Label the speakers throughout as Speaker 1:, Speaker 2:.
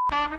Speaker 1: Hey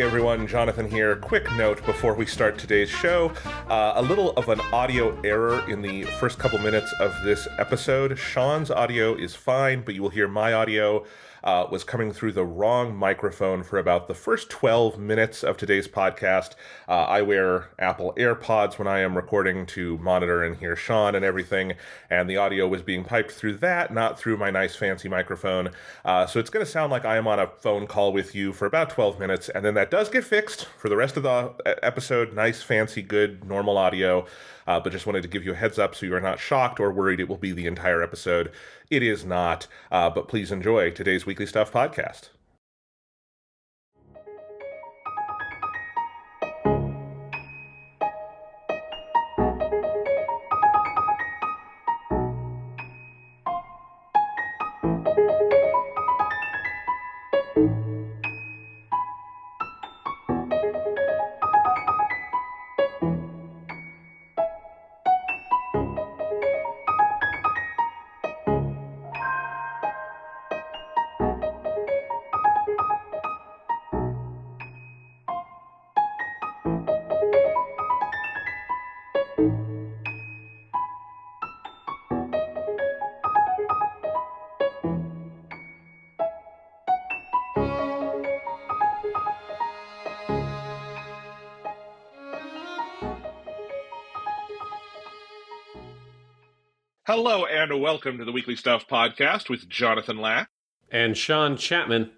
Speaker 1: everyone, Jonathan here. Quick note before we start today's show. A little of an audio error in the first couple minutes of this episode. Sean's audio is fine, but you will hear my audio was coming through the wrong microphone for about the first 12 minutes of today's podcast. I wear Apple AirPods when I am recording to monitor and hear Sean and everything, and the audio was being piped through that, not through my nice fancy microphone. So it's going to sound like I am on a phone call with you for about 12 minutes, and then that does get fixed for the rest of the episode. Nice, fancy, good, normal audio. But just wanted to give you a heads up so you are not shocked or worried it will be the entire episode. It is not, but please enjoy today's Weekly Stuff podcast. Hello and welcome to the Weekly Stuff podcast with Jonathan Lack
Speaker 2: and Sean Chapman.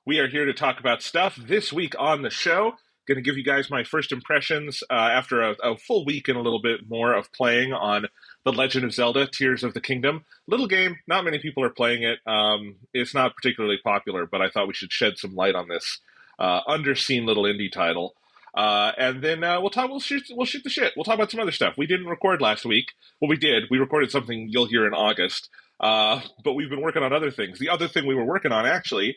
Speaker 1: We are here to talk about stuff this week on the show. Going to give you guys my first impressions after a full week and a little bit more of playing on The Legend of Zelda, Tears of the Kingdom. Little game, not many people are playing it. It's not particularly popular, but I thought we should shed some light on this underseen little indie title. And then we'll shoot the shit. We'll talk about some other stuff. We didn't record last week. Well, we did. We recorded something you'll hear in August. But we've been working on other things. The other thing we were working on, actually,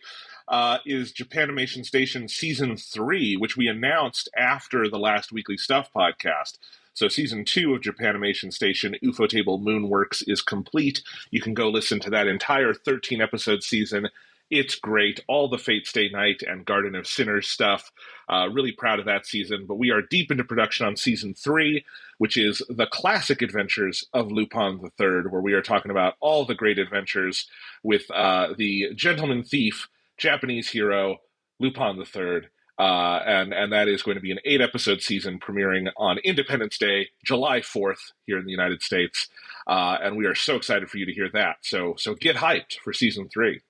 Speaker 1: is Japanimation Station Season 3, which we announced after the last Weekly Stuff podcast. So Season 2 of Japanimation Station, UFO Table Moonworks, is complete. You can go listen to that entire 13-episode season. It's great. All the Fate Stay Night and Garden of Sinners stuff. Really proud of that season. But we are deep into production on Season 3, which is the classic adventures of Lupin III, where we are talking about all the great adventures with the gentleman thief, Japanese hero, Lupin III. And that is going to be an 8-episode season premiering on Independence Day, July 4th, here in the United States. And we are so excited for you to hear that. So get hyped for Season 3.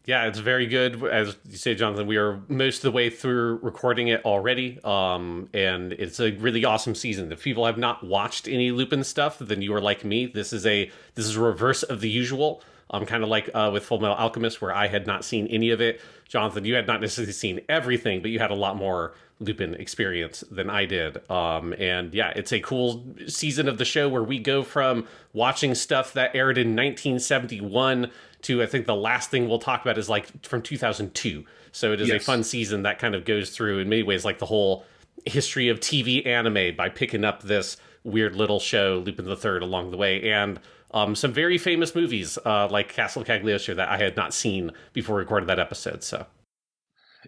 Speaker 2: Yeah, it's very good. As you say, Jonathan, we are most of the way through recording it already, and it's a really awesome season. If people have not watched any Lupin stuff, then you are like me. This is a reverse of the usual. Kind of like with Full Metal Alchemist, where I had not seen any of it. Jonathan, you had not necessarily seen everything, but you had a lot more Lupin experience than I did. And yeah, it's a cool season of the show where we go from watching stuff that aired in 1971 to, I think the last thing we'll talk about is like from 2002. So it is a fun season that kind of goes through in many ways like the whole history of TV anime by picking up this weird little show, Lupin the Third, along the way. And some very famous movies like Castle Cagliostro that I had not seen before we recorded that episode. So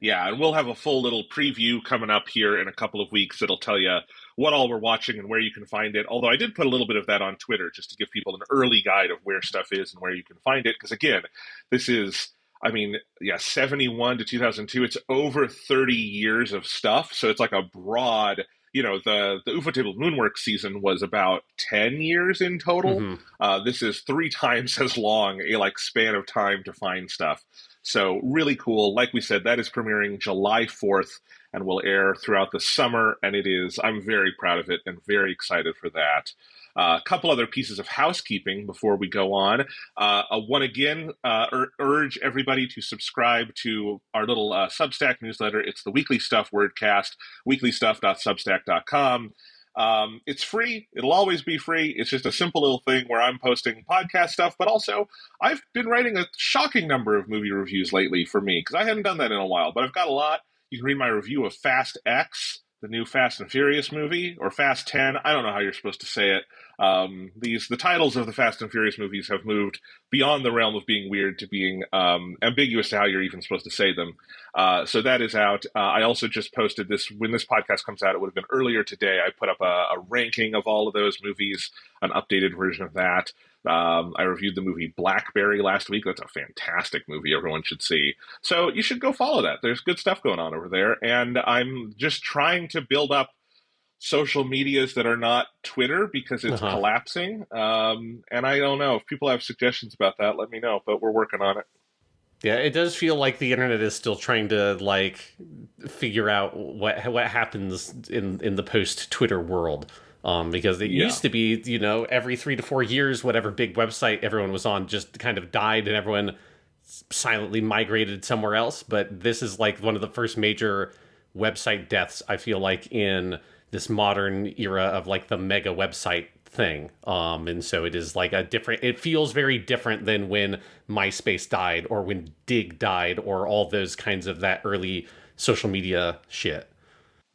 Speaker 1: yeah, and we'll have a full little preview coming up here in a couple of weeks that'll tell you what all we're watching and where you can find it. Although I did put a little bit of that on Twitter just to give people an early guide of where stuff is and where you can find it. Because again, this is, 71 to 2002. It's over 30 years of stuff. So it's like a broad, the UFO Table Moonworks season was about 10 years in total. Mm-hmm. This is 3 times as long a span of time to find stuff. So really cool. Like we said, that is premiering July 4th and will air throughout the summer. And I'm very proud of it and very excited for that. A couple other pieces of housekeeping before we go on. Urge everybody to subscribe to our little Substack newsletter. It's the Weekly Stuff Wordcast, weeklystuff.substack.com. It's free. It'll always be free. It's just a simple little thing where I'm posting podcast stuff, but also I've been writing a shocking number of movie reviews lately for me because I hadn't done that in a while, but I've got a lot. You can read my review of Fast X, the new Fast and Furious movie, or Fast 10. I don't know how you're supposed to say it. The titles of the Fast and Furious movies have moved beyond the realm of being weird to being ambiguous to how you're even supposed to say them. So that is out. I also just posted this when this podcast comes out. It would have been earlier today. I put up a ranking of all of those movies, an updated version of that. I reviewed the movie Blackberry last week. That's a fantastic movie everyone should see. So you should go follow that. There's good stuff going on over there. And I'm just trying to build up social medias that are not Twitter because it's collapsing. And I don't know. If people have suggestions about that, let me know. But we're working on it.
Speaker 2: Yeah, it does feel like the internet is still trying to like figure out what happens in the post Twitter world. Because it used to be, every 3 to 4 years, whatever big website everyone was on just kind of died and everyone silently migrated somewhere else. But this is like one of the first major website deaths, I feel like, in this modern era of like the mega website thing. And so it is like it feels very different than when MySpace died or when Dig died or all those kinds of that early social media shit.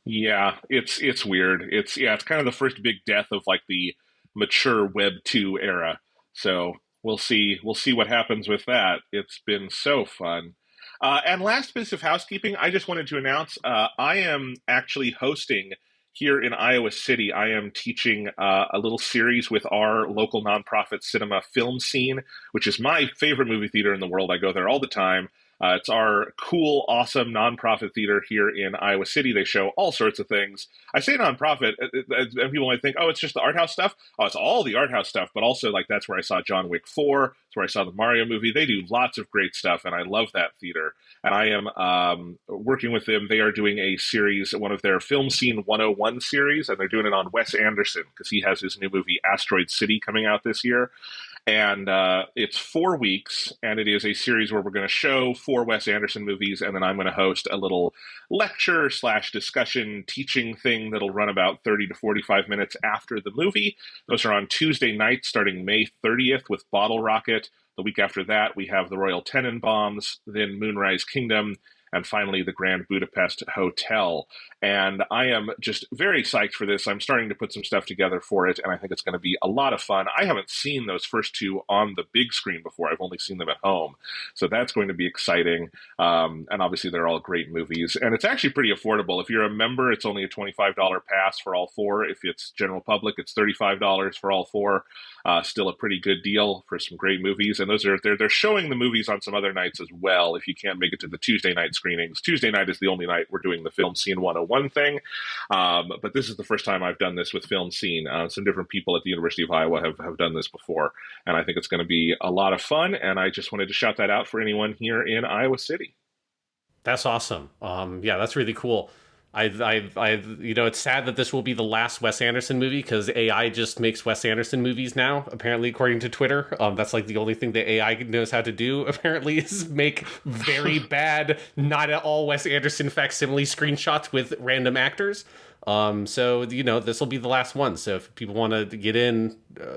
Speaker 1: Yeah, it's weird. It's kind of the first big death of like the mature Web 2 era. So we'll see what happens with that. It's been so fun. And last piece of housekeeping, I just wanted to announce I am actually hosting here in Iowa City. I am teaching a little series with our local nonprofit cinema FilmScene, which is my favorite movie theater in the world. I go there all the time. It's our cool, awesome nonprofit theater here in Iowa City. They show all sorts of things. I say nonprofit, and people might think, oh, it's just the art house stuff. Oh, it's all the art house stuff, but also like that's where I saw John Wick 4. That's where I saw the Mario movie. They do lots of great stuff, and I love that theater. And I am working with them. They are doing a series, one of their Film Scene 101 series, and they're doing it on Wes Anderson because he has his new movie Asteroid City coming out this year. And it's 4 weeks, and it is a series where we're going to show 4 Wes Anderson movies, and then I'm going to host a little lecture / discussion teaching thing that'll run about 30 to 45 minutes after the movie. Those are on Tuesday nights starting May 30th with Bottle Rocket. The week after that, we have the Royal Tenenbaums, then Moonrise Kingdom, and finally the Grand Budapest Hotel. And I am just very psyched for this. I'm starting to put some stuff together for it, and I think it's going to be a lot of fun. I haven't seen those first 2 on the big screen before. I've only seen them at home. So that's going to be exciting. And obviously, they're all great movies. And it's actually pretty affordable. If you're a member, it's only a $25 pass for all 4. If it's general public, it's $35 for all 4. Still a pretty good deal for some great movies. And they're showing the movies on some other nights as well if you can't make it to the Tuesday night screenings. Tuesday night is the only night we're doing the Film Scene 101 thing. But this is the first time I've done this with Film Scene. Some different people at the University of Iowa have done this before. And I think it's going to be a lot of fun. And I just wanted to shout that out for anyone here in Iowa City.
Speaker 2: That's awesome. Yeah, that's really cool. It's sad that this will be the last Wes Anderson movie because AI just makes Wes Anderson movies now. Apparently, according to Twitter, that's like the only thing that AI knows how to do. Apparently, is make very bad, not at all Wes Anderson facsimile screenshots with random actors. So this will be the last one. So if people want to get in,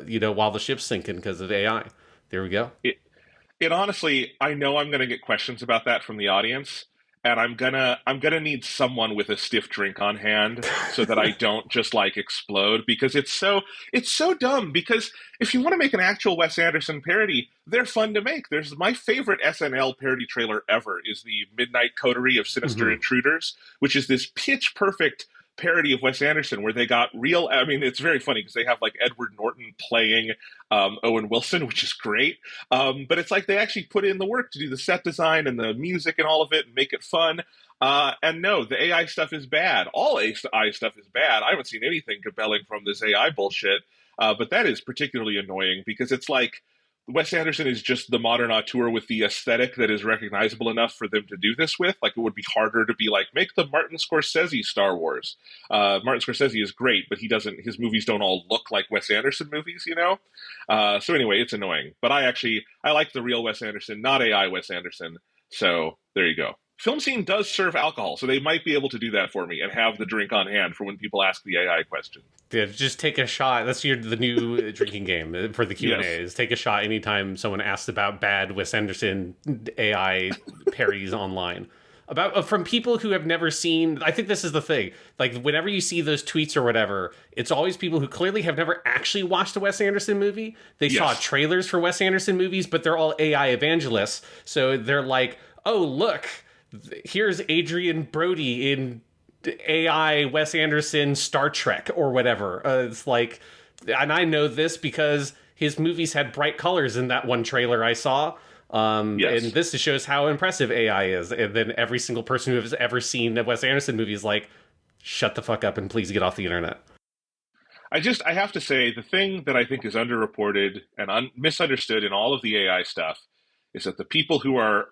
Speaker 2: while the ship's sinking because of AI, there we go.
Speaker 1: It honestly, I know I'm going to get questions about that from the audience. And I'm gonna need someone with a stiff drink on hand so that I don't just like explode because it's so dumb. Because if you want to make an actual Wes Anderson parody, they're fun to make. There's my favorite SNL parody trailer ever is the Midnight Coterie of Sinister Intruders, which is this pitch perfect parody of Wes Anderson where they got real. I mean, it's very funny because they have like Edward Norton playing Owen Wilson, which is great. But it's like they actually put in the work to do the set design and the music and all of it and make it fun. And no, the AI stuff is bad. All AI stuff is bad. I haven't seen anything compelling from this AI bullshit. But that is particularly annoying because it's like Wes Anderson is just the modern auteur with the aesthetic that is recognizable enough for them to do this with. Like, it would be harder to be like, make the Martin Scorsese Star Wars. Martin Scorsese is great, but his movies don't all look like Wes Anderson movies, So anyway, it's annoying. But I like the real Wes Anderson, not AI Wes Anderson. So there you go. Film Scene does serve alcohol, so they might be able to do that for me and have the drink on hand for when people ask the AI question.
Speaker 2: Yeah, just take a shot. That's the new drinking game for the Q&A.
Speaker 1: Yes.
Speaker 2: Is take a shot anytime someone asks about bad Wes Anderson AI parodies online. about from people who have never seen. I think this is the thing. Like whenever you see those tweets or whatever, it's always people who clearly have never actually watched a Wes Anderson movie. They saw trailers for Wes Anderson movies, but they're all AI evangelists. So they're like, oh, look, here's Adrian Brody in AI Wes Anderson Star Trek or whatever. It's like, and I know this because his movies had bright colors in that one trailer I saw. And this shows how impressive AI is. And then every single person who has ever seen a Wes Anderson movie is like, shut the fuck up and please get off the internet.
Speaker 1: I have to say, the thing that I think is underreported and misunderstood in all of the AI stuff is that the people who are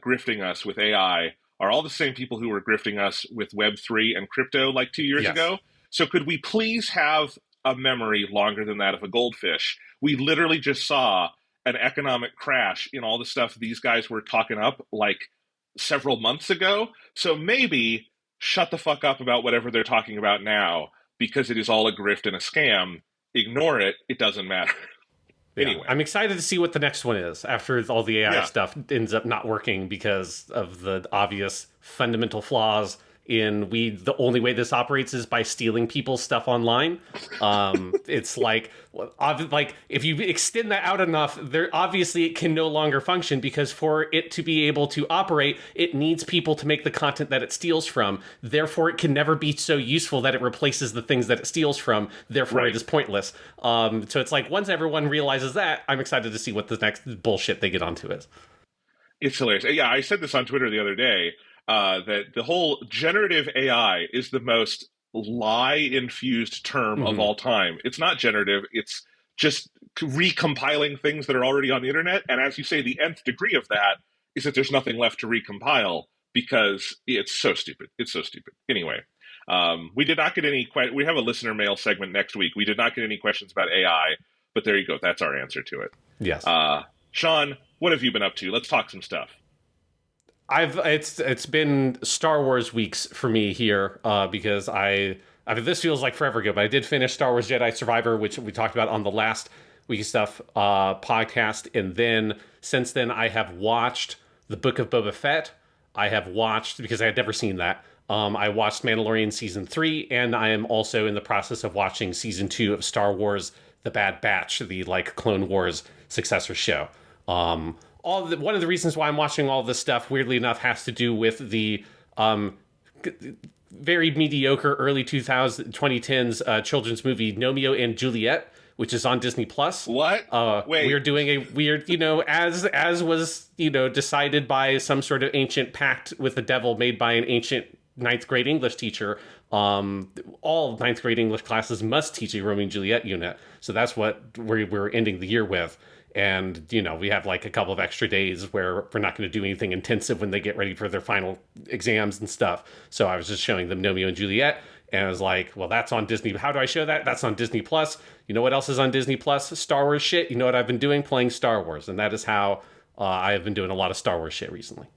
Speaker 1: grifting us with AI are all the same people who were grifting us with Web3 and crypto like 2 years ago. So could we please have a memory longer than that of a goldfish? We literally just saw an economic crash in all the stuff these guys were talking up like several months ago. So maybe shut the fuck up about whatever they're talking about now, because it is all a grift and a scam. Ignore it. It doesn't matter. Anyway,
Speaker 2: I'm excited to see what the next one is after all the AI stuff ends up not working because of the obvious fundamental flaws in the only way this operates is by stealing people's stuff online. It's like if you extend that out enough, obviously it can no longer function, because for it to be able to operate, it needs people to make the content that it steals from. Therefore, it can never be so useful that it replaces the things that it steals from. Therefore, it is pointless. So it's like, once everyone realizes that, I'm excited to see what the next bullshit they get onto is.
Speaker 1: It's hilarious. Yeah, I said this on Twitter the other day. That the whole generative AI is the most lie-infused term of all time. It's not generative. It's just recompiling things that are already on the internet. And as you say, the nth degree of that is that there's nothing left to recompile because it's so stupid. It's so stupid. Anyway, we did not get any we have a listener mail segment next week. We did not get any questions about AI, but there you go. That's our answer to it.
Speaker 2: Yes.
Speaker 1: Sean, what have you been up to? Let's talk some stuff.
Speaker 2: It's been Star Wars weeks for me here, because I mean, this feels like forever ago, but I did finish Star Wars Jedi Survivor, which we talked about on the last Week Stuff podcast, and then since then I have watched The Book of Boba Fett. I have watched, because I had never seen that, I watched Mandalorian Season 3, and I am also in the process of watching Season 2 of Star Wars The Bad Batch, the Clone Wars successor show. One of the reasons why I'm watching all this stuff, weirdly enough, has to do with the very mediocre early 2010s children's movie Romeo and Juliet, which is on Disney Plus.
Speaker 1: What? Wait.
Speaker 2: We're doing a weird, as was, decided by some sort of ancient pact with the devil made by an ancient ninth grade English teacher. All ninth grade English classes must teach a Romeo and Juliet unit. So that's what we're ending the year with. And, we have a couple of extra days where we're not going to do anything intensive when they get ready for their final exams and stuff. So I was just showing them Romeo and Juliet. And I was like, well, that's on Disney. How do I show that? That's on Disney Plus. You know what else is on Disney Plus? Star Wars shit. You know what I've been doing? Playing Star Wars. And that is how I have been doing a lot of Star Wars shit recently.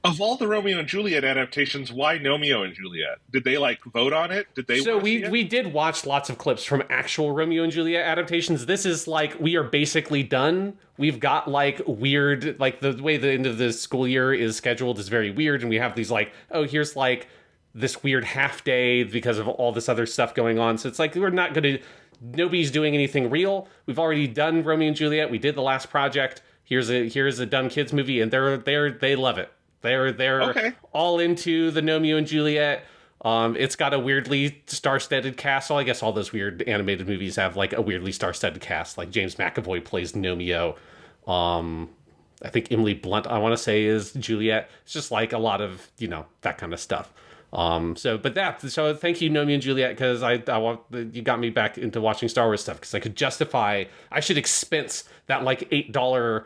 Speaker 1: Of all the Romeo and Juliet adaptations, why Romeo and Juliet? Did they vote on it? Did they?
Speaker 2: So we did watch lots of clips from actual Romeo and Juliet adaptations. This is we are basically done. We've got weird, the way the end of the school year is scheduled is very weird, and we have these here's this weird half day because of all this other stuff going on. So it's we're not going to. Nobody's doing anything real. We've already done Romeo and Juliet. We did the last project. Here's a dumb kids movie, and they love it. They're
Speaker 1: okay.
Speaker 2: All into the Romeo and Juliet. It's got a weirdly star-studded cast. Well, I guess all those weird animated movies have a weirdly star-studded cast. James McAvoy plays Romeo. I think Emily Blunt, I want to say, is Juliet. It's just a lot of that kind of stuff. So thank you, Romeo and Juliet, because you got me back into watching Star Wars stuff, because I could justify. I should expense that $8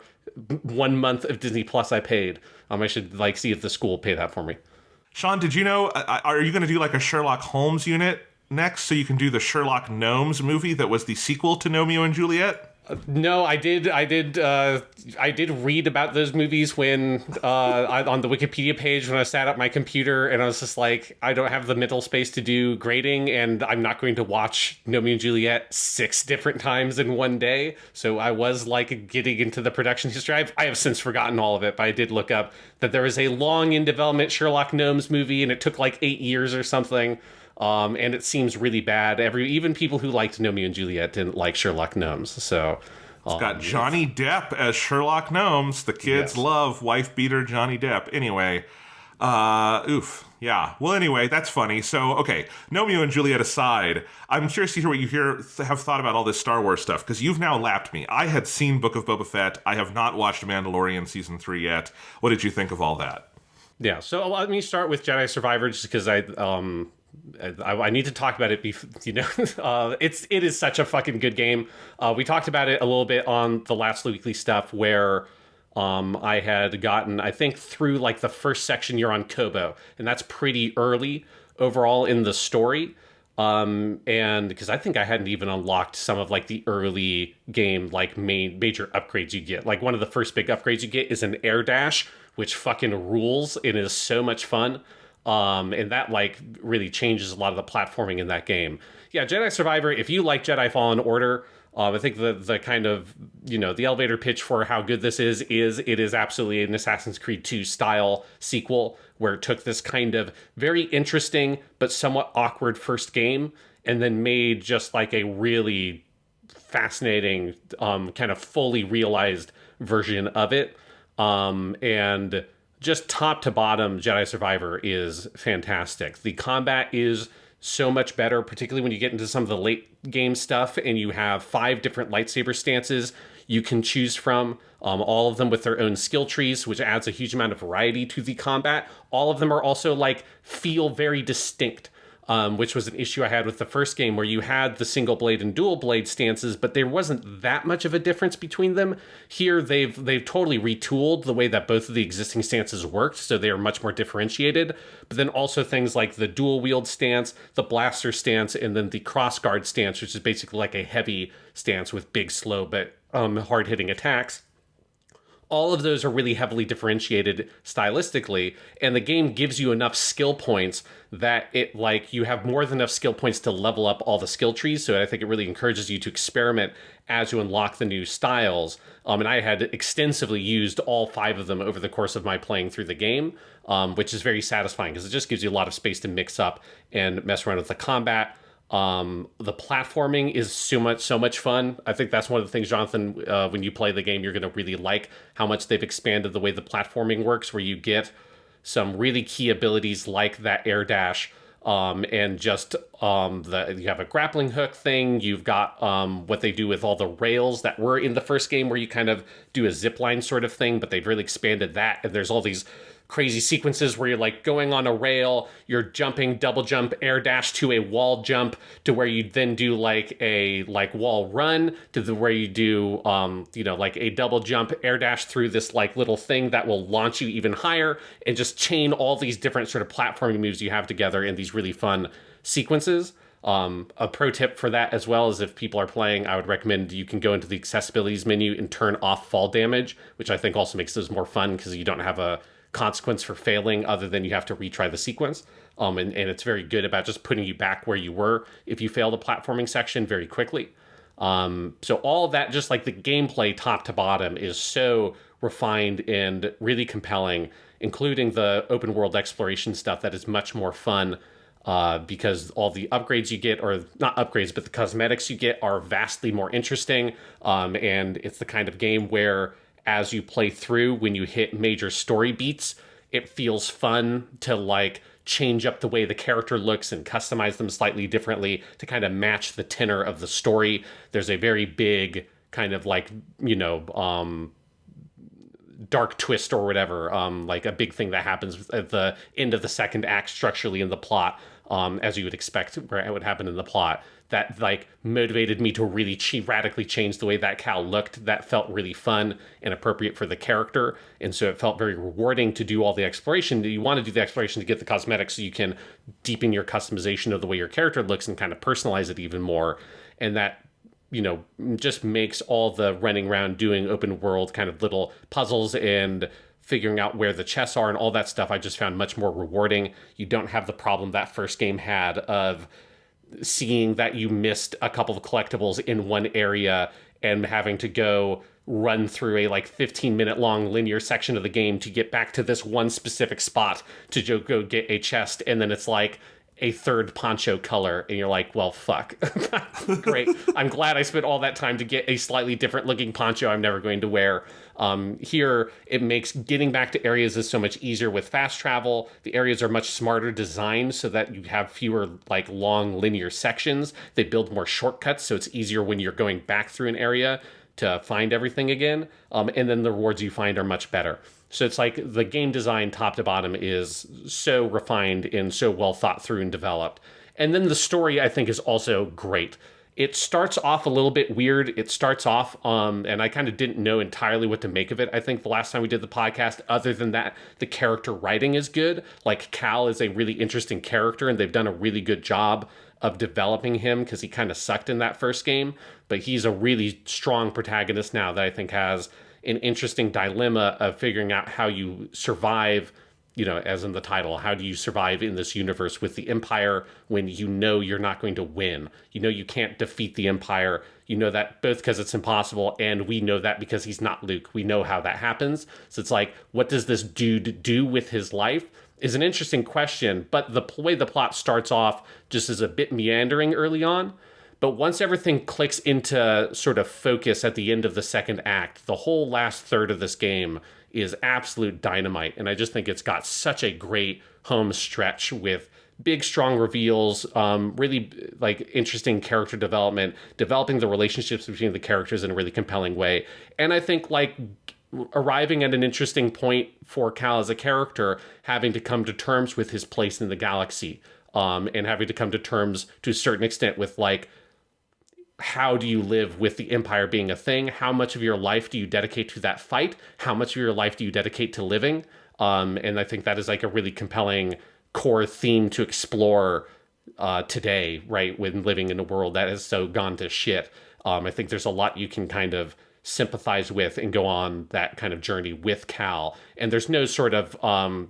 Speaker 2: 1 month of Disney Plus I paid. I should see if the school will pay that for me.
Speaker 3: Sean, did you know? Are you going to do a Sherlock Holmes unit next, so you can do the Sherlock Gnomes movie that was the sequel to Romeo and Juliet?
Speaker 2: No, I did read about those movies when on the Wikipedia page when I sat at my computer, and I was just like, I don't have the mental space to do grading, and I'm not going to watch Romeo and Juliet 6 different times in one day. So I was like getting into the production history. I have since forgotten all of it, but I did look up that there was a long in development Sherlock Gnomes movie, and it took like 8 years or something. And it seems really bad. Even people who liked Romeo and Juliet didn't like Sherlock Gnomes. So
Speaker 3: It's got Johnny Depp as Sherlock Gnomes. The kids love wife beater Johnny Depp. Anyway, oof. Yeah. Well, anyway, that's funny. So, okay, Romeo and Juliet aside, I'm curious to hear what you have thought about all this Star Wars stuff, because you've now lapped me. I had seen Book of Boba Fett. I have not watched Mandalorian Season 3 yet. What did you think of all that?
Speaker 2: Yeah. So let me start with Jedi Survivor, just because I need to talk about it. It is such a fucking good game. We talked about it a little bit on the last weekly stuff where I had gotten, I think, through like the first section. You're on Kobo, and that's pretty early overall in the story. And because I think I hadn't even unlocked some of like the early game like major upgrades you get. Like one of the first big upgrades you get is an air dash, which fucking rules and is so much fun. And that like really changes a lot of the platforming in that game. Yeah, Jedi Survivor, if you like Jedi Fallen Order, I think the kind of, the elevator pitch for how good this is it is absolutely an Assassin's Creed 2 style sequel where it took this kind of very interesting but somewhat awkward first game and then made just like a really fascinating, kind of fully realized version of it. And just top to bottom, Jedi Survivor is fantastic. The combat is so much better, particularly when you get into some of the late game stuff and you have 5 different lightsaber stances you can choose from, all of them with their own skill trees, which adds a huge amount of variety to the combat. All of them are also like feel very distinct. Which was an issue I had with the first game where you had the single blade and dual blade stances, but there wasn't that much of a difference between them. Here, they've totally retooled the way that both of the existing stances worked, so they are much more differentiated. But then also things like the dual wield stance, the blaster stance, and then the cross guard stance, which is basically like a heavy stance with big, slow, but hard-hitting attacks. All of those are really heavily differentiated stylistically, and the game gives you enough skill points that you have more than enough skill points to level up all the skill trees. So I think it really encourages you to experiment as you unlock the new styles. And I had extensively used all 5 of them over the course of my playing through the game, which is very satisfying because it just gives you a lot of space to mix up and mess around with the combat. The platforming is so much fun. I think that's one of the things, Jonathan, when you play the game, you're going to really like how much they've expanded the way the platforming works, where you get some really key abilities like that air dash, and just you have a grappling hook thing. You've got what they do with all the rails that were in the first game, where you kind of do a zipline sort of thing, but they've really expanded that. And there's all these crazy sequences where you're like going on a rail, you're jumping, double jump, air dash to a wall jump, to where you then do like a wall run, where you do like a double jump, air dash through this like little thing that will launch you even higher, and just chain all these different sort of platforming moves you have together in these really fun sequences. A pro tip for that as well is if people are playing, I would recommend you can go into the accessibilities menu and turn off fall damage, which I think also makes those more fun because you don't have a consequence for failing other than you have to retry the sequence. And it's very good about just putting you back where you were if you fail the platforming section very quickly. So all of that, just like the gameplay top to bottom, is so refined and really compelling, including the open world exploration stuff that is much more fun, because all the upgrades you get, or not upgrades, but the cosmetics you get, are vastly more interesting. And it's the kind of game where as you play through, when you hit major story beats, it feels fun to like change up the way the character looks and customize them slightly differently to kind of match the tenor of the story. There's a very big kind of like, dark twist or whatever, like a big thing that happens at the end of the second act structurally in the plot, as you would expect where it would happen in the plot, that like motivated me to really radically change the way that cow looked. That felt really fun and appropriate for the character, and so it felt very rewarding to do all the exploration. You want to do the exploration to get the cosmetics so you can deepen your customization of the way your character looks and kind of personalize it even more. And that just makes all the running around doing open world kind of little puzzles and figuring out where the chests are and all that stuff I just found much more rewarding. You don't have the problem that first game had of seeing that you missed a couple of collectibles in one area and having to go run through a like 15-minute long linear section of the game to get back to this one specific spot to go get a chest, and then it's like a third poncho color, and you're like, well, fuck. Great. I'm glad I spent all that time to get a slightly different looking poncho I'm never going to wear. Here, it makes getting back to areas is so much easier with fast travel. The areas are much smarter designed so that you have fewer like long linear sections. They build more shortcuts, so it's easier when you're going back through an area to find everything again. And then the rewards you find are much better. So it's like the game design top to bottom is so refined and so well thought through and developed. And then the story, I think, is also great. It starts off a little bit weird. It starts off, and I kind of didn't know entirely what to make of it. I think the last time we did the podcast, other than that, the character writing is good. Like, Cal is a really interesting character, and they've done a really good job of developing him because he kind of sucked in that first game. But he's a really strong protagonist now that I think has an interesting dilemma of figuring out how you survive, as in the title, how do you survive in this universe with the Empire when you're not going to win? You can't defeat the Empire. You know that both because it's impossible, and we know that because he's not Luke. We know how that happens. So it's like, what does this dude do with his life is an interesting question, but the way the plot starts off just is a bit meandering early on. But once everything clicks into sort of focus at the end of the second act, the whole last third of this game is absolute dynamite. And I just think it's got such a great home stretch with big, strong reveals, really like interesting character development, developing the relationships between the characters in a really compelling way. And I think like arriving at an interesting point for Cal as a character, having to come to terms with his place in the galaxy, and having to come to terms to a certain extent with like, how do you live with the Empire being a thing? How much of your life do you dedicate to that fight? How much of your life do you dedicate to living? And I think that is like a really compelling core theme to explore today, right? When living in a world that has so gone to shit. I think there's a lot you can kind of sympathize with and go on that kind of journey with Cal. And there's no sort of,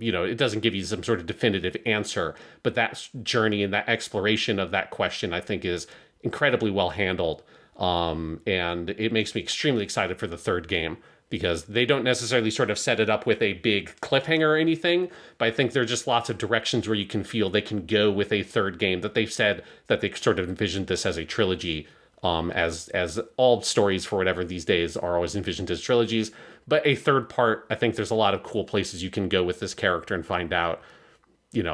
Speaker 2: it doesn't give you some sort of definitive answer, but that journey and that exploration of that question, I think, is incredibly well handled. And it makes me extremely excited for the third game because they don't necessarily sort of set it up with a big cliffhanger or anything, but I think there are just lots of directions where you can feel they can go with a third game, that they've said that they sort of envisioned this as a trilogy, as all stories for whatever these days are always envisioned as trilogies. But a third part, I think there's a lot of cool places you can go with this character and find out.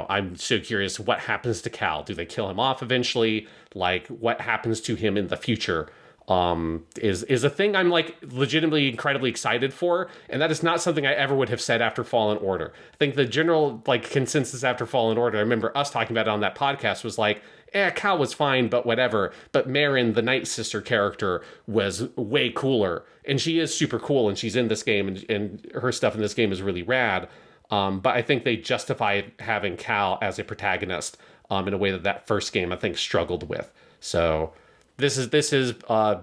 Speaker 2: I'm so curious what happens to Cal. Do they kill him off eventually? Like, what happens to him in the future? Is a thing I'm like legitimately incredibly excited for, and that is not something I ever would have said after Fallen Order. I think the general like consensus after Fallen Order, I remember us talking about it on that podcast, was like, Cal was fine, but whatever. But Marin, the Night Sister character, was way cooler, and she is super cool, and she's in this game, and her stuff in this game is really rad. But I think they justify having Cal as a protagonist in a way that first game I think struggled with. So this has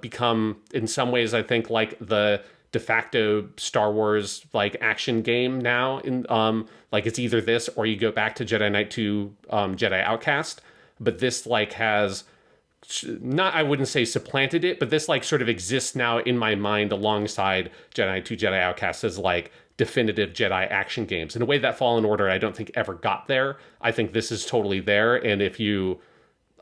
Speaker 2: become in some ways I think like the de facto Star Wars like action game now. In like it's either this or you go back to Jedi Knight 2, Jedi Outcast. But this like has not, I wouldn't say supplanted it, but this like sort of exists now in my mind alongside Jedi Knight 2, Jedi Outcast as like definitive Jedi action games in a way that Fallen Order I don't think ever got there. I think this is totally there. And if you,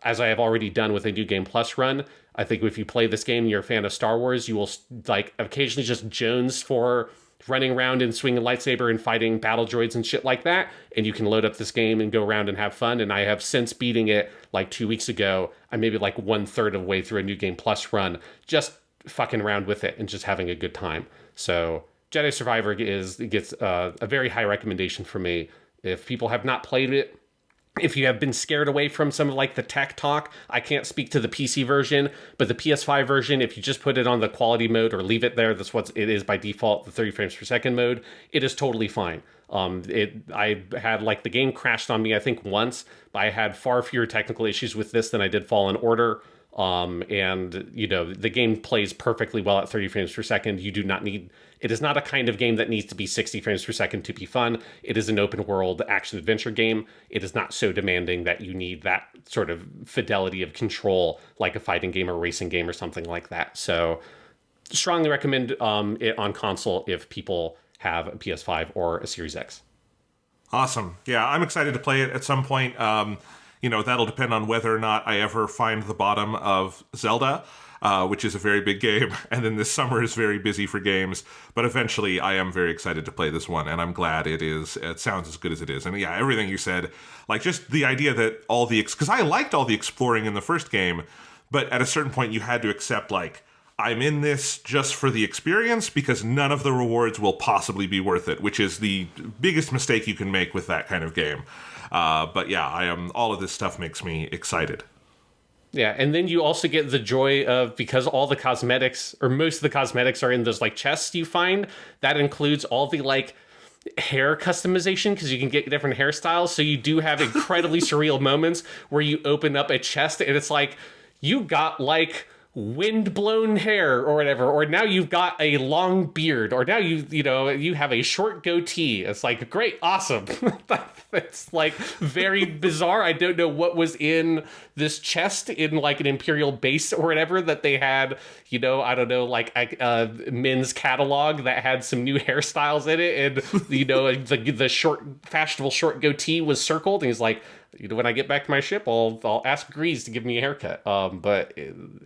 Speaker 2: as I have already done with a New Game Plus run, I think if you play this game and you're a fan of Star Wars, you will like occasionally just jones for running around and swinging a lightsaber and fighting battle droids and shit like that. And you can load up this game and go around and have fun. And I have since beating it like 2 weeks ago. I'm maybe like 1/3 of the way through a New Game Plus run, just fucking around with it and just having a good time. So Jedi Survivor gets a very high recommendation for me. If people have not played it, if you have been scared away from some of like the tech talk, I can't speak to the PC version, but the PS5 version, if you just put it on the quality mode or leave it there, that's what it is by default, the 30 frames per second mode, it is totally fine. I had like the game crashed on me, I think once, but I had far fewer technical issues with this than I did Fallen Order. And the game plays perfectly well at 30 frames per second. You do not need. It is not a kind of game that needs to be 60 frames per second to be fun. It is an open world action adventure game. It is not so demanding that you need that sort of fidelity of control like a fighting game or racing game or something like that. So strongly recommend it on console if people have a PS5 or a Series X.
Speaker 3: Awesome. Yeah, I'm excited to play it at some point. That'll depend on whether or not I ever find the bottom of Zelda, which is a very big game. And then this summer is very busy for games. But eventually, I am very excited to play this one. And I'm glad it sounds as good as it is. And yeah, everything you said, like just the idea that because I liked all the exploring in the first game, but at a certain point you had to accept, like, I'm in this just for the experience because none of the rewards will possibly be worth it, which is the biggest mistake you can make with that kind of game. But yeah, all of this stuff makes me excited.
Speaker 2: Yeah, and then you also get the joy of, because all the cosmetics, or most of the cosmetics are in those like chests you find, that includes all the like hair customization, because you can get different hairstyles. So you do have incredibly surreal moments where you open up a chest and it's like, you got like wind-blown hair or whatever, or now you've got a long beard, or now you have a short goatee. It's like, great, awesome. It's like very bizarre. I don't know what was in this chest in like an Imperial base or whatever that they had, I don't know, like a men's catalog that had some new hairstyles in it, and the short fashionable short goatee was circled, and he's like, when I get back to my ship, I'll ask Grease to give me a haircut. But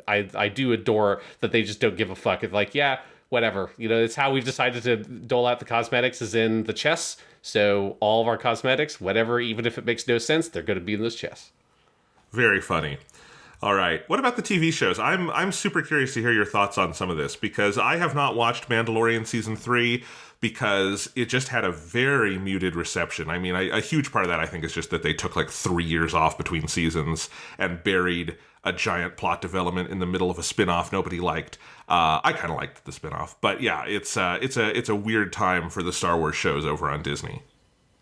Speaker 2: I do adore that they just don't give a fuck. It's like, yeah, whatever. It's how we've decided to dole out the cosmetics is in the chests. So all of our cosmetics, whatever, even if it makes no sense, they're going to be in those chests.
Speaker 3: Very funny. All right. What about the TV shows? I'm super curious to hear your thoughts on some of this, because I have not watched Mandalorian Season 3 because it just had a very muted reception. I mean, a huge part of that, I think, is just that they took like 3 years off between seasons and buried a giant plot development in the middle of a spinoff nobody liked. I kind of liked the spinoff, but yeah, it's a weird time for the Star Wars shows over on Disney.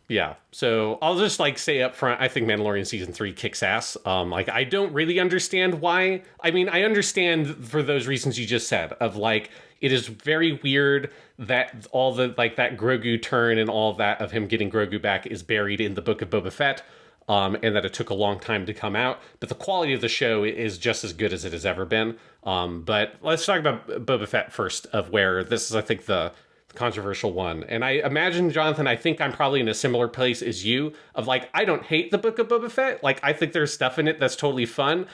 Speaker 2: Yeah, so I'll just like say up front, I think Mandalorian Season 3 kicks ass. I don't really understand why. I mean, I understand for those reasons you just said, of like, it is very weird that all the, like, that Grogu turn and all that of him getting Grogu back is buried in the Book of Boba Fett, and that it took a long time to come out. But the quality of the show is just as good as it has ever been. But let's talk about Boba Fett first, of where this is, I think, the controversial one. And I imagine, Jonathan, I think I'm probably in a similar place as you, of like, I don't hate the Book of Boba Fett. Like, I think there's stuff in it that's totally fun.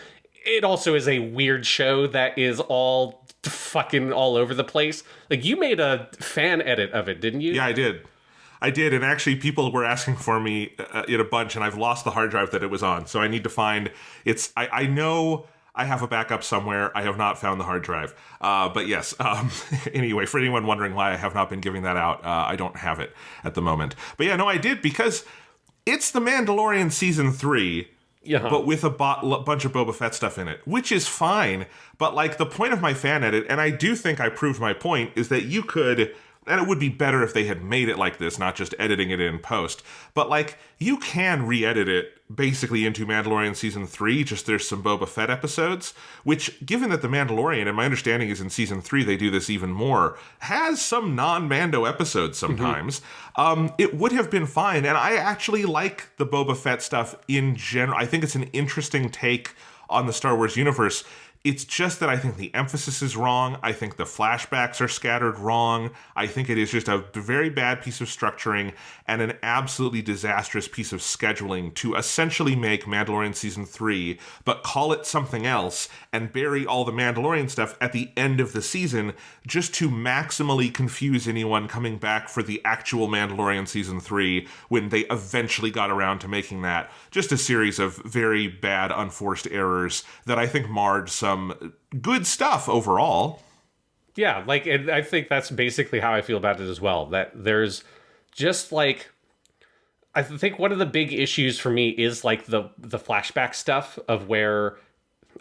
Speaker 2: It also is a weird show that is all fucking all over the place. Like, you made a fan edit of it, didn't you?
Speaker 3: Yeah, I did, and actually people were asking for me in a bunch, and I've lost the hard drive that it was on, so I need to find it's. I know I have a backup somewhere. I have not found the hard drive, but yes. Anyway, for anyone wondering why I have not been giving that out, I don't have it at the moment. But yeah, no, I did, because it's The Mandalorian Season 3. Yeah. But with a bunch of Boba Fett stuff in it, which is fine. But like, the point of my fan edit, and I do think I proved my point, is that you could, and it would be better if they had made it like this, not just editing it in post, but like, you can re-edit it basically into Mandalorian Season 3, just there's some Boba Fett episodes, which, given that The Mandalorian, and my understanding is in Season 3 they do this even more, has some non-Mando episodes sometimes. It would have been fine, and I actually like the Boba Fett stuff in general. I think it's an interesting take on the Star Wars universe. It's just that I think the emphasis is wrong. I think the flashbacks are scattered wrong. I think it is just a very bad piece of structuring and an absolutely disastrous piece of scheduling to essentially make Mandalorian Season 3, but call it something else and bury all the Mandalorian stuff at the end of the season, just to maximally confuse anyone coming back for the actual Mandalorian Season 3 when they eventually got around to making that. Just a series of very bad, unforced errors that I think marred some good stuff overall.
Speaker 2: Yeah, like, and I think that's basically how I feel about it as well. That there's just like, I think one of the big issues for me is like the flashback stuff, of where,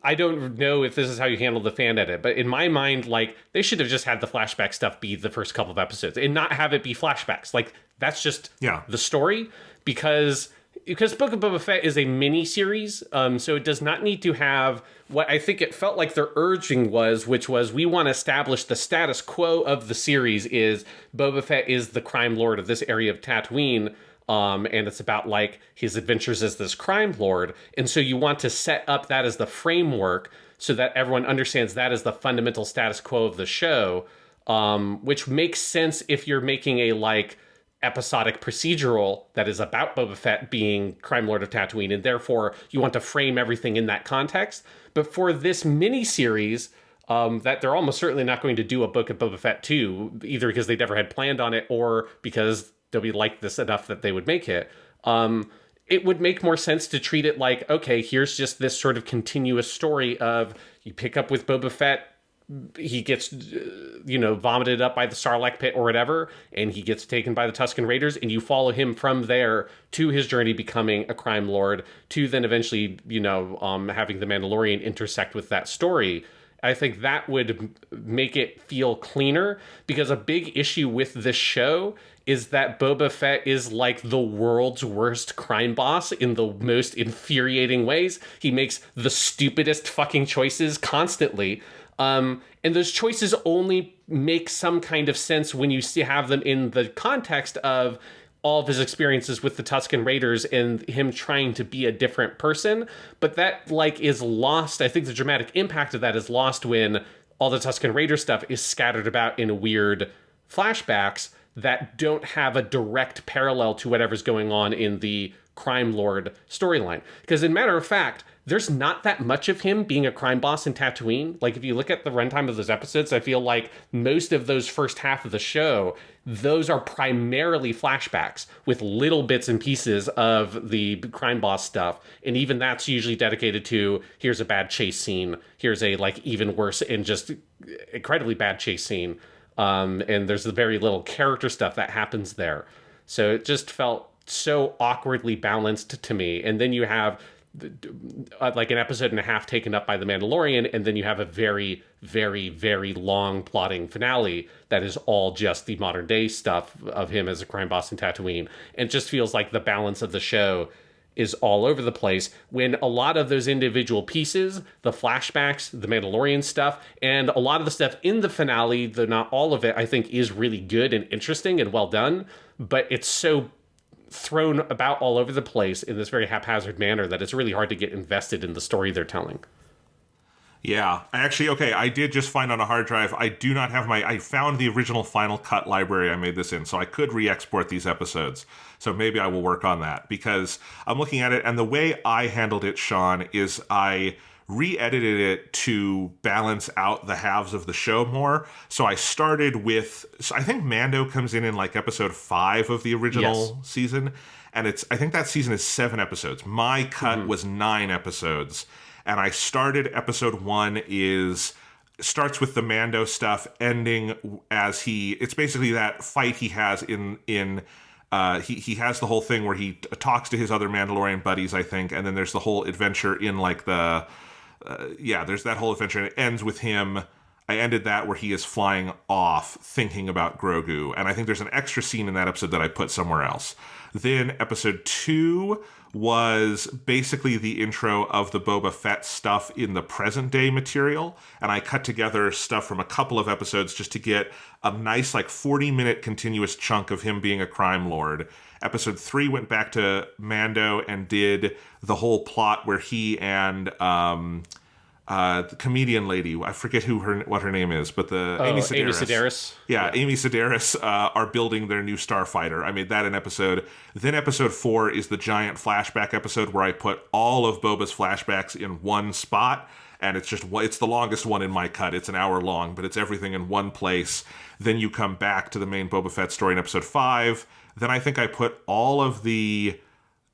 Speaker 2: I don't know if this is how you handle the fan edit, but in my mind, like, they should have just had the flashback stuff be the first couple of episodes and not have it be flashbacks. Like, that's just the story, because because Book of Boba Fett is a mini series, so it does not need to have what I think it felt like their urging was, which was we want to establish the status quo of the series is Boba Fett is the crime lord of this area of Tatooine, and it's about like his adventures as this crime lord, and so you want to set up that as the framework so that everyone understands that as the fundamental status quo of the show, which makes sense if you're making a like episodic procedural that is about Boba Fett being crime lord of Tatooine, and therefore you want to frame everything in that context. But for this mini-series, that they're almost certainly not going to do a Book of Boba Fett 2, either because they never had planned on it or because nobody liked this enough that they would make it. It would make more sense to treat it like, okay, here's just this sort of continuous story of you pick up with Boba Fett, he gets, vomited up by the Sarlacc pit or whatever, and he gets taken by the Tusken Raiders, and you follow him from there to his journey becoming a crime lord, to then eventually, having the Mandalorian intersect with that story. I think that would make it feel cleaner, because a big issue with this show is that Boba Fett is like the world's worst crime boss in the most infuriating ways. He makes the stupidest fucking choices constantly. And those choices only make some kind of sense when you have them in the context of all of his experiences with the Tusken Raiders and him trying to be a different person. But that is lost. I think the dramatic impact of that is lost when all the Tusken Raider stuff is scattered about in weird flashbacks that don't have a direct parallel to whatever's going on in the crime lord storyline. Because in matter of fact, there's not that much of him being a crime boss in Tatooine. Like, if you look at the runtime of those episodes, I feel like most of those first half of the show, those are primarily flashbacks with little bits and pieces of the crime boss stuff. And even that's usually dedicated to, here's a bad chase scene. Here's a, even worse and just incredibly bad chase scene. And there's very little character stuff that happens there. So it just felt so awkwardly balanced to me. And then you have an episode and a half taken up by the Mandalorian, and then you have a very, very, very long plotting finale that is all just the modern day stuff of him as a crime boss in Tatooine. And it just feels like the balance of the show is all over the place, when a lot of those individual pieces, the flashbacks, the Mandalorian stuff, and a lot of the stuff in the finale, though not all of it, I think is really good and interesting and well done, but it's so thrown about all over the place in this very haphazard manner that it's really hard to get invested in the story they're telling.
Speaker 3: Yeah, I did just find on a hard drive, I do not have I found the original Final Cut library I made this in, so I could re-export these episodes. So maybe I will work on that, because I'm looking at it, and the way I handled it, Sean, is I re-edited it to balance out the halves of the show more. So I started with, I think Mando comes in episode 5 of the original season, and I think that season is 7 episodes. My cut was 9 episodes. And I started episode 1 starts with the Mando stuff, ending as it's basically that fight he has he has the whole thing where he talks to his other Mandalorian buddies, I think, and then there's the whole adventure in there's that whole adventure, and it ends with him. I ended that where he is flying off thinking about Grogu, and I think there's an extra scene in that episode that I put somewhere else. Then episode 2 was basically the intro of the Boba Fett stuff in the present day material, and I cut together stuff from a couple of episodes just to get a nice 40-minute continuous chunk of him being a crime lord. Episode 3 went back to Mando and did the whole plot where he and the comedian lady, I forget what her name is, but Amy Sedaris.
Speaker 2: Amy Sedaris.
Speaker 3: Yeah, Amy Sedaris are building their new starfighter. I made that an episode. Then episode 4 is the giant flashback episode where I put all of Boba's flashbacks in one spot, and it's the longest one in my cut. It's an hour long, but it's everything in one place. Then you come back to the main Boba Fett story in episode 5. Then I think I put all of the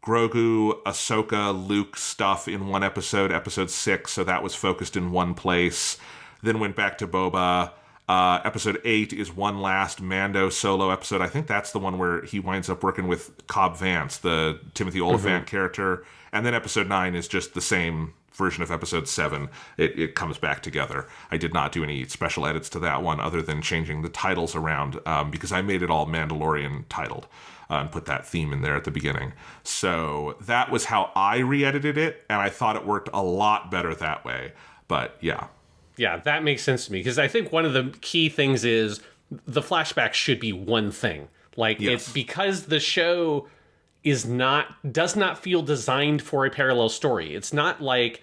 Speaker 3: Grogu, Ahsoka, Luke stuff in one episode 6, so that was focused in one place. Then went back to Boba. Episode 8 is one last Mando solo episode. I think that's the one where he winds up working with Cobb Vanth, the Timothy Olyphant character. And then episode 9 is just the same version of episode 7, it comes back together. I did not do any special edits to that one other than changing the titles around because I made it all Mandalorian titled and put that theme in there at the beginning. So that was how I re-edited it, and I thought it worked a lot better that way. But yeah.
Speaker 2: Yeah, that makes sense to me, because I think one of the key things is the flashback should be one thing. Like,
Speaker 3: yes.
Speaker 2: It's because the show does not feel designed for a parallel story. It's not like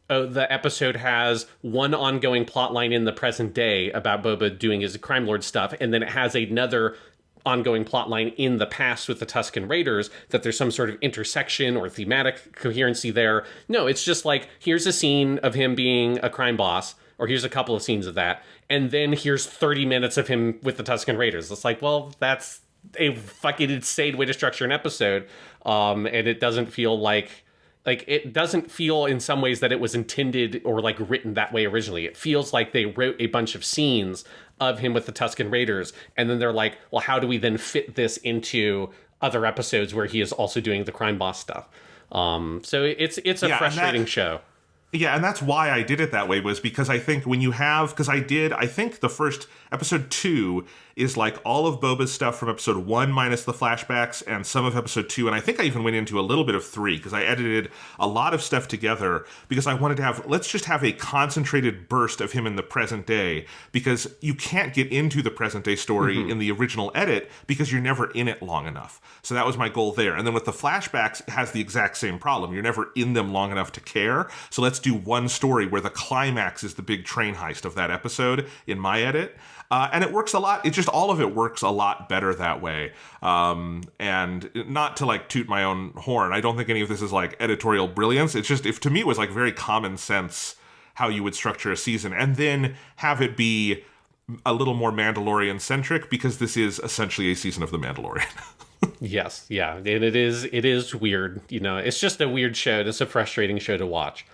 Speaker 2: the episode has one ongoing plot line in the present day about Boba doing his crime lord stuff, and then it has another ongoing plot line in the past with the Tusken Raiders, that there's some sort of intersection or thematic coherency there. No, it's just like, here's a scene of him being a crime boss, or here's a couple of scenes of that, and then here's 30 minutes of him with the Tusken Raiders. It's like, well, that's a fucking insane way to structure an episode, and it doesn't feel like it doesn't feel in some ways that it was intended or like written that way originally. It feels like they wrote a bunch of scenes of him with the Tusken Raiders, and then they're like, well, how do we then fit this into other episodes where he is also doing the crime boss stuff? So it's a frustrating show.
Speaker 3: Yeah, and that's why I did it that way, was because I think when you have, because I think the first episode 2 is like all of Boba's stuff from episode 1 minus the flashbacks and some of episode 2, and I think I even went into a little bit of 3 because I edited a lot of stuff together because I wanted to have, let's just have a concentrated burst of him in the present day, because you can't get into the present day story in the original edit because you're never in it long enough. So that was my goal there. And then with the flashbacks, it has the exact same problem. You're never in them long enough to care. So let's do one story where the climax is the big train heist of that episode in my edit. And it works a lot. It just, all of it works a lot better that way. And not to like toot my own horn, I don't think any of this is like editorial brilliance. It's just, to me, it was like very common sense how you would structure a season and then have it be a little more Mandalorian centric, because this is essentially a season of The Mandalorian.
Speaker 2: Yes, yeah, and it is weird. You know, it's just a weird show. It's a frustrating show to watch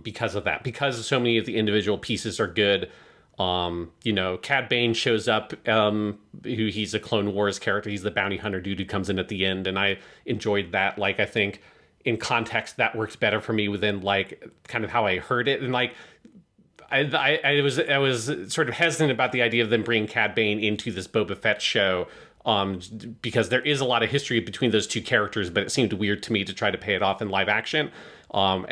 Speaker 2: because of that. Because so many of the individual pieces are good. You know, Cad Bane shows up, he's a Clone Wars character. He's the bounty hunter dude who comes in at the end, and I enjoyed that. Like, I think in context that works better for me within like kind of how I heard it, and like I was sort of hesitant about the idea of them bringing Cad Bane into this Boba Fett show. Because there is a lot of history between those two characters, but it seemed weird to me to try to pay it off in live action. And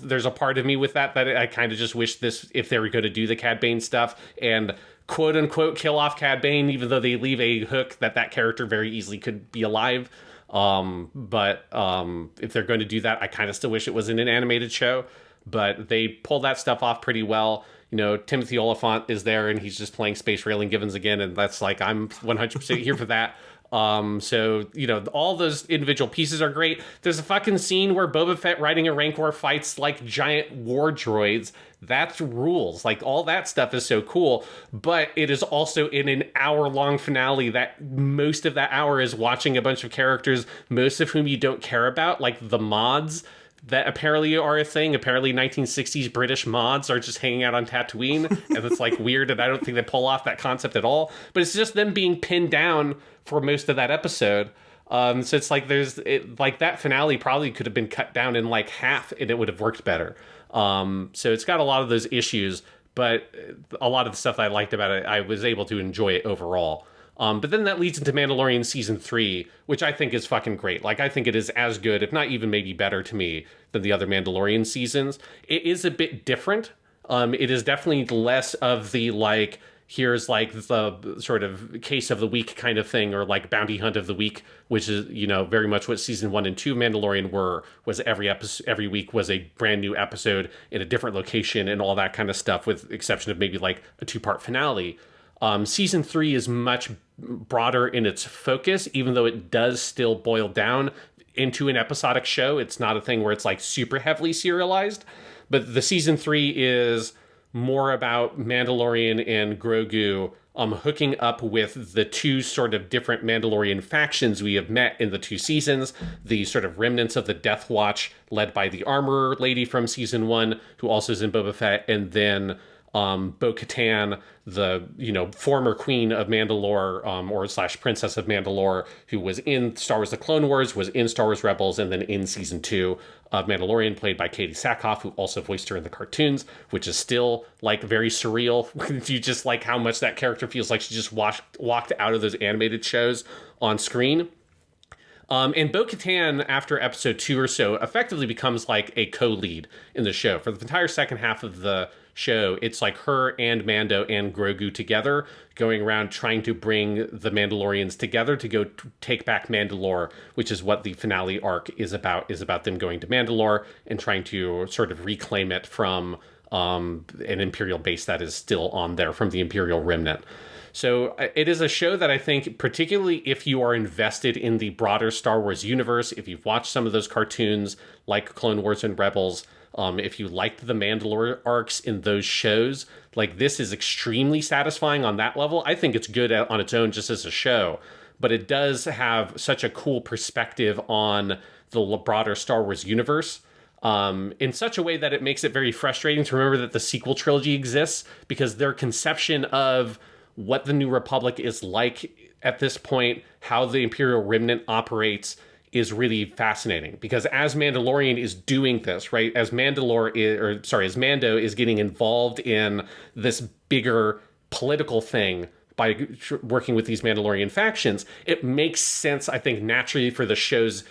Speaker 2: there's a part of me with that I kind of just wish if they were going to do the Cad Bane stuff and quote unquote kill off Cad Bane, even though they leave a hook that character very easily could be alive. But if they're going to do that, I kind of still wish it was in an animated show, but they pull that stuff off pretty well. You know, Timothy Oliphant is there and he's just playing Space Railing Givens again. And that's like, I'm 100% here for that. So, you know, all those individual pieces are great. There's a fucking scene where Boba Fett riding a Rancor fights like giant war droids. That's rules. Like, all that stuff is so cool. But it is also in an hour-long finale that most of that hour is watching a bunch of characters, most of whom you don't care about, like the mods that apparently are a thing. Apparently 1960s British mods are just hanging out on Tatooine, and it's like weird, and I don't think they pull off that concept at all. But it's just them being pinned down for most of that episode. So it's like like that finale probably could have been cut down in like half, and it would have worked better. So it's got a lot of those issues, but a lot of the stuff that I liked about it, I was able to enjoy it overall. But then that leads into Mandalorian Season 3, which I think is fucking great. Like, I think it is as good, if not even maybe better to me, than the other Mandalorian seasons. It is a bit different. It is definitely less of the, like, here's, like, the sort of case of the week kind of thing, or, like, bounty hunt of the week, which is, you know, very much what Season 1 and 2 Mandalorian was every week was a brand new episode in a different location and all that kind of stuff, with the exception of maybe, like, a 2-part finale. Season 3 is much broader in its focus, even though it does still boil down into an episodic show. It's not a thing where it's like super heavily serialized, but the Season 3 is more about Mandalorian and Grogu hooking up with the two sort of different Mandalorian factions we have met in the 2 seasons, the sort of remnants of the Death Watch led by the armor lady from Season 1, who also is in Boba Fett, and then Bo-Katan, the former queen of Mandalore, or slash princess of Mandalore, who was in Star Wars: The Clone Wars, was in Star Wars Rebels, and then in season 2 of Mandalorian, played by Katie Sackhoff, who also voiced her in the cartoons, which is still like very surreal. You just like how much that character feels like she just walked out of those animated shows on screen. And Bo-Katan, after episode 2 or so, effectively becomes like a co-lead in the show. For the entire second half of the show, it's like her and Mando and Grogu together going around trying to bring the Mandalorians together to go take back Mandalore, which is what the finale arc is about them going to Mandalore and trying to sort of reclaim it from an Imperial base that is still on there from the Imperial remnant. So it is a show that I think, particularly if you are invested in the broader Star Wars universe, if you've watched some of those cartoons like Clone Wars and Rebels, if you liked the Mandalore arcs in those shows, like this is extremely satisfying on that level. I think it's good on its own just as a show, but it does have such a cool perspective on the broader Star Wars universe. In such a way that it makes it very frustrating to remember that the sequel trilogy exists, because their conception of what the New Republic is like at this point, how the Imperial Remnant operates, is really fascinating. Because as Mandalorian is doing this, right, as Mando is getting involved in this bigger political thing by working with these Mandalorian factions, it makes sense, I think, naturally for the show's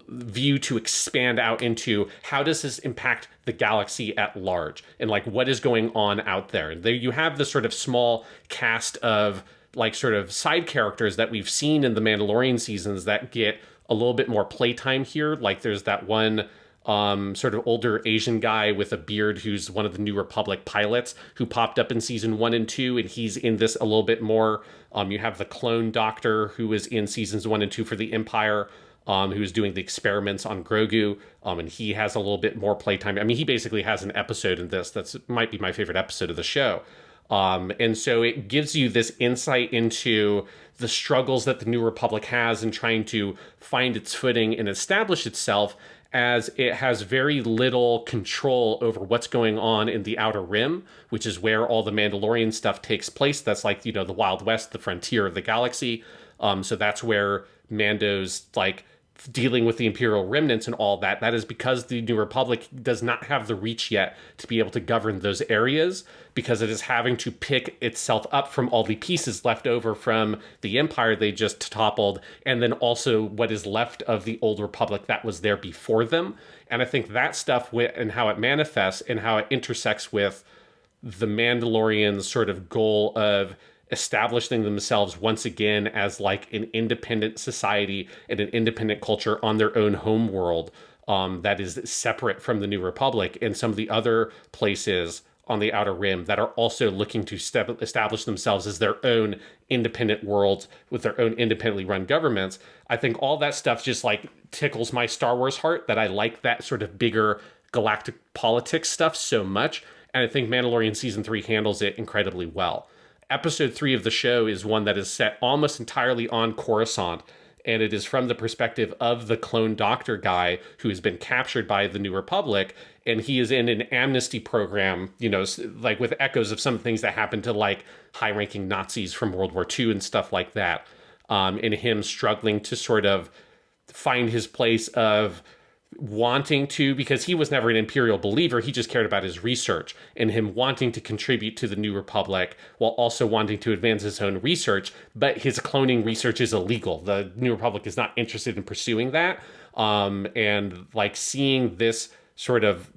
Speaker 2: view to expand out into how does this impact the galaxy at large, and like what is going on out there. There you have this sort of small cast of like sort of side characters that we've seen in the Mandalorian seasons that get a little bit more playtime here. Like there's that one sort of older Asian guy with a beard who's one of the New Republic pilots who popped up in season 1 and 2, and he's in this a little bit more. You have the clone doctor who was in seasons 1 and 2 for the Empire, who's doing the experiments on Grogu, and he has a little bit more playtime. I mean, he basically has an episode in this that's might be my favorite episode of the show. And so it gives you this insight into the struggles that the New Republic has in trying to find its footing and establish itself, as it has very little control over what's going on in the Outer Rim, which is where all the Mandalorian stuff takes place. That's like, the Wild West, the frontier of the galaxy. So that's where Mando's like dealing with the Imperial remnants and all that. That is because the New Republic does not have the reach yet to be able to govern those areas, because it is having to pick itself up from all the pieces left over from the Empire they just toppled, and then also what is left of the Old Republic that was there before them. And I think that stuff and how it manifests and how it intersects with the Mandalorians' sort of goal of establishing themselves once again as like an independent society and an independent culture on their own home world, that is separate from the New Republic and some of the other places on the Outer Rim that are also looking to establish themselves as their own independent worlds with their own independently run governments. I think all that stuff just like tickles my Star Wars heart, that I like that sort of bigger galactic politics stuff so much. And I think Mandalorian season 3 handles it incredibly well. Episode 3 of the show is one that is set almost entirely on Coruscant, and it is from the perspective of the clone doctor guy who has been captured by the New Republic, and he is in an amnesty program, like with echoes of some things that happened to like high-ranking Nazis from World War II and stuff like that, and him struggling to sort of find his place of wanting to, because he was never an Imperial believer, he just cared about his research, and him wanting to contribute to the New Republic while also wanting to advance his own research, but his cloning research is illegal. The New Republic is not interested in pursuing that, and like seeing this sort of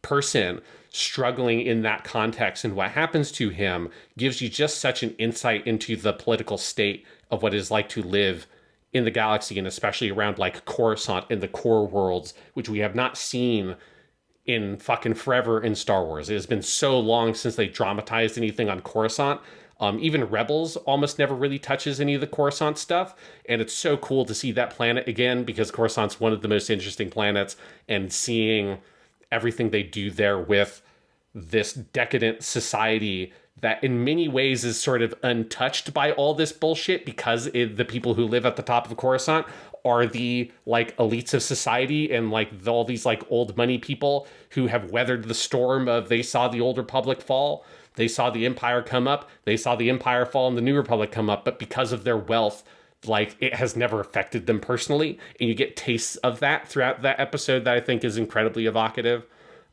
Speaker 2: person struggling in that context and what happens to him gives you just such an insight into the political state of what it is like to live in the galaxy, and especially around like Coruscant and the core worlds, which we have not seen in fucking forever in Star Wars. It has been so long since they dramatized anything on Coruscant. Even Rebels almost never really touches any of the Coruscant stuff, and it's so cool to see that planet again, because Coruscant's one of the most interesting planets, and seeing everything they do there with this decadent society that in many ways is sort of untouched by all this bullshit, because the people who live at the top of Coruscant are the like elites of society and like all these like old money people who have weathered the storm of they saw the old republic fall, they saw the empire come up, they saw the empire fall and the new republic come up, but because of their wealth, like it has never affected them personally, and you get tastes of that throughout that episode that I think is incredibly evocative.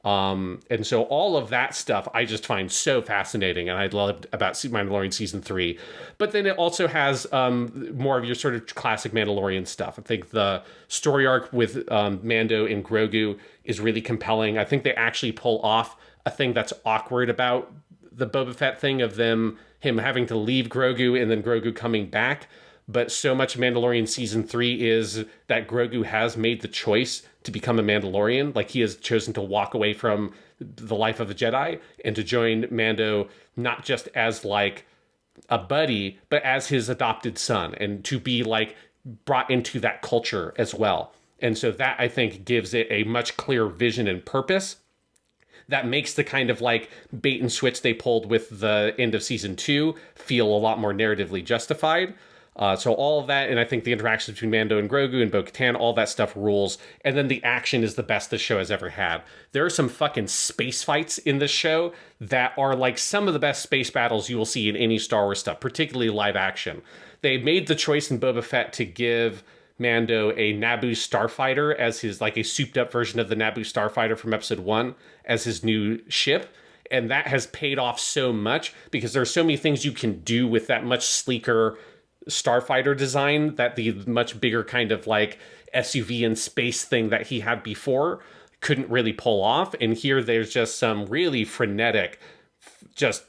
Speaker 2: And so all of that stuff I just find so fascinating, and I loved about Mandalorian season 3. But then it also has more of your sort of classic Mandalorian stuff. I think the story arc with Mando and Grogu is really compelling. I think they actually pull off a thing that's awkward about the Boba Fett thing of him having to leave Grogu and then Grogu coming back. But so much Mandalorian season 3 is that Grogu has made the choice to become a Mandalorian. Like, he has chosen to walk away from the life of a Jedi and to join Mando, not just as like a buddy, but as his adopted son, and to be like brought into that culture as well. And so that, I think, gives it a much clearer vision and purpose that makes the kind of like bait and switch they pulled with the end of season 2 feel a lot more narratively justified. So all of that, and I think the interactions between Mando and Grogu and Bo-Katan, all that stuff rules. And then the action is the best this show has ever had. There are some fucking space fights in this show that are like some of the best space battles you will see in any Star Wars stuff, particularly live action. They made the choice in Boba Fett to give Mando a Naboo starfighter as his, like a souped up version of the Naboo starfighter from episode 1 as his new ship. And that has paid off so much because there are so many things you can do with that much sleeker starfighter design that the much bigger kind of like SUV in space thing that he had before couldn't really pull off. And here there's just some really frenetic, just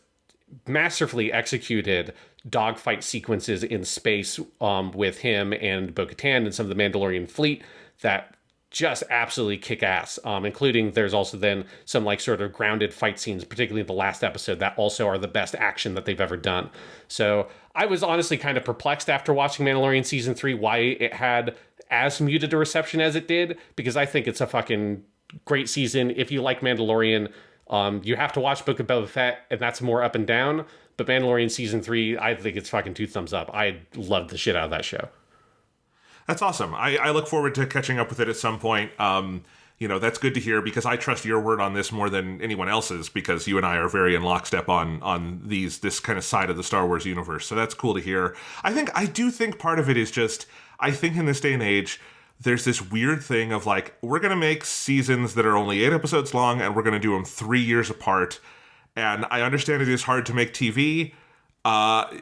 Speaker 2: masterfully executed dogfight sequences in space with him and Bo-Katan and some of the Mandalorian fleet that just absolutely kick ass, including there's also then some like sort of grounded fight scenes, particularly in the last episode, that also are the best action that they've ever done. So I was honestly kind of perplexed after watching Mandalorian season 3 why it had as muted a reception as it did, because I think it's a fucking great season. If you like Mandalorian, you have to watch Book of Boba Fett, and that's more up and down. But Mandalorian season 3, I think it's fucking 2 thumbs up. I loved the shit out of that show.
Speaker 3: That's awesome. I look forward to catching up with it at some point. That's good to hear because I trust your word on this more than anyone else's because you and I are very in lockstep on this kind of side of the Star Wars universe. So that's cool to hear. I do think part of it is just, I think in this day and age, there's this weird thing of like, we're going to make seasons that are only 8 episodes long and we're going to do them 3 years apart. And I understand it is hard to make TV.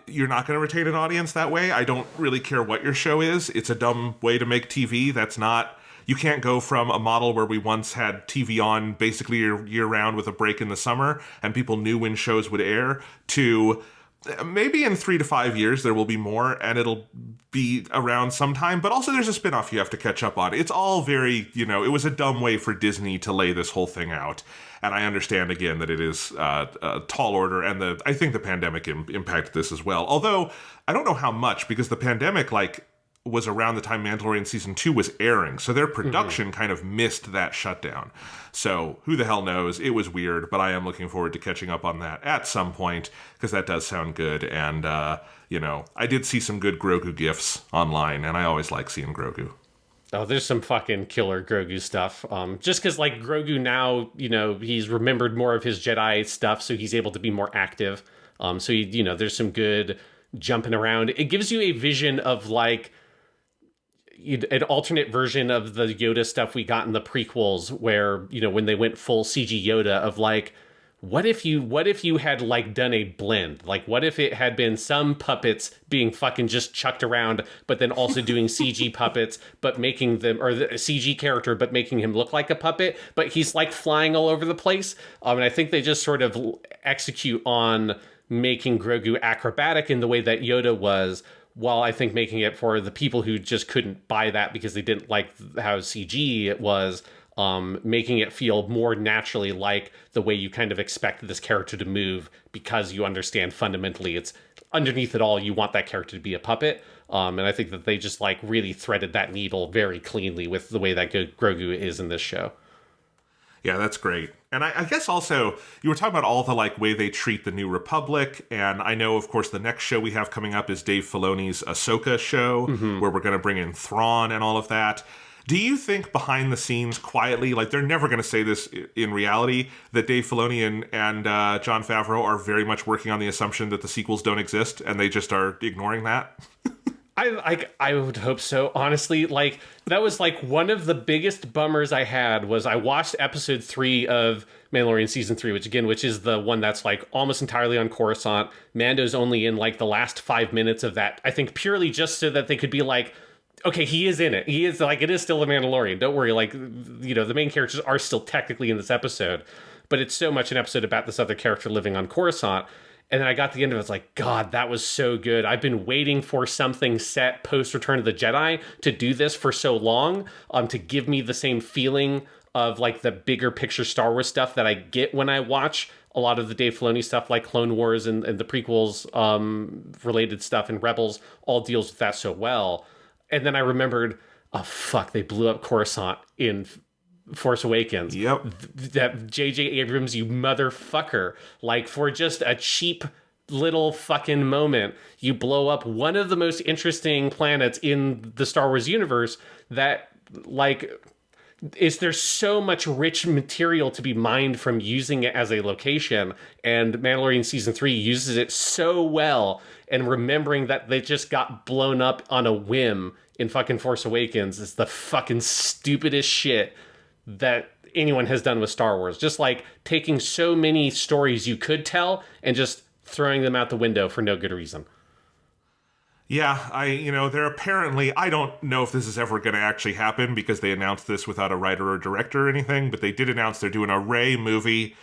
Speaker 3: You're not going to retain an audience that way. I don't really care what your show is. It's a dumb way to make TV. You can't go from a model where we once had TV on basically year round with a break in the summer and people knew when shows would air to maybe in 3 to 5 years there will be more and it'll be around sometime. But also there's a spinoff you have to catch up on. It's all very, it was a dumb way for Disney to lay this whole thing out. And I understand, again, that it is a tall order, and I think the pandemic impacted this as well. Although, I don't know how much, because the pandemic, was around the time Mandalorian Season 2 was airing, so their production kind of missed that shutdown. So, who the hell knows? It was weird, but I am looking forward to catching up on that at some point, because that does sound good, and, I did see some good Grogu GIFs online, and I always like seeing Grogu.
Speaker 2: Oh, there's some fucking killer Grogu stuff. Just because, like, Grogu now, he's remembered more of his Jedi stuff, so he's able to be more active. There's some good jumping around. It gives you a vision of, like, an alternate version of the Yoda stuff we got in the prequels, where, when they went full CG Yoda, of, like, what if you had like done a blend? Like, what if it had been some puppets being fucking just chucked around, but then also doing CG puppets, but making them, or the CG character, but making him look like a puppet, but he's like flying all over the place. And I think they just sort of execute on making Grogu acrobatic in the way that Yoda was, while I think making it for the people who just couldn't buy that because they didn't like how CG it was, making it feel more naturally like the way you kind of expect this character to move, because you understand fundamentally it's underneath it all, you want that character to be a puppet. And I think that they just like really threaded that needle very cleanly with the way that Grogu is in this show.
Speaker 3: Yeah, that's great. And I guess also, you were talking about all the like way they treat the New Republic, and I know, of course, the next show we have coming up is Dave Filoni's Ahsoka show, where we're going to bring in Thrawn and all of that. Do you think behind the scenes, quietly, like they're never going to say this in reality, that Dave Filoni and Jon Favreau are very much working on the assumption that the sequels don't exist, and they just are ignoring that?
Speaker 2: I would hope so. Honestly, like that was like one of the biggest bummers I had was I watched episode 3 of Mandalorian season 3, which is the one that's like almost entirely on Coruscant. Mando's only in like the last 5 minutes of that. I think purely just so that they could be like, okay, he is in it. He is like, it is still a Mandalorian. Don't worry. Like, you know, the main characters are still technically in this episode, but it's so much an episode about this other character living on Coruscant. And then I got to the end of it, it's like, God, that was so good. I've been waiting for something set post Return of the Jedi to do this for so long, to give me the same feeling of like the bigger picture Star Wars stuff that I get when I watch a lot of the Dave Filoni stuff, like Clone Wars and the prequels related stuff, and Rebels all deals with that so well. And then I remembered, oh fuck, they blew up Coruscant in Force Awakens.
Speaker 3: Yep.
Speaker 2: That J.J. Abrams, you motherfucker. Like, for just a cheap little fucking moment, you blow up one of the most interesting planets in the Star Wars universe that, like, there's so much rich material to be mined from using it as a location, and Mandalorian Season 3 uses it so well, and remembering that they just got blown up on a whim in fucking Force Awakens is the fucking stupidest shit that anyone has done with Star Wars. Just like taking so many stories you could tell and just throwing them out the window for no good reason.
Speaker 3: Yeah, they're apparently, I don't know if this is ever going to actually happen because they announced this without a writer or director or anything, but they did announce they're doing a Rey movie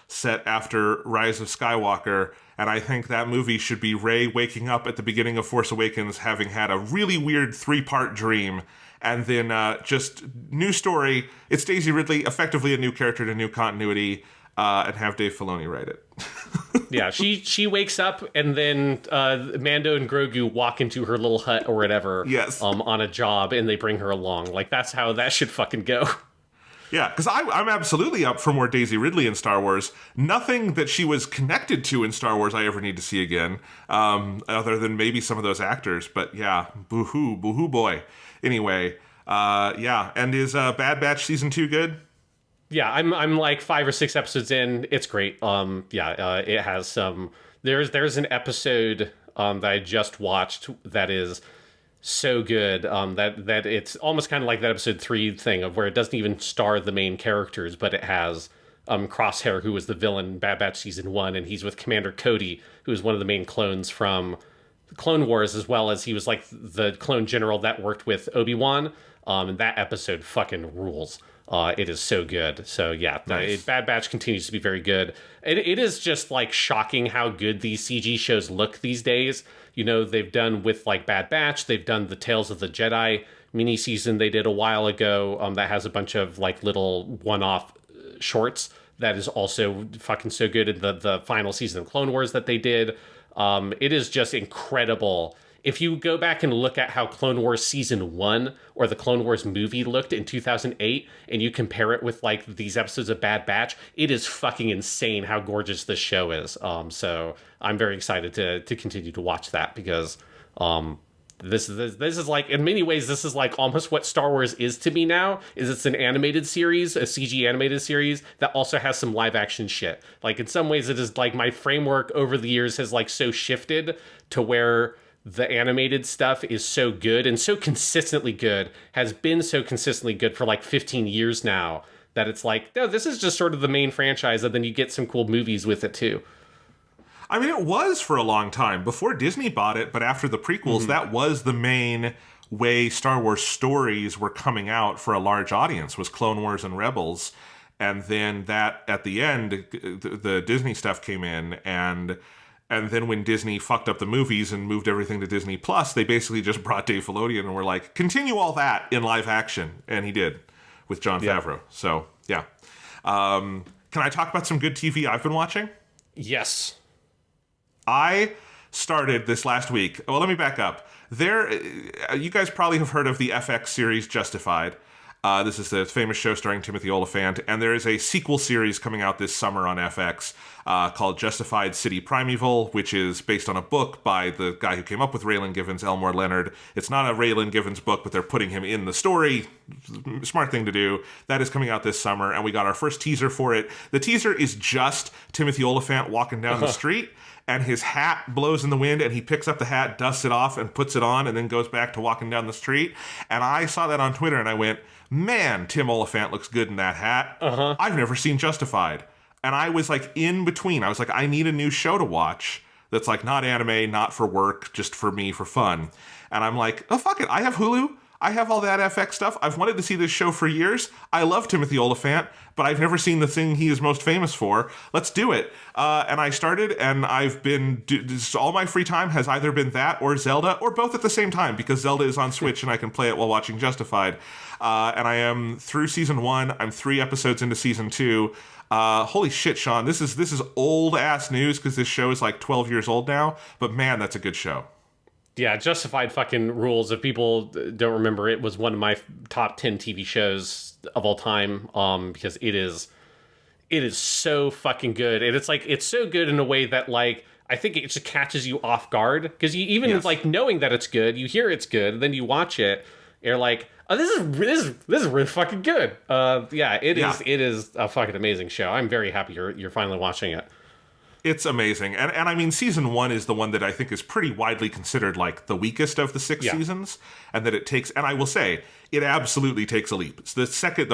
Speaker 3: set after Rise of Skywalker, and I think that movie should be Rey waking up at the beginning of Force Awakens having had a really weird 3-part dream, and then just new story, it's Daisy Ridley, effectively a new character to new continuity, and have Dave Filoni write it.
Speaker 2: Yeah, she wakes up, and then Mando and Grogu walk into her little hut or whatever,
Speaker 3: yes,
Speaker 2: on a job, and they bring her along. Like, that's how that should fucking go.
Speaker 3: Yeah, because I'm absolutely up for more Daisy Ridley in Star Wars. Nothing that she was connected to in Star Wars I ever need to see again, other than maybe some of those actors. But yeah, boo-hoo boy. Anyway, yeah, and is Bad Batch Season 2 good?
Speaker 2: Yeah, I'm like 5 or 6 episodes in. It's great. It has some. There's an episode that I just watched that is so good that it's almost kind of like that episode 3 thing of where it doesn't even star the main characters, but it has Crosshair, who was the villain in Bad Batch Season 1, and he's with Commander Cody, who is one of the main clones from Clone Wars, as well as he was like the clone general that worked with Obi-Wan. And that episode fucking rules. It is so good. So yeah,
Speaker 3: nice.
Speaker 2: Bad Batch continues to be very good. It is just like shocking how good these CG shows look these days. You know, they've done with like Bad Batch, they've done the Tales of the Jedi mini season they did a while ago. That has a bunch of like little one-off shorts that is also fucking so good. In the final season of Clone Wars that they did, it is just incredible. If you go back and look at how Clone Wars Season 1 or the Clone Wars movie looked in 2008, and you compare it with like these episodes of Bad Batch, it is fucking insane how gorgeous this show is. So I'm very excited to continue to watch that, because this is like, in many ways, this is like almost what Star Wars is to me now, is it's an animated series, a CG animated series that also has some live action shit. Like in some ways it is like my framework over the years has like so shifted to where the animated stuff is so good and so consistently good, has been so consistently good for like 15 years now, that it's like, no, this is just sort of the main franchise, and then you get some cool movies with it too.
Speaker 3: I mean, it was for a long time before Disney bought it, but after the prequels, that was the main way Star Wars stories were coming out for a large audience, was Clone Wars and Rebels. And then that, at the end, the Disney stuff came in, and then when Disney fucked up the movies and moved everything to Disney Plus, they basically just brought Dave Filoni in and were like, continue all that in live action. And he did, with Jon Favreau. So, yeah. Can I talk about some good TV I've been watching?
Speaker 2: Yes.
Speaker 3: I started this last week. Well, let me back up. You guys probably have heard of the FX series Justified. This is the famous show starring Timothy Olyphant, and there is a sequel series coming out this summer on FX called Justified City Primeval, which is based on a book by the guy who came up with Raylan Givens, Elmore Leonard. It's not a Raylan Givens book, but they're putting him in the story. Smart thing to do. That is coming out this summer, and we got our first teaser for it. The teaser is just Timothy Olyphant walking down the street, and his hat blows in the wind, and he picks up the hat, dusts it off, and puts it on, and then goes back to walking down the street. And I saw that on Twitter, and I went, man, Tim Olyphant looks good in that hat. I've never seen Justified. And I was like in between. I was like, I need a new show to watch that's like not anime, not for work, just for me, for fun. And I'm like, oh, fuck it. I have Hulu. I have all that FX stuff. I've wanted to see this show for years. I love Timothy Olyphant, but I've never seen the thing he is most famous for. Let's do it. And I started, and I've been, all my free time has either been that or Zelda, or both at the same time, because Zelda is on Switch and I can play it while watching Justified. And I am through season 1. I'm 3 episodes into season 2. Holy shit, Sean. This is old ass news because this show is like 12 years old now. But man, that's a good show.
Speaker 2: Yeah, Justified fucking rules. If people don't remember, it was one of my top 10 TV shows of all time. Because it is so fucking good, and it's so good in a way that like I think it just catches you off guard because you even like knowing that it's good, you hear it's good, and then you watch it, and you're like, oh, this is really fucking good. It is a fucking amazing show. I'm very happy you're finally watching it.
Speaker 3: It's amazing. And I mean, season 1 is the one that I think is pretty widely considered like the weakest of the 6 seasons. And that it takes, and I will say, it absolutely takes a leap. It's the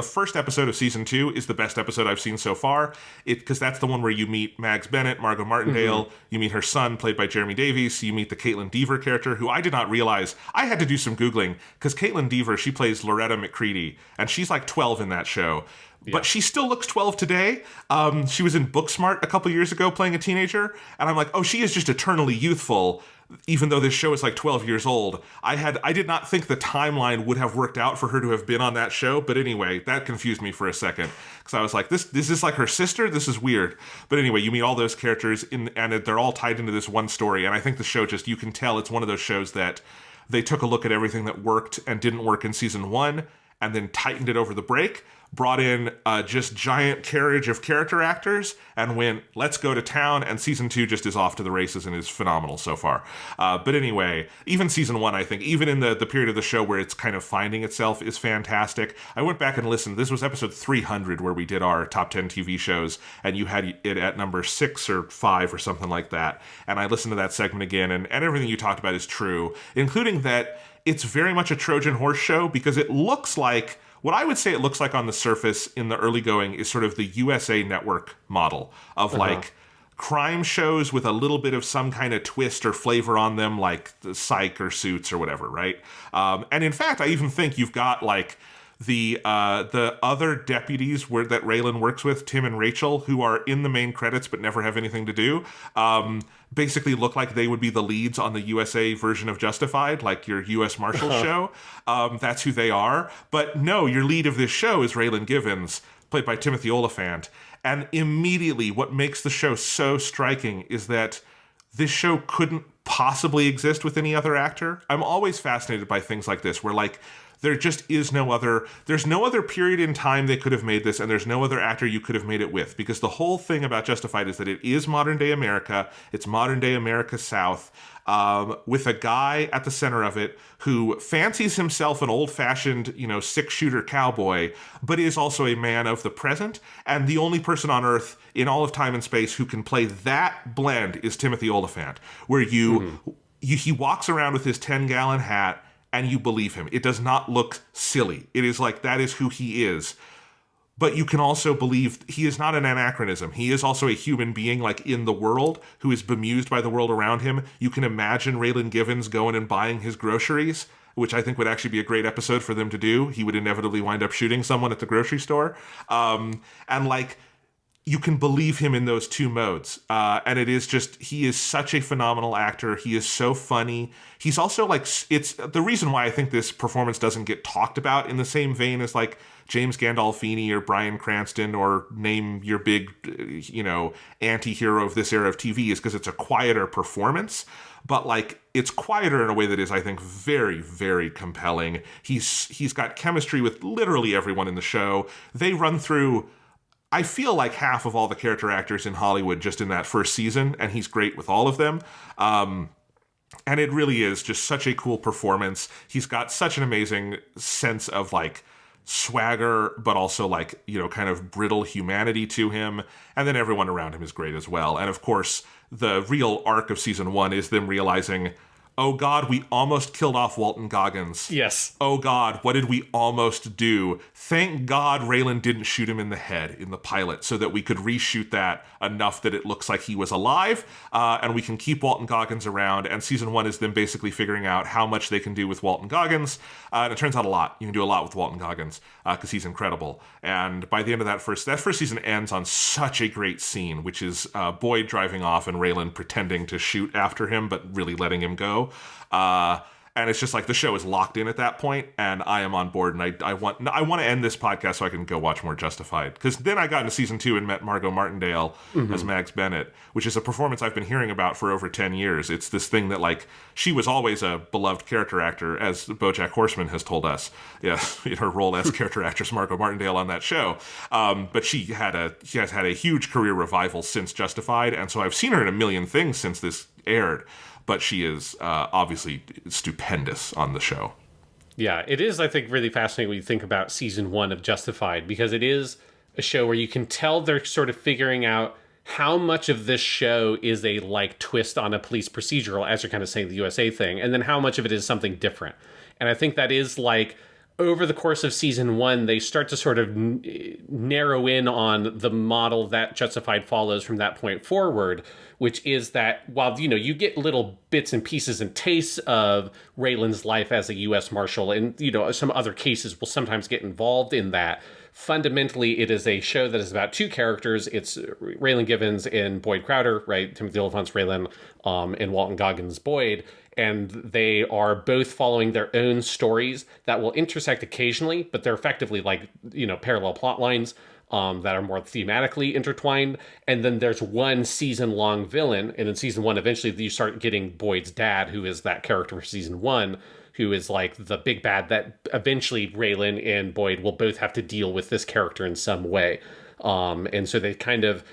Speaker 3: first episode of season 2 is the best episode I've seen so far. Because that's the one where you meet Mags Bennett, Margot Martindale, you meet her son, played by Jeremy Davies, you meet the Caitlin Deaver character, who I did not realize. I had to do some Googling, because Caitlin Deaver, she plays Loretta McCready, and she's like 12 in that show. But she still looks 12 today. She was in Booksmart a couple years ago playing a teenager. And I'm like, oh, she is just eternally youthful, even though this show is like 12 years old. I did not think the timeline would have worked out for her to have been on that show. But anyway, that confused me for a second. Because I was like, this is like her sister? This is weird. But anyway, you meet all those characters, and they're all tied into this one story. And I think the show just, you can tell it's one of those shows that they took a look at everything that worked and didn't work in season 1, and then tightened it over the break, brought in just giant carriage of character actors, and went, let's go to town, and season 2 just is off to the races and is phenomenal so far. But anyway, even season 1, I think, even in the period of the show where it's kind of finding itself, is fantastic. I went back and listened. This was episode 300 where we did our top 10 TV shows, and you had it at number 6 or 5 or something like that. And I listened to that segment again, and everything you talked about is true, including that it's very much a Trojan horse show, because it looks like, what I would say it looks like on the surface in the early going is sort of the USA Network model of like crime shows with a little bit of some kind of twist or flavor on them, like the Psych or Suits or whatever, right? And in fact, I even think you've got like the other deputies that Raylan works with, Tim and Rachel, who are in the main credits but never have anything to do, basically look like they would be the leads on the USA version of Justified, like your U.S. Marshals show. That's who they are. But no, your lead of this show is Raylan Givens, played by Timothy Olyphant. And immediately what makes the show so striking is that this show couldn't possibly exist with any other actor. I'm always fascinated by things like this, where like, there just is there's no other period in time they could have made this, and there's no other actor you could have made it with, because the whole thing about Justified is that it is modern day America, it's modern day America South, with a guy at the center of it who fancies himself an old-fashioned, 6-shooter cowboy, but is also a man of the present, and the only person on Earth in all of time and space who can play that blend is Timothy Olyphant, where he walks around with his 10-gallon hat, and you believe him. It does not look silly. It is like, that is who he is. But you can also believe he is not an anachronism. He is also a human being, like, in the world, who is bemused by the world around him. You can imagine Raylan Givens going and buying his groceries, which I think would actually be a great episode for them to do. He would inevitably wind up shooting someone at the grocery store. And, like, you can believe him in those two modes. And it is just, he is such a phenomenal actor. He is so funny. He's also like, it's the reason why I think this performance doesn't get talked about in the same vein as like James Gandolfini or Bryan Cranston or name your big, anti-hero of this era of TV, is because it's a quieter performance. But like, it's quieter in a way that is, I think, very, very compelling. He's got chemistry with literally everyone in the show. They run through, I feel like, half of all the character actors in Hollywood just in that first season, and he's great with all of them. And it really is just such a cool performance. He's got such an amazing sense of like swagger, but also like, kind of brittle humanity to him. And then everyone around him is great as well. And of course, the real arc of season 1 is them realizing, oh God, we almost killed off Walton Goggins.
Speaker 2: Yes.
Speaker 3: Oh God, what did we almost do? Thank God Raylan didn't shoot him in the head in the pilot so that we could reshoot that enough that it looks like he was alive, and we can keep Walton Goggins around. And season 1 is them basically figuring out how much they can do with Walton Goggins. And it turns out a lot. You can do a lot with Walton Goggins because he's incredible. And by the end of that first season ends on such a great scene, which is Boyd driving off and Raylan pretending to shoot after him, but really letting him go. And it's just like the show is locked in at that point, and I am on board, and I want to end this podcast so I can go watch more Justified. Because then I got into season 2 and met Margot Martindale as Mags Bennett, which is a performance I've been hearing about for over 10 years. It's this thing that, like, she was always a beloved character actor, as BoJack Horseman has told us. Yeah, in her role as character actress Margot Martindale on that show. But she has had a huge career revival since Justified, and so I've seen her in a million things since this aired. But she is obviously stupendous on the show.
Speaker 2: Yeah, it is, I think, really fascinating when you think about season 1 of Justified, because it is a show where you can tell they're sort of figuring out how much of this show is a like twist on a police procedural, as you're kind of saying the USA thing, and then how much of it is something different. And I think that is like, over the course of season 1, they start to sort of narrow in on the model that Justified follows from that point forward, which is that while, you get little bits and pieces and tastes of Raylan's life as a U.S. Marshal, and, some other cases will sometimes get involved in that, fundamentally, it is a show that is about two characters. It's Raylan Givens and Boyd Crowder, right? Timothy Olyphant's Raylan, and Walton Goggins' Boyd. And they are both following their own stories that will intersect occasionally, but they're effectively like, parallel plot lines that are more thematically intertwined. And then there's one season-long villain, and in season 1, eventually you start getting Boyd's dad, who is that character for season 1, who is like the big bad that eventually Raylan and Boyd will both have to deal with this character in some way. And so they kind of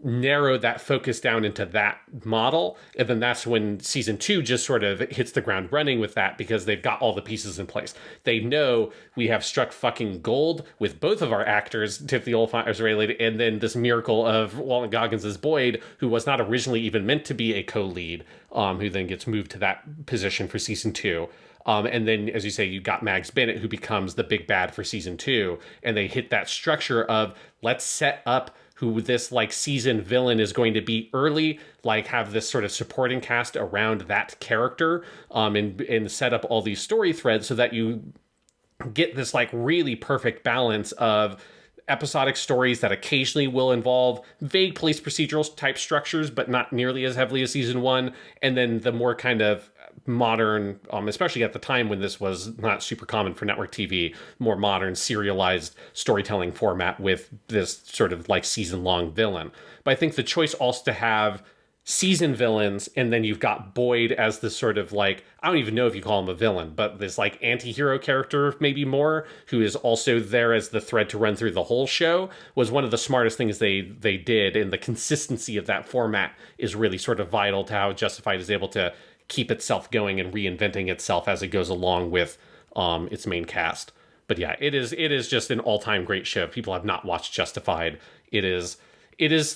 Speaker 2: narrow that focus down into that model, and then that's when season 2 just sort of hits the ground running with that, because they've got all the pieces in place. They know we have struck fucking gold with both of our actors, Timothy Olyphant as Raylan, and then this miracle of Walton Goggins as Boyd, who was not originally even meant to be a co-lead, who then gets moved to that position for season 2. And then, as you say, you got Mags Bennett, who becomes the big bad for season 2, and they hit that structure of, let's set up who this like season villain is going to be early, like have this sort of supporting cast around that character, and set up all these story threads so that you get this like really perfect balance of episodic stories that occasionally will involve vague police procedural type structures, but not nearly as heavily as season 1. And then the more kind of modern, especially at the time when this was not super common for network TV, more modern serialized storytelling format with this sort of like season-long villain. But I think the choice also to have season villains, and then you've got Boyd as this sort of like, I don't even know if you call him a villain, but this like anti-hero character, maybe more, who is also there as the thread to run through the whole show, was one of the smartest things they did. And the consistency of that format is really sort of vital to how Justified is able to keep itself going and reinventing itself as it goes along with its main cast. But yeah, it is just an all-time great show. If people have not watched Justified, it is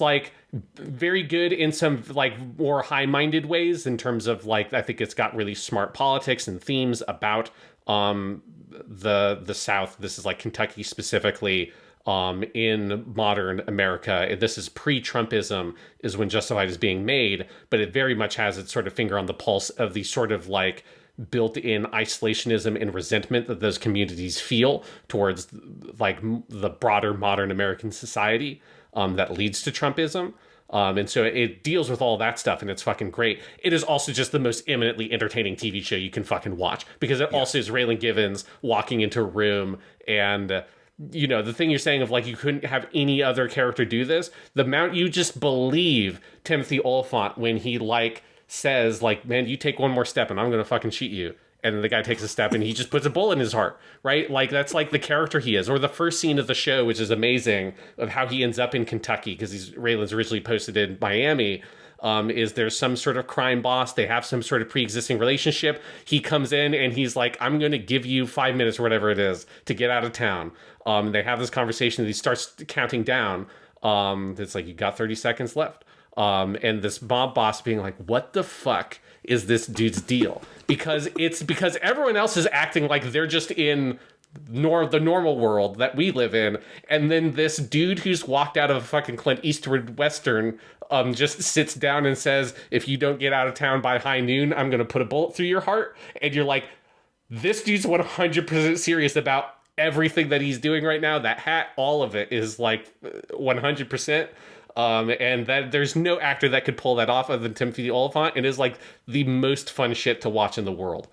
Speaker 2: like very good in some like more high-minded ways, in terms of like, I think it's got really smart politics and themes about the South. This is like Kentucky specifically, in modern America. This is pre-Trumpism is when Justified is being made, but it very much has its sort of finger on the pulse of the sort of like built-in isolationism and resentment that those communities feel towards like the broader modern American society. that leads to Trumpism. And so it deals with all that stuff, and it's fucking great. It is also just the most eminently entertaining TV show you can fucking watch, because it also is Raylan Givens walking into a room and, you know, the thing you're saying of like you couldn't have any other character do this, the amount you just believe Timothy Olyphant when he like says like, man, you take one more step and I'm gonna fucking shoot you. And then the guy takes a step and he just puts a bullet in his heart, right? Like, that's like the character he is. Or the first scene of the show, which is amazing, of how he ends up in Kentucky, because Raylan's originally posted in Miami, is there's some sort of crime boss. They have some sort of pre-existing relationship. He comes in and he's like, I'm going to give you 5 minutes or whatever it is to get out of town. They have this conversation and he starts counting down. It's like, you got 30 seconds left. And this mob boss being like, what the fuck is this dude's deal? Because everyone else is acting like they're just in the normal world that we live in, and then this dude who's walked out of a fucking Clint Eastwood Western just sits down and says, if you don't get out of town by high noon, I'm gonna put a bullet through your heart. And you're like, this dude's 100% serious about everything that he's doing right now. That hat, all of it is like 100%. And that there's no actor that could pull that off other than Timothy Olyphant. It is like the most fun shit to watch in the world.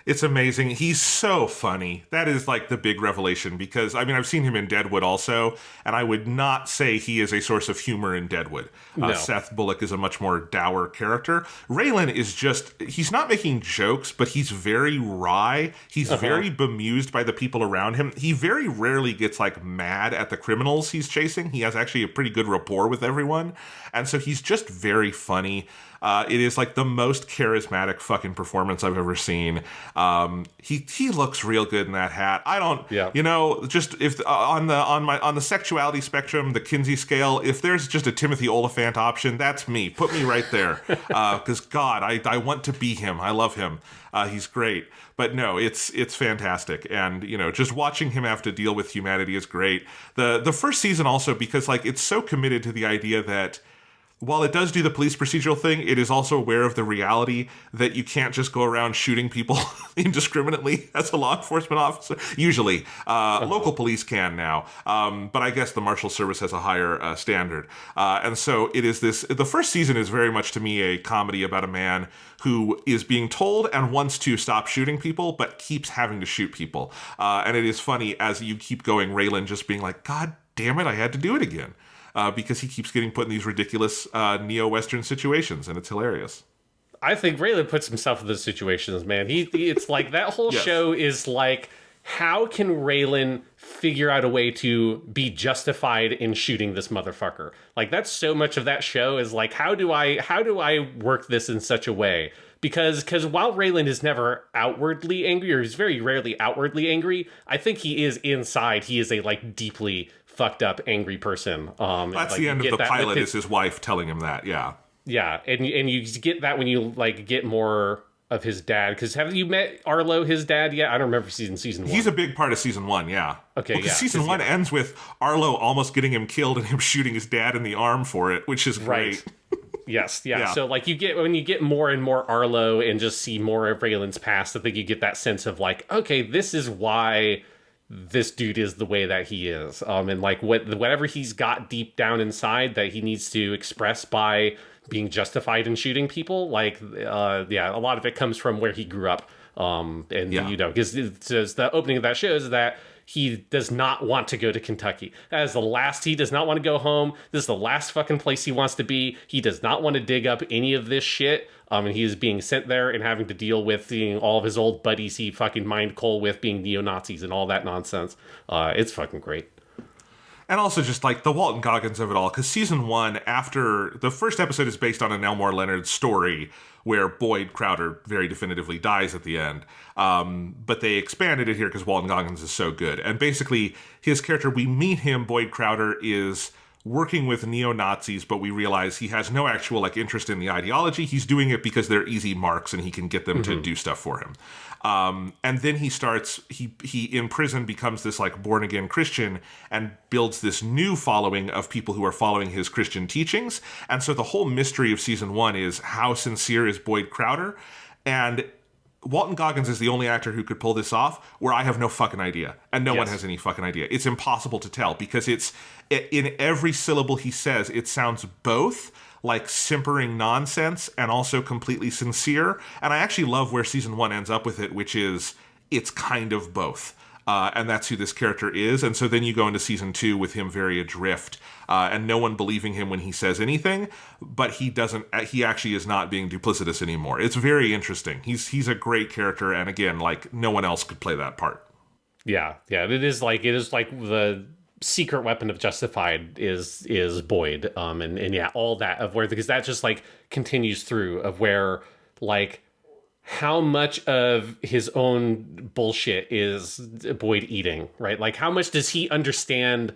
Speaker 3: It's amazing. He's so funny. That is like the big revelation, because I mean, I've seen him in Deadwood also, and I would not say he is a source of humor in Deadwood.
Speaker 2: No.
Speaker 3: Seth Bullock is a much more dour character. Raylan is just, he's not making jokes, but he's very wry. He's very bemused by the people around him. He very rarely gets like mad at the criminals he's chasing. He has actually a pretty good rapport with everyone. And so he's just very funny. It is like the most charismatic fucking performance I've ever seen. He looks real good in that hat. I don't, you know, just if on the sexuality spectrum, the Kinsey scale, if there's just a Timothy Olyphant option, that's me. Put me right there. Because God, I want to be him. I love him. He's great. But no, it's fantastic. And, you know, just watching him have to deal with humanity is great. The first season also, because like it's so committed to the idea that while it does do the police procedural thing, it is also aware of the reality that you can't just go around shooting people indiscriminately as a law enforcement officer. Usually, local police can now, but I guess the Marshal Service has a higher standard. And so it is this, the first season is very much to me a comedy about a man who is being told and wants to stop shooting people, but keeps having to shoot people. And it is funny as you keep going, Raylan just being like, God damn it, I had to do it again. Because he keeps getting put in these ridiculous neo-Western situations, and it's hilarious.
Speaker 2: I think Raylan puts himself in those situations, man. It's like that whole show is like, how can Raylan figure out a way to be justified in shooting this motherfucker? Like, that's so much of that show is like, how do I work this in such a way? Because while Raylan is never outwardly angry, or he's very rarely outwardly angry, I think he is inside. He is a like deeply fucked up angry person.
Speaker 3: That's like, the end of the pilot is his wife telling him that. Yeah,
Speaker 2: and you get that when you like get more of his dad. Because have you met Arlo, his dad, yet? I don't remember season 1.
Speaker 3: He's a big part of season 1. Yeah.
Speaker 2: Okay.
Speaker 3: Well, season 1 ends with Arlo almost getting him killed and him shooting his dad in the arm for it, which is great.
Speaker 2: Right. Yes, yeah. So like when you get more and more Arlo and just see more of Raylan's past, I think you get that sense of like, okay, this is why this dude is the way that he is, and like whatever he's got deep down inside that he needs to express by being justified in shooting people, like a lot of it comes from where he grew up, you know, because the opening of that show is that he does not want to go to Kentucky. That is the last. He does not want to go home. This is the last fucking place he wants to be. He does not want to dig up any of this shit. And he is being sent there and having to deal with seeing all of his old buddies he fucking mined coal with being neo-Nazis and all that nonsense. It's fucking great.
Speaker 3: And also just like the Walton Goggins of it all, because season 1, after the first episode is based on an Elmore Leonard story where Boyd Crowder very definitively dies at the end. But they expanded it here because Walton Goggins is so good. And basically his character, we meet him, Boyd Crowder is working with neo-Nazis, but we realize he has no actual like interest in the ideology. He's doing it because they're easy marks and he can get them to do stuff for him. And then he in prison becomes this like born again Christian and builds this new following of people who are following his Christian teachings. And so the whole mystery of season 1 is how sincere is Boyd Crowder? And Walton Goggins is the only actor who could pull this off, where I have no fucking idea, and no one has any fucking idea. It's impossible to tell, because it's in every syllable he says, it sounds both like simpering nonsense and also completely sincere. And I actually love where season 1 ends up with it, which is it's kind of both. And that's who this character is. And so then you go into season 2 with him very adrift, and no one believing him when he says anything, but he actually is not being duplicitous anymore. It's very interesting. He's a great character, and again, like, no one else could play that part.
Speaker 2: Yeah. It is like the secret weapon of Justified is Boyd. And yeah, all that of where, because that just like continues through of where, like, how much of his own bullshit is Boyd eating, right? Like, how much does he understand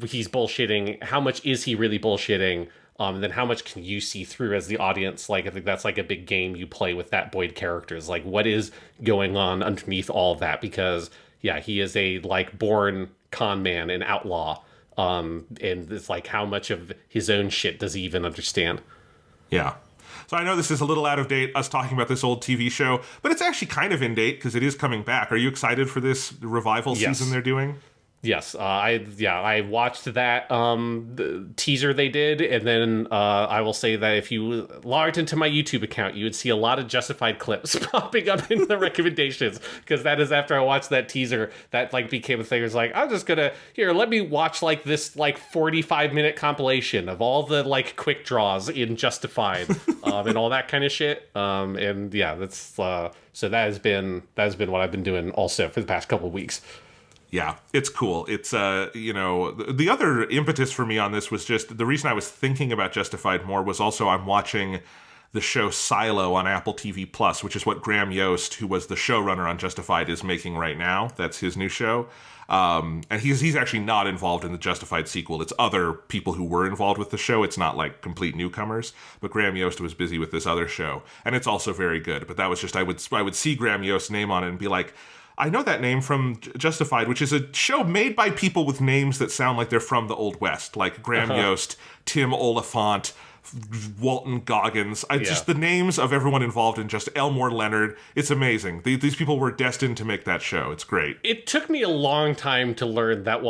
Speaker 2: he's bullshitting? How much is he really bullshitting? And then how much can you see through as the audience? Like, I think that's like a big game you play with that Boyd character, is like, what is going on underneath all of that? Because yeah, he is a like born con man and outlaw. And it's like, how much of his own shit does he even understand?
Speaker 3: Yeah. So I know this is a little out of date, us talking about this old TV show, but it's actually kind of in date because it is coming back. Are you excited for this revival season they're doing?
Speaker 2: Yes, I watched that the teaser they did, and then I will say that if you logged into my YouTube account, you would see a lot of Justified clips popping up in the recommendations, because that is after I watched that teaser that like became a thing. It's like, I'm just gonna let me watch like this like 45-minute compilation of all the like quick draws in Justified and all that kind of shit. And yeah, that's so that has been what I've been doing also for the past couple of weeks.
Speaker 3: Yeah, it's cool. It's, the other impetus for me on this was just, the reason I was thinking about Justified more was also I'm watching the show Silo on Apple TV Plus, which is what Graham Yost, who was the showrunner on Justified, is making right now. That's his new show. And he's actually not involved in the Justified sequel. It's other people who were involved with the show. It's not like complete newcomers. But Graham Yost was busy with this other show, and it's also very good. But that was just, I would see Graham Yost's name on it and be like, I know that name from Justified, which is a show made by people with names that sound like they're from the Old West, like Graham Yost, Tim Oliphant, Walton Goggins. Just the names of everyone involved in just Elmore Leonard. It's amazing. These people were destined to make that show. It's great.
Speaker 2: It took me a long time to learn that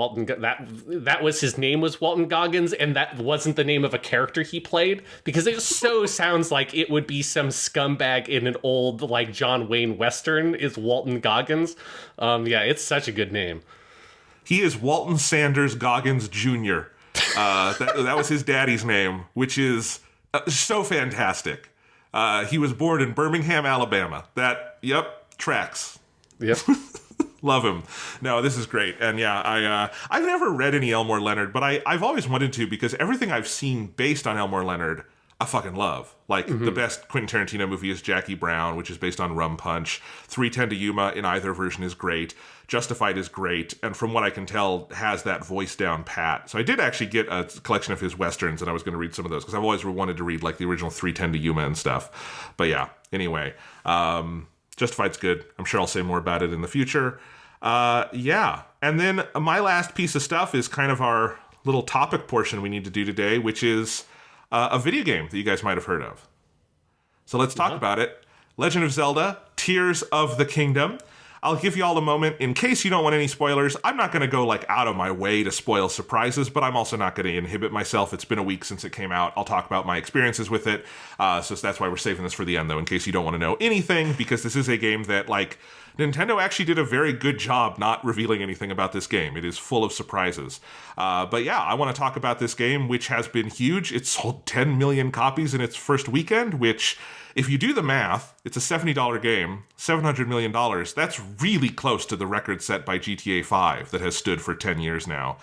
Speaker 2: that was his name was Walton Goggins, and that wasn't the name of a character he played, because it so sounds like it would be some scumbag in an old like John Wayne Western is Walton Goggins. Yeah, it's such a good name.
Speaker 3: He is Walton Sanders Goggins Jr. That was his daddy's name, which is so fantastic. He was born in Birmingham, Alabama. Tracks.
Speaker 2: Yep.
Speaker 3: Love him. No, this is great. And yeah, I've never read any Elmore Leonard, but I've always wanted to, because everything I've seen based on Elmore Leonard, I fucking love. Like, the best Quentin Tarantino movie is Jackie Brown, which is based on Rum Punch. 3:10 to Yuma in either version is great. Justified is great, and from what I can tell, has that voice down pat. So I did actually get a collection of his westerns, and I was going to read some of those, because I've always wanted to read like the original 3:10 to Yuma and stuff. But yeah, anyway, Justified's good. I'm sure I'll say more about it in the future. Yeah, and then my last piece of stuff is kind of our little topic portion we need to do today, which is a video game that you guys might have heard of. So let's talk about it. Legend of Zelda, Tears of the Kingdom. I'll give you all a moment in case you don't want any spoilers. I'm not going to go like out of my way to spoil surprises, but I'm also not going to inhibit myself. It's been a week since it came out. I'll talk about my experiences with it. So that's why we're saving this for the end, though, in case you don't want to know anything, because this is a game that, like, Nintendo actually did a very good job not revealing anything about this game. It is full of surprises. But yeah, I want to talk about this game, which has been huge. It sold 10 million copies in its first weekend, which, if you do the math, it's a $70 game, $700 million. That's really close to the record set by GTA 5 that has stood for 10 years now,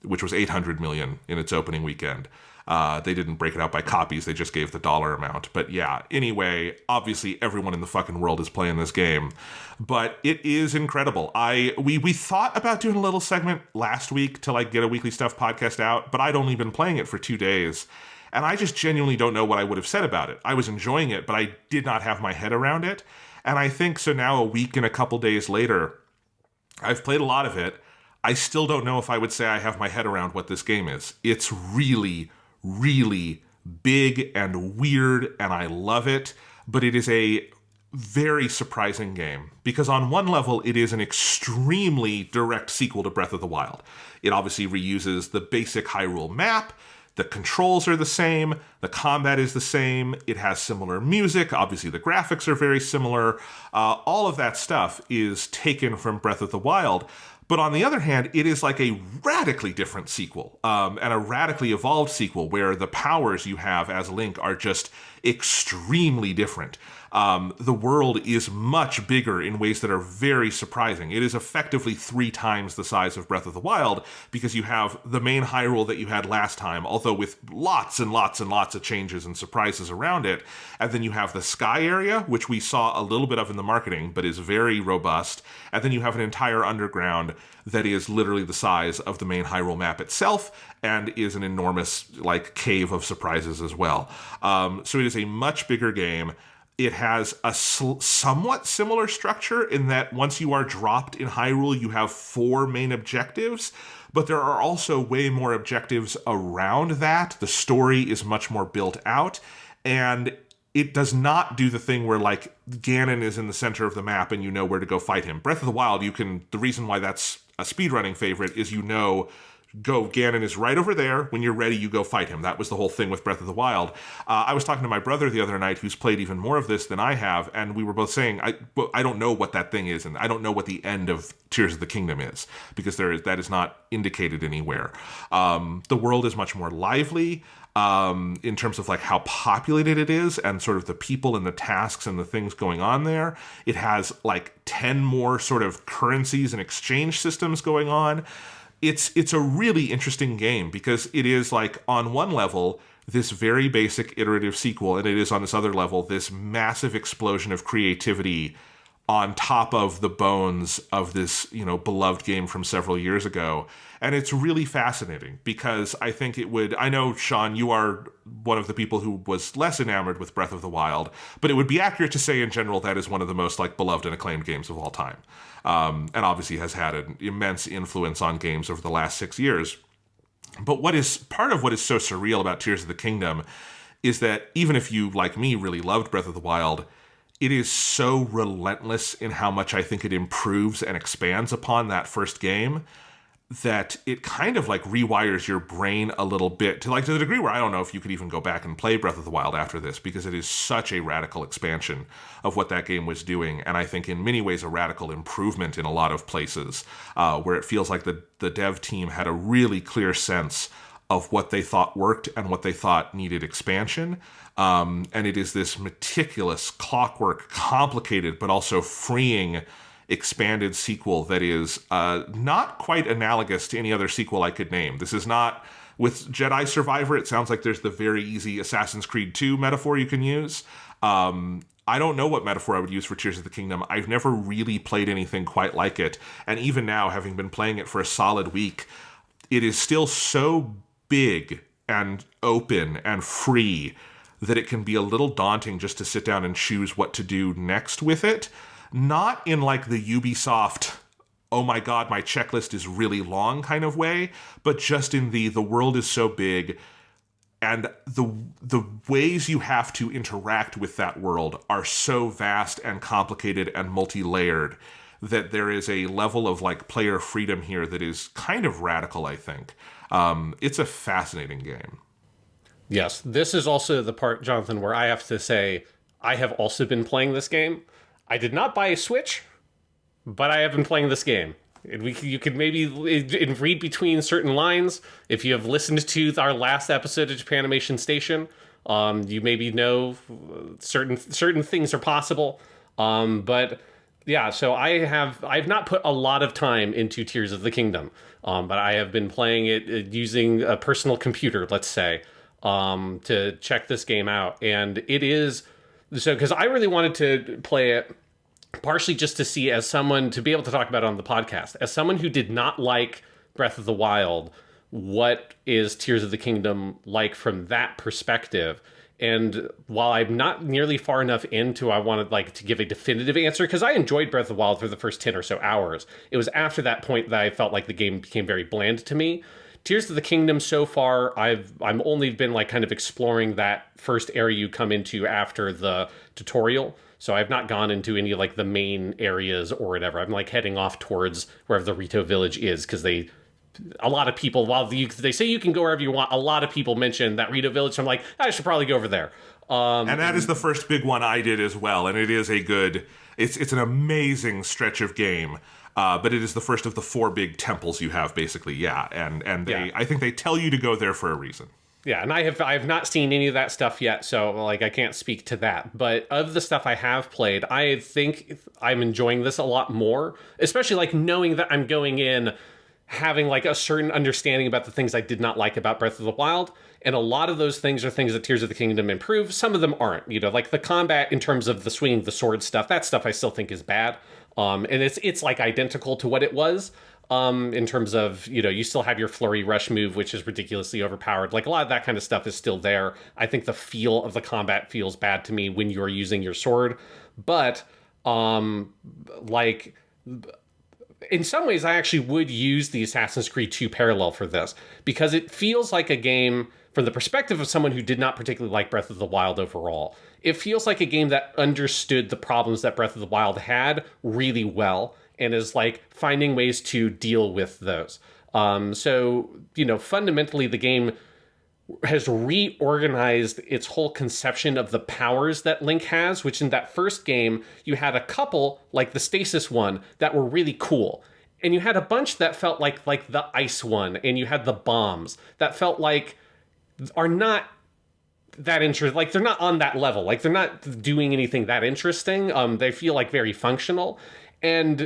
Speaker 3: which was $800 million in its opening weekend. They didn't break it out by copies, they just gave the dollar amount. But yeah, anyway, obviously everyone in the fucking world is playing this game. But it is incredible. We thought about doing a little segment last week to like get a Weekly Stuff podcast out, but I'd only been playing it for 2 days. And I just genuinely don't know what I would have said about it. I was enjoying it, but I did not have my head around it. And I think so now, a week and a couple days later, I've played a lot of it. I still don't know if I would say I have my head around what this game is. It's really, really big and weird, and I love it. But it is a very surprising game, because on one level it is an extremely direct sequel to Breath of the Wild. It obviously reuses the basic Hyrule map, the controls are the same, the combat is the same, it has similar music, obviously the graphics are very similar, all of that stuff is taken from Breath of the Wild. But on the other hand, it is like a radically different sequel, and a radically evolved sequel where the powers you have as Link are just extremely different. The world is much bigger in ways that are very surprising. It is effectively 3 times the size of Breath of the Wild, because you have the main Hyrule that you had last time, although with lots and lots and lots of changes and surprises around it. And then you have the sky area, which we saw a little bit of in the marketing, but is very robust. And then you have an entire underground that is literally the size of the main Hyrule map itself, and is an enormous like cave of surprises as well. So it is a much bigger game. It has a somewhat similar structure in that once you are dropped in Hyrule, you have 4 main objectives, but there are also way more objectives around that. The story is much more built out, and it does not do the thing where like Ganon is in the center of the map and you know where to go fight him. Breath of the Wild, the reason why that's a speedrunning favorite is Ganon is right over there. When you're ready, you go fight him. That was the whole thing with Breath of the Wild. I was talking to my brother the other night, who's played even more of this than I have, and we were both saying, I don't know what that thing is, and I don't know what the end of Tears of the Kingdom is, because that is not indicated anywhere. The world is much more lively in terms of like how populated it is, and sort of the people and the tasks and the things going on there. It has like 10 more sort of currencies and exchange systems going on. It's a really interesting game, because it is like on one level this very basic iterative sequel, and it is on this other level this massive explosion of creativity on top of the bones of this, beloved game from several years ago. And it's really fascinating, because I think I know, Sean, you are one of the people who was less enamored with Breath of the Wild, but it would be accurate to say in general that is one of the most like beloved and acclaimed games of all time. And obviously has had an immense influence on games over the last 6 years. But part of what is so surreal about Tears of the Kingdom is that even if you, like me, really loved Breath of the Wild, it is so relentless in how much I think it improves and expands upon that first game, that it kind of like rewires your brain a little bit to the degree where I don't know if you could even go back and play Breath of the Wild after this, because it is such a radical expansion of what that game was doing. And I think in many ways a radical improvement in a lot of places, where it feels like the dev team had a really clear sense of what they thought worked and what they thought needed expansion. And it is this meticulous, clockwork, complicated, but also freeing expanded sequel that is not quite analogous to any other sequel I could name. This is not, with Jedi Survivor, it sounds like there's the very easy Assassin's Creed 2 metaphor you can use. I don't know what metaphor I would use for Tears of the Kingdom. I've never really played anything quite like it. And even now, having been playing it for a solid week, it is still so big and open and free that it can be a little daunting just to sit down and choose what to do next with it. Not in like the Ubisoft, oh my god, my checklist is really long kind of way, but just in the world is so big, and the ways you have to interact with that world are so vast and complicated and multi-layered that there is a level of like player freedom here that is kind of radical, I think. It's a fascinating game.
Speaker 2: Yes, this is also the part, Jonathan, where I have to say I have also been playing this game. I did not buy a Switch, but I have been playing this game. You could maybe read between certain lines. If you have listened to our last episode of Japanimation Station, you maybe know certain things are possible. But yeah, so I've not put a lot of time into Tears of the Kingdom, but I have been playing it using a personal computer, let's say, to check this game out. And it is so, because I really wanted to play it partially just to see, as someone, to be able to talk about it on the podcast, as someone who did not like Breath of the Wild, what is Tears of the Kingdom like from that perspective? And while I'm not nearly far enough into, I wanted to give a definitive answer, because I enjoyed Breath of the Wild for the first 10 or so hours. It was after that point that I felt like the game became very bland to me. Tears of the Kingdom, so far, I'm only been kind of exploring that first area you come into after the tutorial. So I've not gone into any like the main areas or whatever. I'm like heading off towards wherever the Rito village is, because a lot of people, while they say you can go wherever you want, a lot of people mention that Rito village. So I'm like, I should probably go over there.
Speaker 3: And that is the first big one I did as well, and it is a good. It's an amazing stretch of game. But it is the first of the 4 big temples you have, basically. Yeah, and they, I think they tell you to go there for a reason.
Speaker 2: Yeah, and I have not seen any of that stuff yet, so like I can't speak to that. But of the stuff I have played, I think I'm enjoying this a lot more, especially like knowing that I'm going in having like a certain understanding about the things I did not like about Breath of the Wild. And a lot of those things are things that Tears of the Kingdom improve. Some of them aren't, like the combat in terms of the swinging the sword stuff, that stuff I still think is bad. And it's like identical to what it was. In terms of, you still have your flurry rush move, which is ridiculously overpowered. Like a lot of that kind of stuff is still there. I think the feel of the combat feels bad to me when you're using your sword. But, like, in some ways, I actually would use the Assassin's Creed 2 parallel for this, because it feels like a game from the perspective of someone who did not particularly like Breath of the Wild overall. It feels like a game that understood the problems that Breath of the Wild had really well, and is like finding ways to deal with those. So, fundamentally the game has reorganized its whole conception of the powers that Link has, which in that first game, you had a couple, like the stasis one, that were really cool. And you had a bunch that felt like the ice one, and you had the bombs that felt like are not that interesting. Like they're not on that level. Like they're not doing anything that interesting. They feel like very functional. And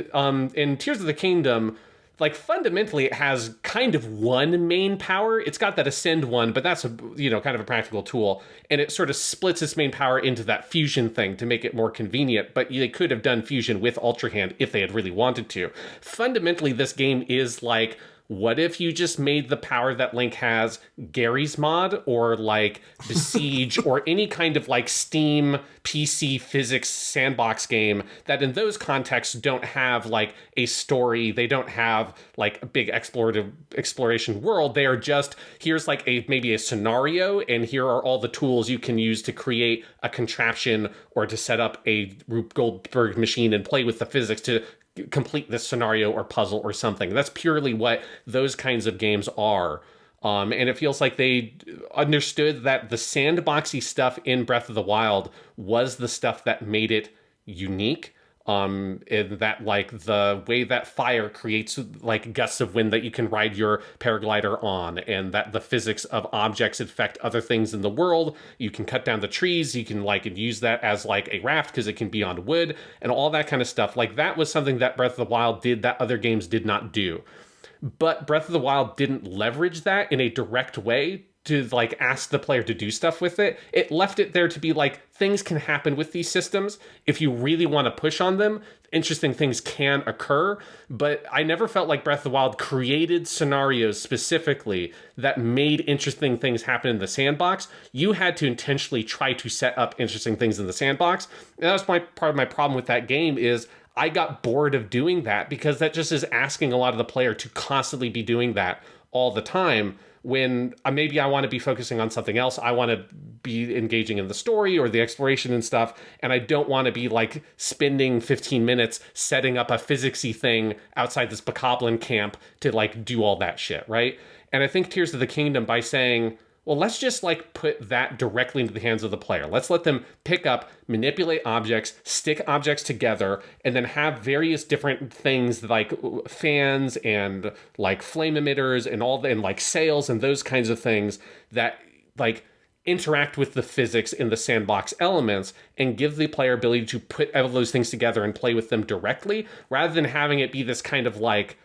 Speaker 2: in Tears of the Kingdom, like fundamentally it has kind of one main power. It's got that Ascend one, but that's kind of a practical tool. And it sort of splits its main power into that fusion thing to make it more convenient. But they could have done fusion with Ultra Hand if they had really wanted to. Fundamentally, this game is like, what if you just made the power that Link has Gary's Mod, or like Besiege, or any kind of like Steam PC physics sandbox game that in those contexts don't have like a story, they don't have like a big exploration world. They are just, here's like maybe a scenario, and here are all the tools you can use to create a contraption or to set up a Rube Goldberg machine and play with the physics to complete this scenario or puzzle or something. That's purely what those kinds of games are. And it feels like they understood that the sandboxy stuff in Breath of the Wild was the stuff that made it unique. In that, like, the way that fire creates like gusts of wind that you can ride your paraglider on, and that the physics of objects affect other things in the world. You can cut down the trees, you can like use that as like a raft because it can be on wood, and all that kind of stuff. Like that was something that Breath of the Wild did that other games did not do. But Breath of the Wild didn't leverage that in a direct way to like ask the player to do stuff with it. It left it there to be like, things can happen with these systems. If you really want to push on them, interesting things can occur. But I never felt like Breath of the Wild created scenarios specifically that made interesting things happen in the sandbox. You had to intentionally try to set up interesting things in the sandbox. And that was part of my problem with that game is I got bored of doing that, because that just is asking a lot of the player to constantly be doing that all the time, when maybe I want to be focusing on something else. I want to be engaging in the story or the exploration and stuff, and I don't want to be like spending 15 minutes setting up a physicsy thing outside this Bokoblin camp to like do all that shit, right? And I think Tears of the Kingdom, by saying, well, let's just like put that directly into the hands of the player. Let's let them pick up, manipulate objects, stick objects together, and then have various different things like fans and like flame emitters and like sails and those kinds of things that like interact with the physics in the sandbox elements, and give the player ability to put all those things together and play with them directly, rather than having it be this kind of like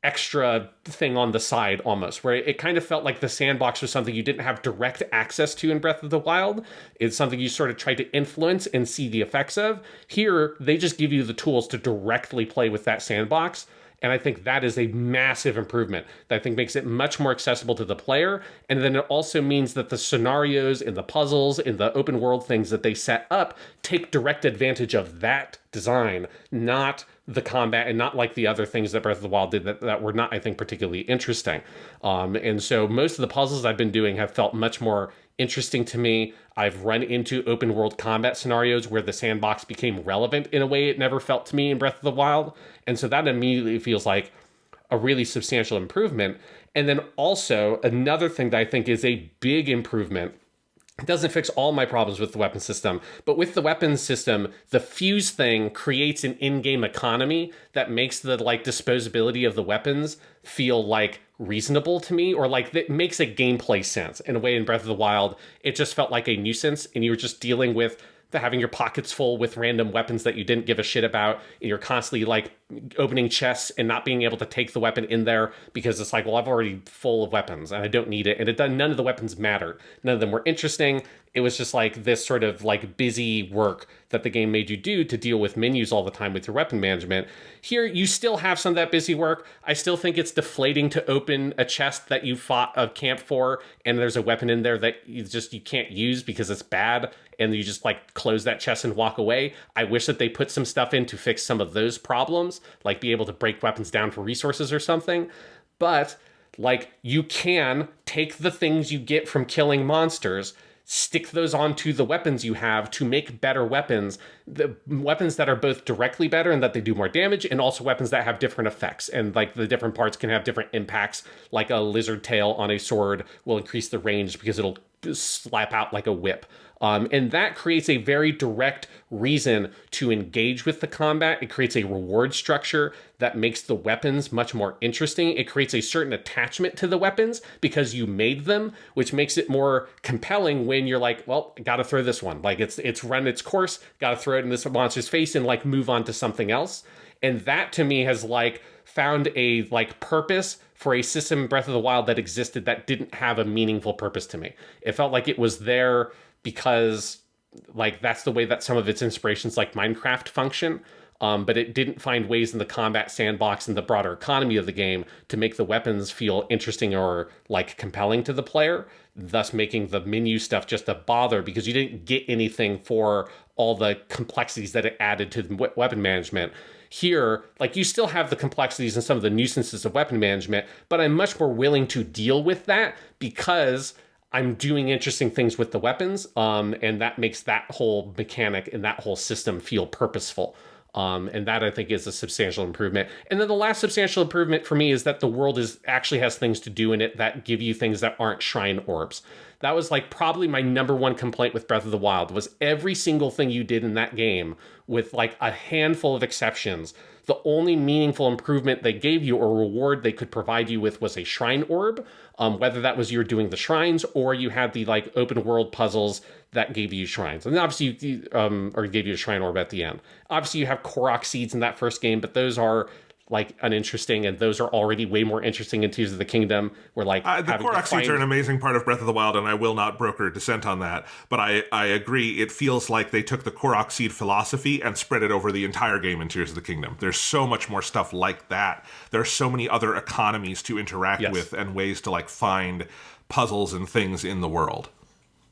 Speaker 2: extra thing on the side almost, where it kind of felt like the sandbox was something you didn't have direct access to in Breath of the Wild. It's something you sort of tried to influence and see the effects of. Here, they just give you the tools to directly play with that sandbox. And I think that is a massive improvement that I think makes it much more accessible to the player. And then it also means that the scenarios and the puzzles and the open world things that they set up take direct advantage of that design, not the combat, and not like the other things that Breath of the Wild did that were not, I think, particularly interesting. And so most of the puzzles I've been doing have felt much more interesting to me. I've run into open world combat scenarios where the sandbox became relevant in a way it never felt to me in Breath of the Wild. And so that immediately feels like a really substantial improvement. And then also another thing that I think is a big improvement. It doesn't fix all my problems with the weapon system, but with the weapons system, the fuse thing creates an in-game economy that makes the like disposability of the weapons feel like reasonable to me, or like that makes a gameplay sense. In a way, in Breath of the Wild, it just felt like a nuisance, and you were just dealing with having your pockets full with random weapons that you didn't give a shit about, and you're constantly like opening chests and not being able to take the weapon in there because it's like, well, I've already full of weapons and I don't need it. And none of the weapons mattered. None of them were interesting. It was just like this sort of like busy work that the game made you do to deal with menus all the time with your weapon management. Here, you still have some of that busy work. I still think it's deflating to open a chest that you fought a camp for, and there's a weapon in there that you can't use because it's bad, and you just like close that chest and walk away. I wish that they put some stuff in to fix some of those problems, like be able to break weapons down for resources or something. But like, you can take the things you get from killing monsters, stick those onto the weapons you have to make better weapons, the weapons that are both directly better and that they do more damage, and also weapons that have different effects, and like the different parts can have different impacts. Like a lizard tail on a sword will increase the range because it'll slap out like a whip. And that creates a very direct reason to engage with the combat. It creates a reward structure that makes the weapons much more interesting. It creates a certain attachment to the weapons because you made them, which makes it more compelling when you're like, well, gotta throw this one. Like it's run its course, gotta throw it in this monster's face and like move on to something else. And that to me has like found a like purpose for a system in Breath of the Wild that existed that didn't have a meaningful purpose to me. It felt like it was there because like that's the way that some of its inspirations like Minecraft function, but it didn't find ways in the combat sandbox and the broader economy of the game to make the weapons feel interesting or like compelling to the player, thus making the menu stuff just a bother because you didn't get anything for all the complexities that it added to the weapon management. Here, like, you still have the complexities and some of the nuisances of weapon management, but I'm much more willing to deal with that because I'm doing interesting things with the weapons, and that makes that whole mechanic and that whole system feel purposeful. And that I think is a substantial improvement. And then the last substantial improvement for me is that the world actually has things to do in it that give you things that aren't shrine orbs. That was like probably my number one complaint with Breath of the Wild was every single thing you did in that game, with like a handful of exceptions, the only meaningful improvement they gave you or reward they could provide you with was a shrine orb, whether that was you're doing the shrines or you had the like open world puzzles that gave you shrines. And obviously, or gave you a shrine orb at the end. Obviously, you have Korok seeds in that first game, but those are like uninteresting, and those are already way more interesting in Tears of the Kingdom. Where like
Speaker 3: the Korok seeds are an amazing part of Breath of the Wild, and I will not broker dissent on that. But I agree, it feels like they took the Korok seed philosophy and spread it over the entire game in Tears of the Kingdom. There's so much more stuff like that. There are so many other economies to interact with and ways to like find puzzles and things in the world.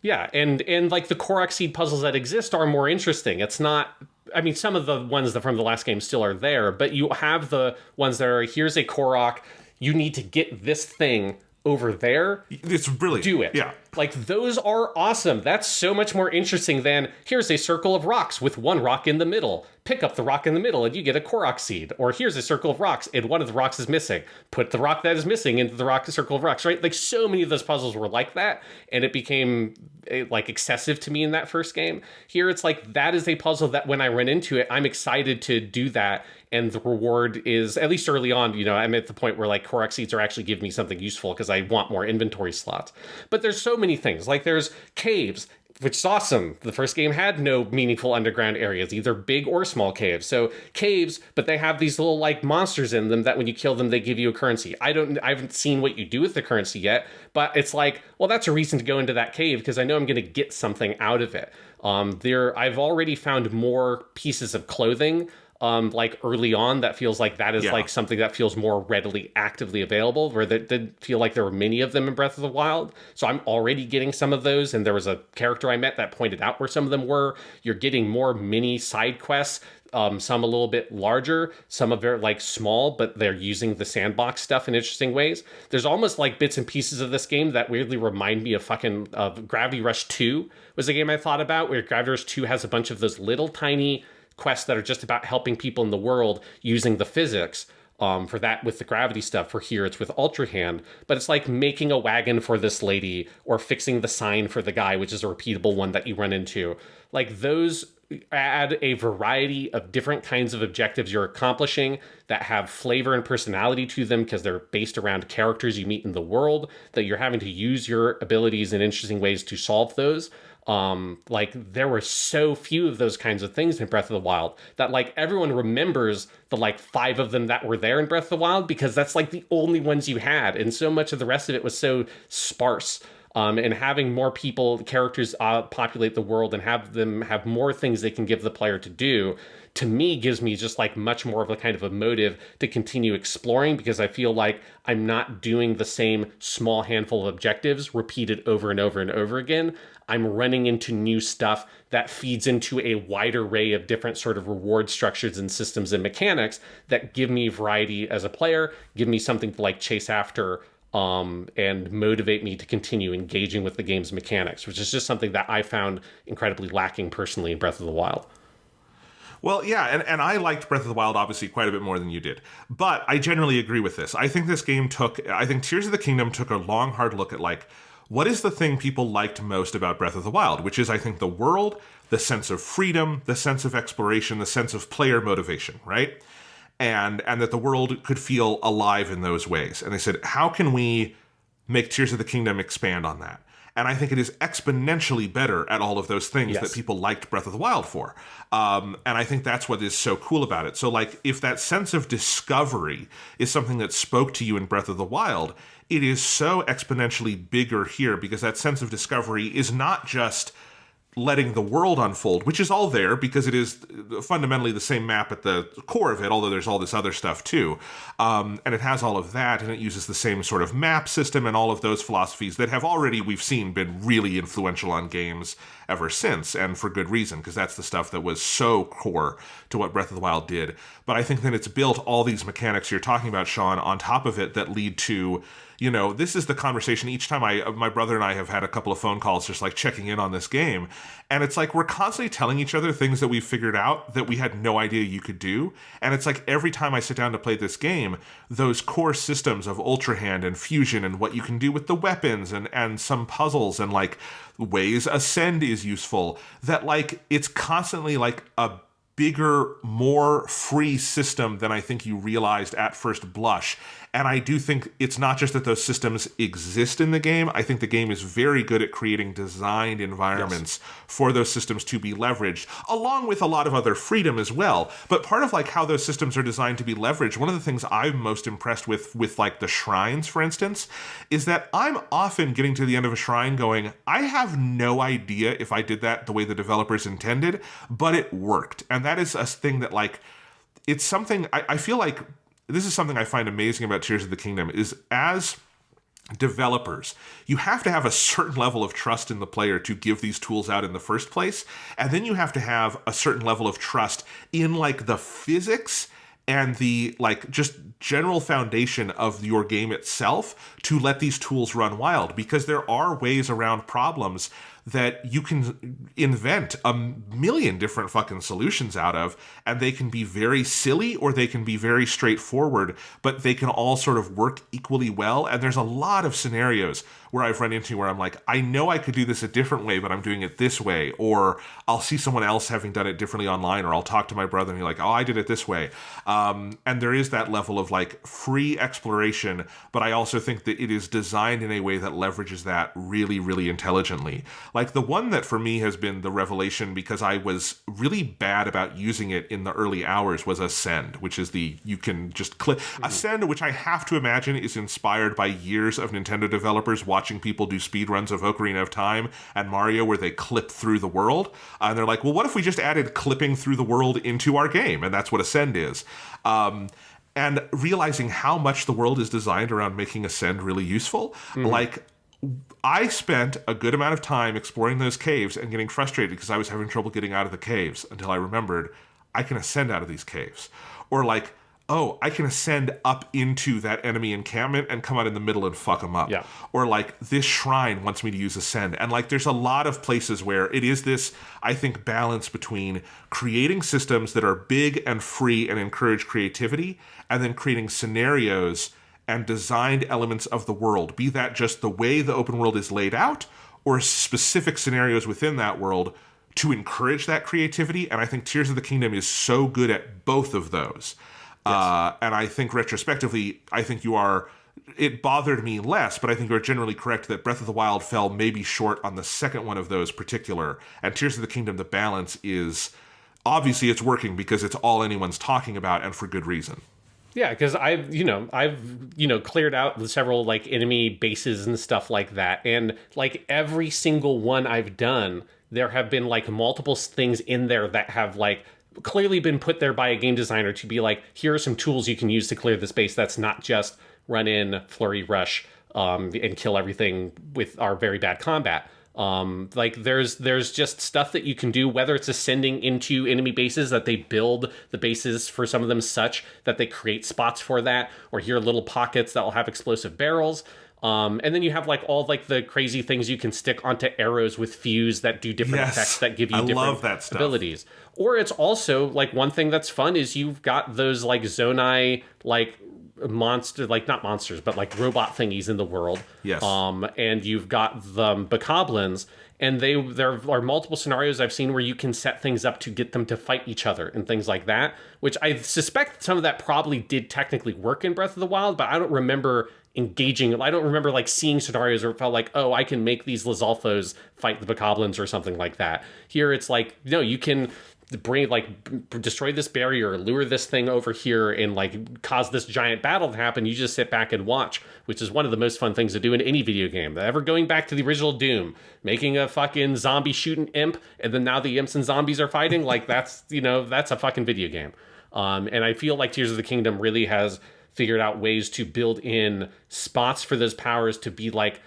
Speaker 2: Yeah, and like the Korok seed puzzles that exist are more interesting. It's not, I mean, some of the ones that from the last game still are there, but you have the ones that are, here's a Korok, you need to get this thing over there.
Speaker 3: It's brilliant.
Speaker 2: Do it.
Speaker 3: Yeah.
Speaker 2: Like, those are awesome. That's so much more interesting than, here's a circle of rocks with one rock in the middle. Pick up the rock in the middle and you get a Korok seed. Or here's a circle of rocks and one of the rocks is missing. Put the rock that is missing into the circle of rocks, right? Like, so many of those puzzles were like that, and it became like excessive to me in that first game. Here, it's like, that is a puzzle that when I run into it, I'm excited to do that. And the reward is, at least early on, you know, I'm at the point where like Korok seeds are actually giving me something useful because I want more inventory slots. But there's so many things. Like, there's caves, which is awesome. The first game had no meaningful underground areas, either big or small caves. So caves, but they have these little like monsters in them that when you kill them, they give you a currency. I haven't seen what you do with the currency yet, but it's like, well, that's a reason to go into that cave because I know I'm going to get something out of it. I've already found more pieces of clothing like early on, that feels like that is like something that feels more readily actively available, where that didn't feel like there were many of them in Breath of the Wild. So I'm already getting some of those, and there was a character I met that pointed out where some of them were. You're getting more mini side quests some a little bit larger, some are very like small, but they're using the sandbox stuff in interesting ways. There's almost like bits and pieces of this game that weirdly remind me of Gravity Rush 2 was a game I thought about, where Gravity Rush 2 has a bunch of those little tiny quests that are just about helping people in the world using the physics. For that with the gravity stuff. For here, it's with Ultra Hand, but it's like making a wagon for this lady or fixing the sign for the guy, which is a repeatable one that you run into. Like those add a variety of different kinds of objectives you're accomplishing that have flavor and personality to them because they're based around characters you meet in the world, that you're having to use your abilities in interesting ways to solve those. Like there were so few of those kinds of things in Breath of the Wild that like everyone remembers the like 5 of them that were there in Breath of the Wild because that's like the only ones you had, and so much of the rest of it was so sparse. And having more characters populate the world and have them have more things they can give the player to do, to me gives me just like much more of a kind of a motive to continue exploring, because I feel like I'm not doing the same small handful of objectives repeated over and over and over again. I'm running into new stuff that feeds into a wide array of different sort of reward structures and systems and mechanics that give me variety as a player, give me something to like chase after, and motivate me to continue engaging with the game's mechanics, which is just something that I found incredibly lacking personally in Breath of the Wild.
Speaker 3: Well, yeah, and I liked Breath of the Wild obviously quite a bit more than you did. But I generally agree with this. I think Tears of the Kingdom took a long, hard look at like, what is the thing people liked most about Breath of the Wild? Which is, I think, the world, the sense of freedom, the sense of exploration, the sense of player motivation, right? And that the world could feel alive in those ways. And they said, how can we make Tears of the Kingdom expand on that? And I think it is exponentially better at all of those things that people liked Breath of the Wild for. And I think that's what is so cool about it. So, like, if that sense of discovery is something that spoke to you in Breath of the Wild, it is so exponentially bigger here, because that sense of discovery is not just letting the world unfold, which is all there because it is fundamentally the same map at the core of it, although there's all this other stuff too. And it has all of that, and it uses the same sort of map system and all of those philosophies that have already, we've seen, been really influential on games ever since, and for good reason, because that's the stuff that was so core to what Breath of the Wild did. But I think that it's built all these mechanics you're talking about, Sean, on top of it that lead to, you know, this is the conversation each time my brother and I have had a couple of phone calls just like checking in on this game. And it's like we're constantly telling each other things that we've figured out that we had no idea you could do. And it's like every time I sit down to play this game, those core systems of Ultra Hand and Fusion and what you can do with the weapons and some puzzles and like ways Ascend is useful, that like it's constantly like a bigger, more free system than I think you realized at first blush. And I do think it's not just that those systems exist in the game. I think the game is very good at creating designed environments for those systems to be leveraged, along with a lot of other freedom as well. But part of like how those systems are designed to be leveraged, one of the things I'm most impressed with like the shrines, for instance, is that I'm often getting to the end of a shrine going, I have no idea if I did that the way the developers intended, but it worked. And that is a thing that like, it's something I feel like this is something I find amazing about Tears of the Kingdom is as developers, you have to have a certain level of trust in the player to give these tools out in the first place. And then you have to have a certain level of trust in like the physics and the like just general foundation of your game itself to let these tools run wild, because there are ways around problems that you can invent a million different fucking solutions out of, and they can be very silly or they can be very straightforward, but they can all sort of work equally well. And there's a lot of scenarios where I've run into where I'm like, I know I could do this a different way, but I'm doing it this way, or I'll see someone else having done it differently online, or I'll talk to my brother and he's like, oh, I did it this way. And there is that level of like free exploration, but I also think that it is designed in a way that leverages that really, really intelligently. Like the one that for me has been the revelation, because I was really bad about using it in the early hours, was Ascend, which is you can just click. Ascend, which I have to imagine is inspired by years of Nintendo developers watching people do speedruns of Ocarina of Time and Mario where they clip through the world. And they're like, well, what if we just added clipping through the world into our game? And that's what Ascend is. And realizing how much the world is designed around making Ascend really useful, like, I spent a good amount of time exploring those caves and getting frustrated because I was having trouble getting out of the caves until I remembered I can ascend out of these caves. Or like, oh, I can ascend up into that enemy encampment and come out in the middle and fuck them up.
Speaker 2: Yeah.
Speaker 3: Or like, this shrine wants me to use ascend. And like, there's a lot of places where it is this, I think, balance between creating systems that are big and free and encourage creativity, and then creating scenarios and designed elements of the world, be that just the way the open world is laid out, or specific scenarios within that world to encourage that creativity. And I think Tears of the Kingdom is so good at both of those. Yes. And I think retrospectively, I think it bothered me less, but I think you're generally correct that Breath of the Wild fell maybe short on the second one of those particular. And Tears of the Kingdom, the balance is, obviously it's working because it's all anyone's talking about, and for good reason.
Speaker 2: Yeah, because I've cleared out several like enemy bases and stuff like that, and like every single one I've done, there have been like multiple things in there that have like clearly been put there by a game designer to be like, here are some tools you can use to clear the space. That's not just run in, flurry, rush, and kill everything with our very bad combat. Like there's just stuff that you can do, whether it's ascending into enemy bases, that they build the bases for some of them such that they create spots for that, or here are little pockets that will have explosive barrels. And then you have like all like the crazy things you can stick onto arrows with fuse that do different effects that give you different abilities. Or it's also like one thing that's fun is you've got those like Zonai like monster, like not monsters, but like robot thingies in the world.
Speaker 3: Yes.
Speaker 2: And you've got the bokoblins, and there are multiple scenarios I've seen where you can set things up to get them to fight each other and things like that, which I suspect some of that probably did technically work in Breath of the Wild, but I don't remember engaging. I don't remember like seeing scenarios where it felt like, oh, I can make these Lizalfos fight the bokoblins or something like that. Here it's like, no, you can destroy this barrier, lure this thing over here, and like cause this giant battle to happen. You just sit back and watch, which is one of the most fun things to do in any video game. Ever going back to the original Doom, making a fucking zombie shooting imp, and then now the imps and zombies are fighting, like that's a fucking video game. And I feel like Tears of the Kingdom really has figured out ways to build in spots for those powers to be like,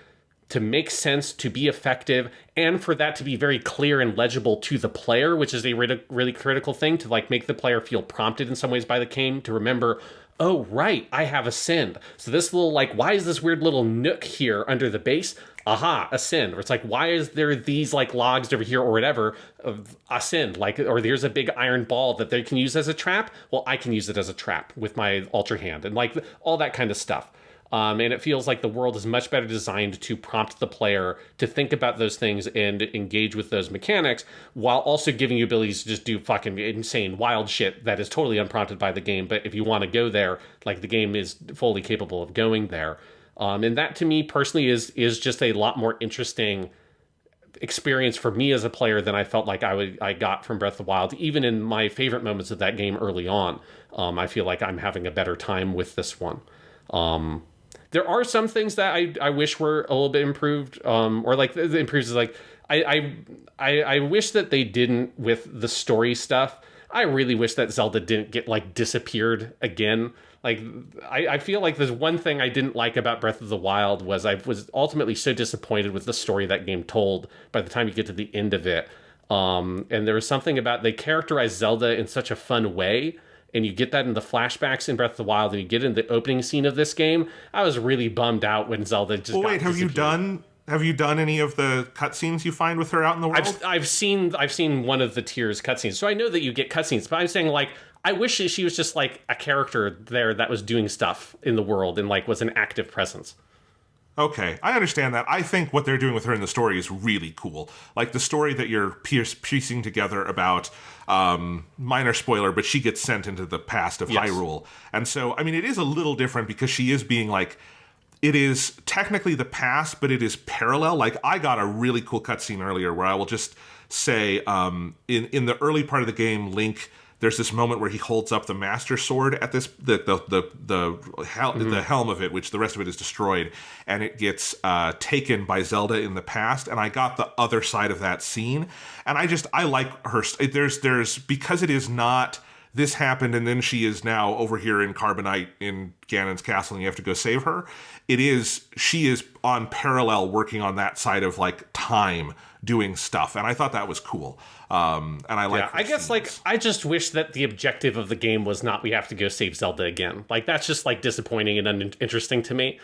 Speaker 2: to make sense, to be effective, and for that to be very clear and legible to the player, which is a really critical thing, to like make the player feel prompted in some ways by the game to remember, oh, right, I have Ascend. So this little, like, why is this weird little nook here under the base? Aha, Ascend. Or it's like, why is there these like logs over here or whatever of Ascend? Like, or there's a big iron ball that they can use as a trap. Well, I can use it as a trap with my Ultra Hand and like all that kind of stuff. And it feels like the world is much better designed to prompt the player to think about those things and engage with those mechanics, while also giving you abilities to just do fucking insane, wild shit that is totally unprompted by the game. But if you want to go there, like the game is fully capable of going there. And that to me personally is just a lot more interesting experience for me as a player than I felt like I got from Breath of the Wild. Even in my favorite moments of that game early on, I feel like I'm having a better time with this one. There are some things that I wish were a little bit improved, or like the improves is like I wish that they didn't with the story stuff. I really wish that Zelda didn't get like disappeared again. Like I feel like there's one thing I didn't like about Breath of the Wild was I was ultimately so disappointed with the story that game told by the time you get to the end of it. And there was something about they characterized Zelda in such a fun way. And you get that in the flashbacks in Breath of the Wild, and you get in the opening scene of this game. I was really bummed out when Zelda just. Well, wait,
Speaker 3: have you done any of the cutscenes you find with her out in the world?
Speaker 2: I've seen one of the Tears cutscenes, so I know that you get cutscenes. But I'm saying like I wish that she was just like a character there that was doing stuff in the world and like was an active presence.
Speaker 3: Okay, I understand that. I think what they're doing with her in the story is really cool. Like the story that you're piecing together about, minor spoiler, but she gets sent into the past of Hyrule. And so, I mean, it is a little different because she is being like, it is technically the past, but it is parallel. Like I got a really cool cutscene earlier where I will just say, in the early part of the game, Link, there's this moment where he holds up the Master Sword at this the helm of it, which the rest of it is destroyed, and it gets taken by Zelda in the past. And I got the other side of that scene, and I like her. There's because it is not this happened and then she is now over here in Carbonite in Ganon's castle and you have to go save her. She is on parallel working on that side of like time doing stuff. And I thought that was cool. And I like,
Speaker 2: I guess like, I just wish that the objective of the game was not, we have to go save Zelda again. Like, that's just like disappointing and uninteresting to me.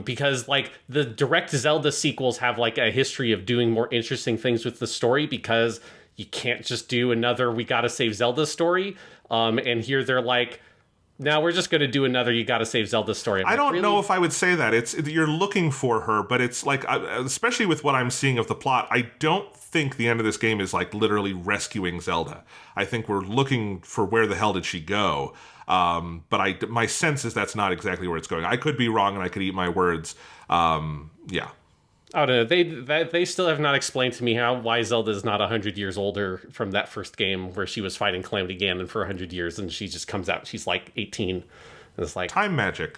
Speaker 2: Because like the direct Zelda sequels have like a history of doing more interesting things with the story, because you can't just do another we gotta save Zelda story. And here they're like, now we're just going to do another you gotta save Zelda story.
Speaker 3: I don't know if I would say that. You're looking for her, but it's like, especially with what I'm seeing of the plot, I don't think the end of this game is like literally rescuing Zelda. I think we're looking for where the hell did she go. But my sense is that's not exactly where it's going. I could be wrong and I could eat my words. Yeah.
Speaker 2: I don't know. They still have not explained to me why Zelda is not 100 years older from that first game where she was fighting Calamity Ganon for 100 years and she just comes out, she's like 18. And it's like
Speaker 3: time magic.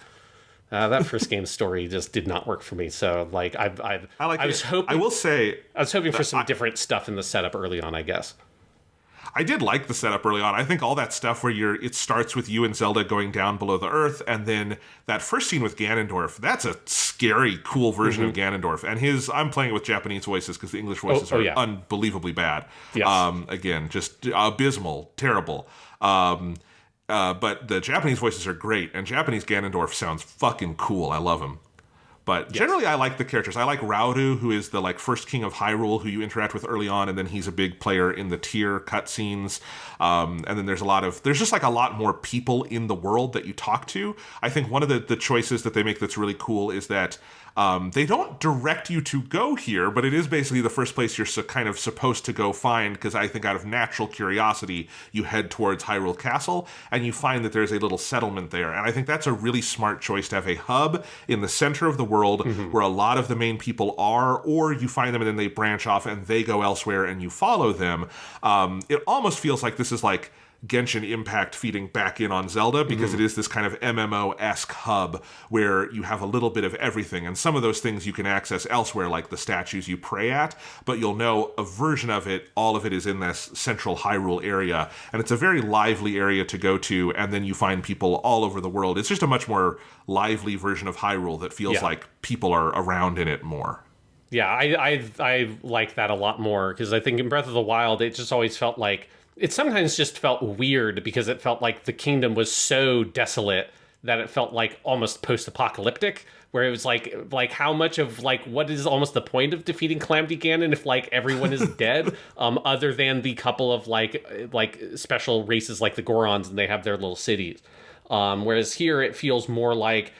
Speaker 2: That first game's story just did not work for me. So like I was hoping for some different stuff in the setup early on, I guess.
Speaker 3: I did like the setup early on. I think all that stuff where it starts with you and Zelda going down below the earth, and then that first scene with Ganondorf, that's a scary, cool version of Ganondorf. And I'm playing it with Japanese voices because the English voices are unbelievably bad.
Speaker 2: Yes.
Speaker 3: Again, just abysmal, terrible. But the Japanese voices are great, and Japanese Ganondorf sounds fucking cool. I love him. But generally, I like the characters. I like Rauru, who is the like first king of Hyrule, who you interact with early on, and then he's a big player in the tier cutscenes. And then there's just like a lot more people in the world that you talk to. I think one of the choices that they make that's really cool is that they don't direct you to go here, but it is basically the first place you're kind of supposed to go find, because I think out of natural curiosity, you head towards Hyrule Castle, and you find that there's a little settlement there. And I think that's a really smart choice to have a hub in the center of the world where a lot of the main people are, or you find them and then they branch off and they go elsewhere and you follow them. It almost feels like this is like Genshin Impact feeding back in on Zelda, because it is this kind of MMO-esque hub where you have a little bit of everything, and some of those things you can access elsewhere, like the statues you pray at, but you'll know a version of it, all of it is in this central Hyrule area, and it's a very lively area to go to, and then you find people all over the world. It's just a much more lively version of Hyrule that feels like people are around in it more.
Speaker 2: Yeah, I like that a lot more, because I think in Breath of the Wild, it just always felt like, it sometimes just felt weird because it felt like the kingdom was so desolate that it felt like almost post-apocalyptic, where it was like how much of like what is almost the point of defeating Calamity Ganon if like everyone is dead, other than the couple of like special races like the Gorons, and they have their little cities. Whereas here it feels more like,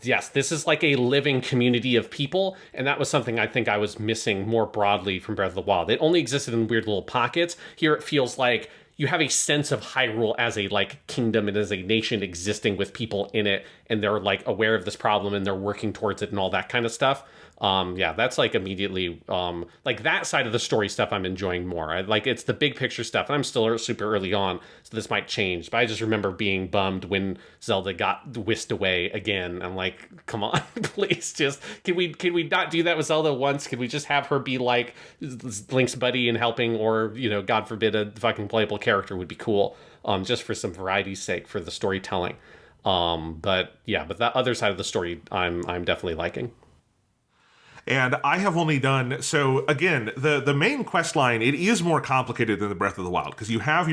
Speaker 2: yes, this is like a living community of people, and that was something I think I was missing more broadly from Breath of the Wild. It only existed in weird little pockets. Here it feels like you have a sense of Hyrule as a like kingdom and as a nation existing with people in it, and they're like aware of this problem and they're working towards it and all that kind of stuff. That's like immediately like that side of the story stuff I'm enjoying more. It's the big picture stuff, and I'm still super early on, so this might change. But I just remember being bummed when Zelda got whisked away again. I'm like, come on, please, just can we not do that with Zelda once? Can we just have her be like Link's buddy and helping, or God forbid, a fucking playable character would be cool, just for some variety's sake for the storytelling. But that other side of the story, I'm definitely liking.
Speaker 3: And I have only done, so again, the main quest line, it is more complicated than the Breath of the Wild, because you have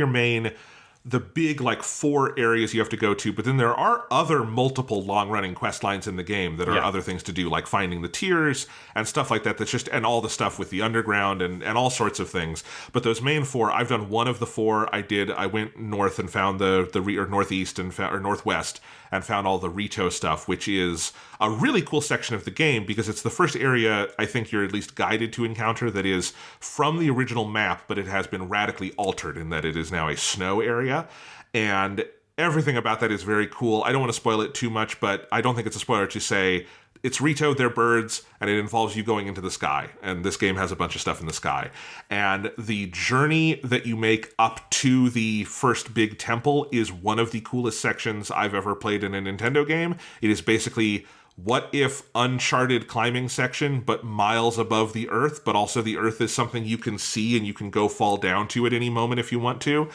Speaker 3: the big like 4 areas you have to go to, but then there are other multiple long-running quest lines in the game that are other things to do, like finding the tiers and stuff like that, and all the stuff with the underground and all sorts of things. But those main 4, I've done one of the 4. I went north and found or northeast or northwest and found all the Rito stuff, which is a really cool section of the game because it's the first area I think you're at least guided to encounter that is from the original map, but it has been radically altered in that it is now a snow area. And everything about that is very cool. I don't want to spoil it too much, but I don't think it's a spoiler to say it's Rito, they're birds, and it involves you going into the sky. And this game has a bunch of stuff in the sky. And the journey that you make up to the first big temple is one of the coolest sections I've ever played in a Nintendo game. It is basically what if uncharted climbing section, but miles above the Earth, but also the Earth is something you can see and you can go fall down to at any moment if you want to,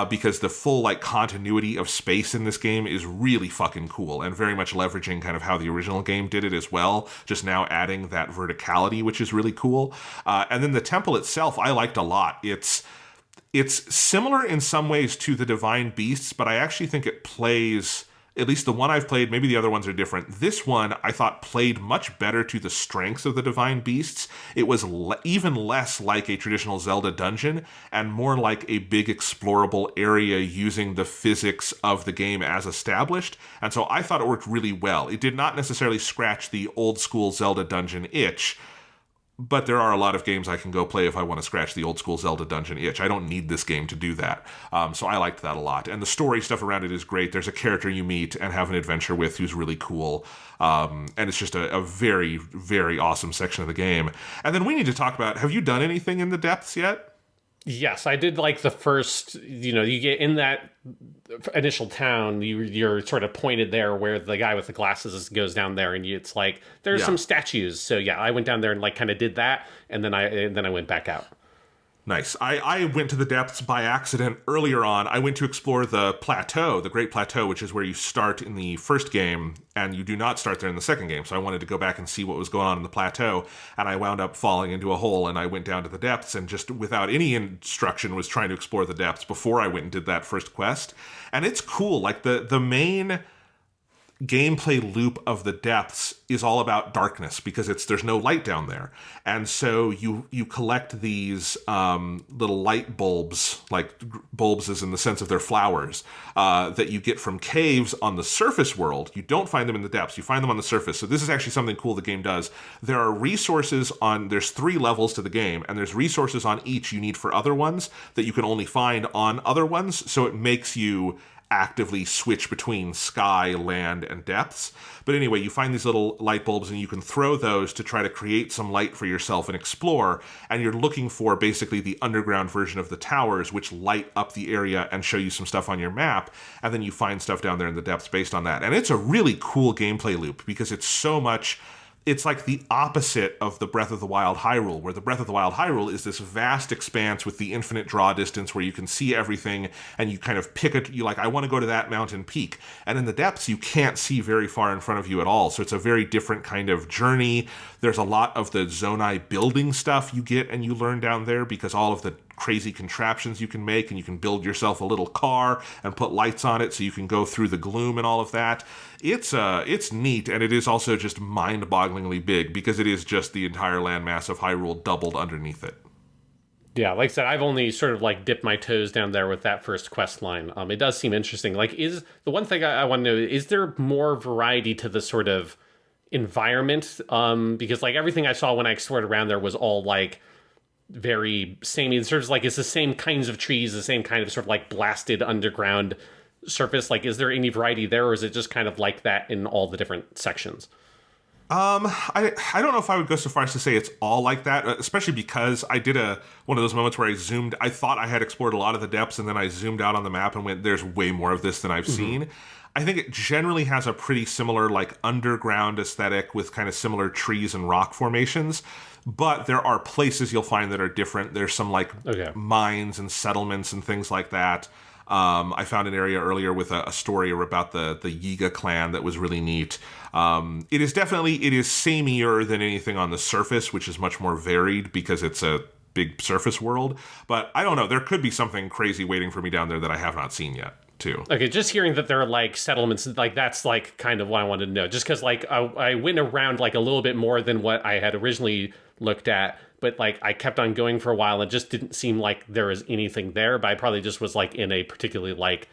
Speaker 3: because the full like continuity of space in this game is really fucking cool and very much leveraging kind of how the original game did it as well, just now adding that verticality, which is really cool. And then the temple itself, I liked a lot. It's similar in some ways to the Divine Beasts, but I actually think it plays, at least the one I've played, maybe the other ones are different. This one, I thought, played much better to the strengths of the Divine Beasts. It was even less like a traditional Zelda dungeon and more like a big explorable area using the physics of the game as established. And so I thought it worked really well. It did not necessarily scratch the old school Zelda dungeon itch, but there are a lot of games I can go play if I want to scratch the old school Zelda dungeon itch. I don't need this game to do that. So I liked that a lot. And the story stuff around it is great. There's a character you meet and have an adventure with who's really cool. And it's just a very, very awesome section of the game. And then we need to talk about, have you done anything in the depths yet?
Speaker 2: Yes, I did like the first, you get in that initial town, you're sort of pointed there where the guy with the glasses goes down there and it's like, there's some statues. So yeah, I went down there and like kind of did that. And then I went back out.
Speaker 3: Nice. I went to the depths by accident earlier on. I went to explore the plateau, the Great Plateau, which is where you start in the first game, and you do not start there in the second game. So I wanted to go back and see what was going on in the plateau, and I wound up falling into a hole, and I went down to the depths, and just without any instruction was trying to explore the depths before I went and did that first quest. And it's cool. Like, the main gameplay loop of the depths is all about darkness because there's no light down there, and so you collect these little light bulbs, like bulbs as in the sense of their flowers, that you get from caves on the surface world. You don't find them in the depths, you find them on the surface. So this is actually something cool the game does. There are resources there's 3 levels to the game, and there's resources on each you need for other ones that you can only find on other ones, so it makes you actively switch between sky, land, and depths. But anyway, you find these little light bulbs and you can throw those to try to create some light for yourself and explore. And you're looking for basically the underground version of the towers, which light up the area and show you some stuff on your map. And then you find stuff down there in the depths based on that. And it's a really cool gameplay loop because it's like the opposite of the Breath of the Wild Hyrule, where the Breath of the Wild Hyrule is this vast expanse with the infinite draw distance where you can see everything and you kind of pick it. You like, I want to go to that mountain peak. And in the depths, you can't see very far in front of you at all. So it's a very different kind of journey. There's a lot of the Zonai building stuff you get and you learn down there because all of the crazy contraptions you can make, and you can build yourself a little car and put lights on it so you can go through the gloom and all of that. It's neat, and it is also just mind-bogglingly big because it is just the entire landmass of Hyrule doubled underneath it.
Speaker 2: Yeah, like I said, I've only sort of like dipped my toes down there with that first quest line. It does seem interesting. Like, is the one thing I want to know, is there more variety to the sort of environment? Because like everything I saw when I explored around there was all like very samey. It's sort of like it's the same kinds of trees, the same kind of sort of like blasted underground surface. Like, is there any variety there, or is it just kind of like that in all the different sections?
Speaker 3: I don't know if I would go so far as to say it's all like that, especially because I did one of those moments where I thought I had explored a lot of the depths, and then I zoomed out on the map and went, there's way more of this than I've seen. I think it generally has a pretty similar like underground aesthetic with kind of similar trees and rock formations, but there are places you'll find that are different. There's some like mines and settlements and things like that. I found an area earlier with a story about the Yiga clan that was really neat. It is samier than anything on the surface, which is much more varied because it's a big surface world. But I don't know. There could be something crazy waiting for me down there that I have not seen yet, too. Okay,
Speaker 2: just hearing that there are like settlements, like that's like kind of what I wanted to know. Just because like I went around like a little bit more than what I had originally looked at, but like I kept on going for a while and just didn't seem like there was anything there. But I probably just was like in a particularly like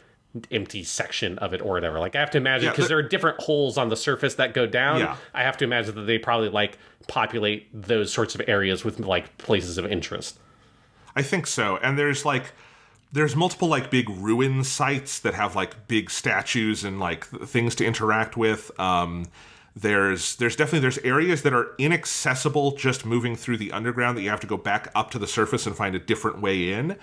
Speaker 2: empty section of it or whatever. Like I have to imagine, because there are different holes on the surface that go down. Yeah. I have to imagine that they probably like populate those sorts of areas with like places of interest.
Speaker 3: I think so. And there's multiple like big ruin sites that have like big statues and like things to interact with. There's areas that are inaccessible just moving through the underground that you have to go back up to the surface and find a different way in.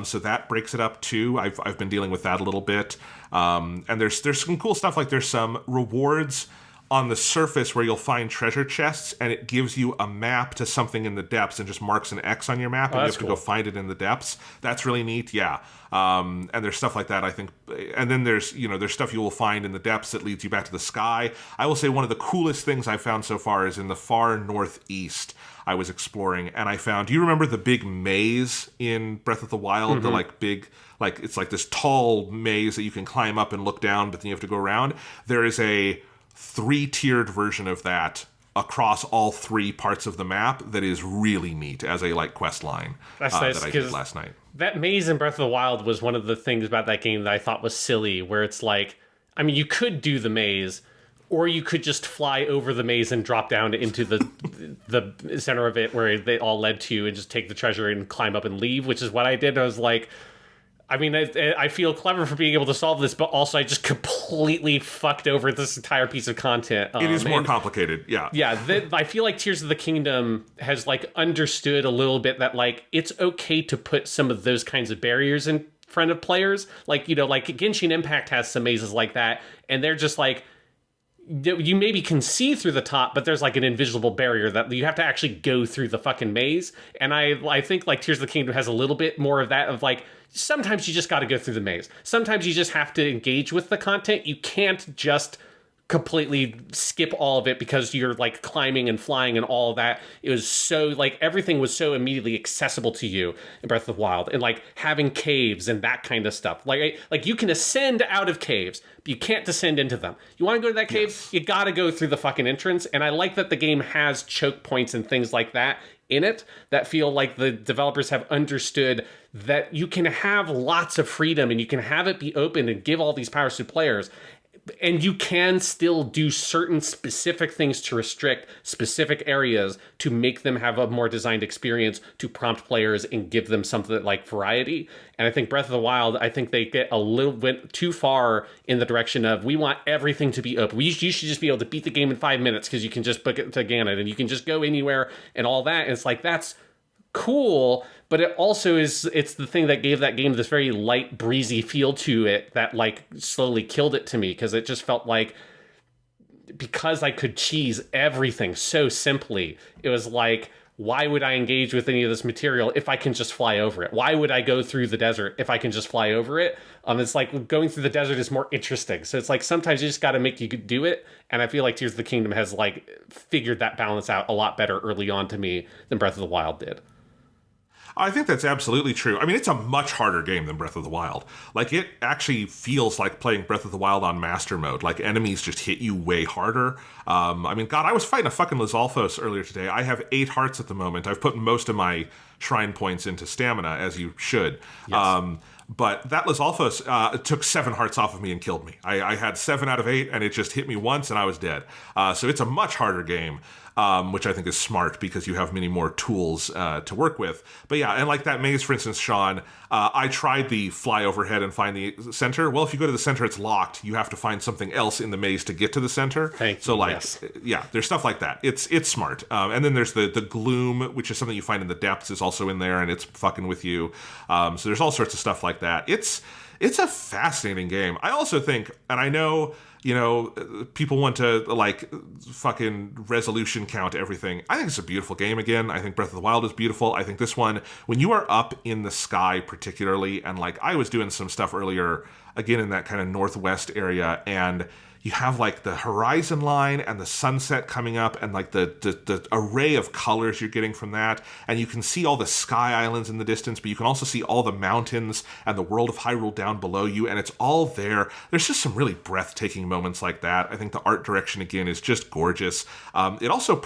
Speaker 3: So that breaks it up too. I've been dealing with that a little bit. And there's some cool stuff, like there's some rewards on the surface where you'll find treasure chests, and it gives you a map to something in the depths and just marks an X on your map, and you have to go find it in the depths. That's really neat, yeah. And there's stuff like that, I think. And then there's stuff you will find in the depths that leads you back to the sky. I will say one of the coolest things I've found so far is in the far northeast. I was exploring, and I found, do you remember the big maze in Breath of the Wild? Mm-hmm. The big, it's like this tall maze that you can climb up and look down, but then you have to go around. There is a 3-tiered version of that across all 3 parts of the map that is really neat as a quest line.
Speaker 2: That's nice,
Speaker 3: that I did last night.
Speaker 2: That maze in Breath of the Wild was one of the things about that game that I thought was silly, where it's you could do the maze, or you could just fly over the maze and drop down into the center of it where they all led to, and just take the treasure and climb up and leave, which is what I did. I was like, I feel clever for being able to solve this, but also I just completely fucked over this entire piece of content.
Speaker 3: It is more complicated, yeah.
Speaker 2: Yeah, I feel like Tears of the Kingdom has understood a little bit that it's okay to put some of those kinds of barriers in front of players. Genshin Impact has some mazes like that, and they're just you maybe can see through the top, but there's an invisible barrier that you have to actually go through the fucking maze. And I think Tears of the Kingdom has a little bit more of that, of sometimes you just got to go through the maze. Sometimes you just have to engage with the content. You can't just completely skip all of it because you're climbing and flying and all of that. It was so everything was so immediately accessible to you in Breath of the Wild, and having caves and that kind of stuff. You can ascend out of caves, but you can't descend into them. You want to go to that cave, yes, you got to go through the fucking entrance. And I like that the game has choke points and things like that in it that feel like the developers have understood that you can have lots of freedom and you can have it be open and give all these powers to players. And you can still do certain specific things to restrict specific areas to make them have a more designed experience, to prompt players and give them something variety. And I think Breath of the Wild, I think they get a little bit too far in the direction of, we want everything to be open. You should just be able to beat the game in 5 minutes because you can just book it to Ganon and you can just go anywhere and all that. And it's that's cool, but it also it's the thing that gave that game this very light, breezy feel to it that slowly killed it to me, because it just felt because I could cheese everything so simply, it was why would I engage with any of this material if I can just fly over it? Why would I go through the desert if I can just fly over it? It's going through the desert is more interesting. So it's sometimes you just got to make you do it. And I feel like Tears of the Kingdom has figured that balance out a lot better early on to me than Breath of the Wild did.
Speaker 3: I think that's absolutely true. It's a much harder game than Breath of the Wild. It actually feels like playing Breath of the Wild on Master Mode. Enemies just hit you way harder. God, I was fighting a fucking Lizalfos earlier today. I have 8 hearts at the moment. I've put most of my shrine points into stamina, as you should. Yes. But that Lizalfos took 7 hearts off of me and killed me. I had 7 out of 8, and it just hit me once, and I was dead. So it's a much harder game. Which I think is smart because you have many more tools to work with. But yeah, and that maze, for instance, Sean, I tried the fly overhead and find the center. Well, if you go to the center, it's locked. You have to find something else in the maze to get to the center.
Speaker 2: Yes.
Speaker 3: Yeah, there's stuff like that. It's smart. And then there's the gloom, which is something you find in the depths, is also in there, and it's fucking with you. So there's all sorts of stuff like that. It's a fascinating game. I also think, and I know, people want to fucking resolution count everything. I think it's a beautiful game again. I think Breath of the Wild is beautiful. I think this one, when you are up in the sky particularly, and I was doing some stuff earlier, again in that kind of northwest area, and you have the horizon line and the sunset coming up, and the array of colors you're getting from that, and you can see all the sky islands in the distance, but you can also see all the mountains and the world of Hyrule down below you, and it's all there. There's just some really breathtaking moments like that. I think the art direction again is just gorgeous. It also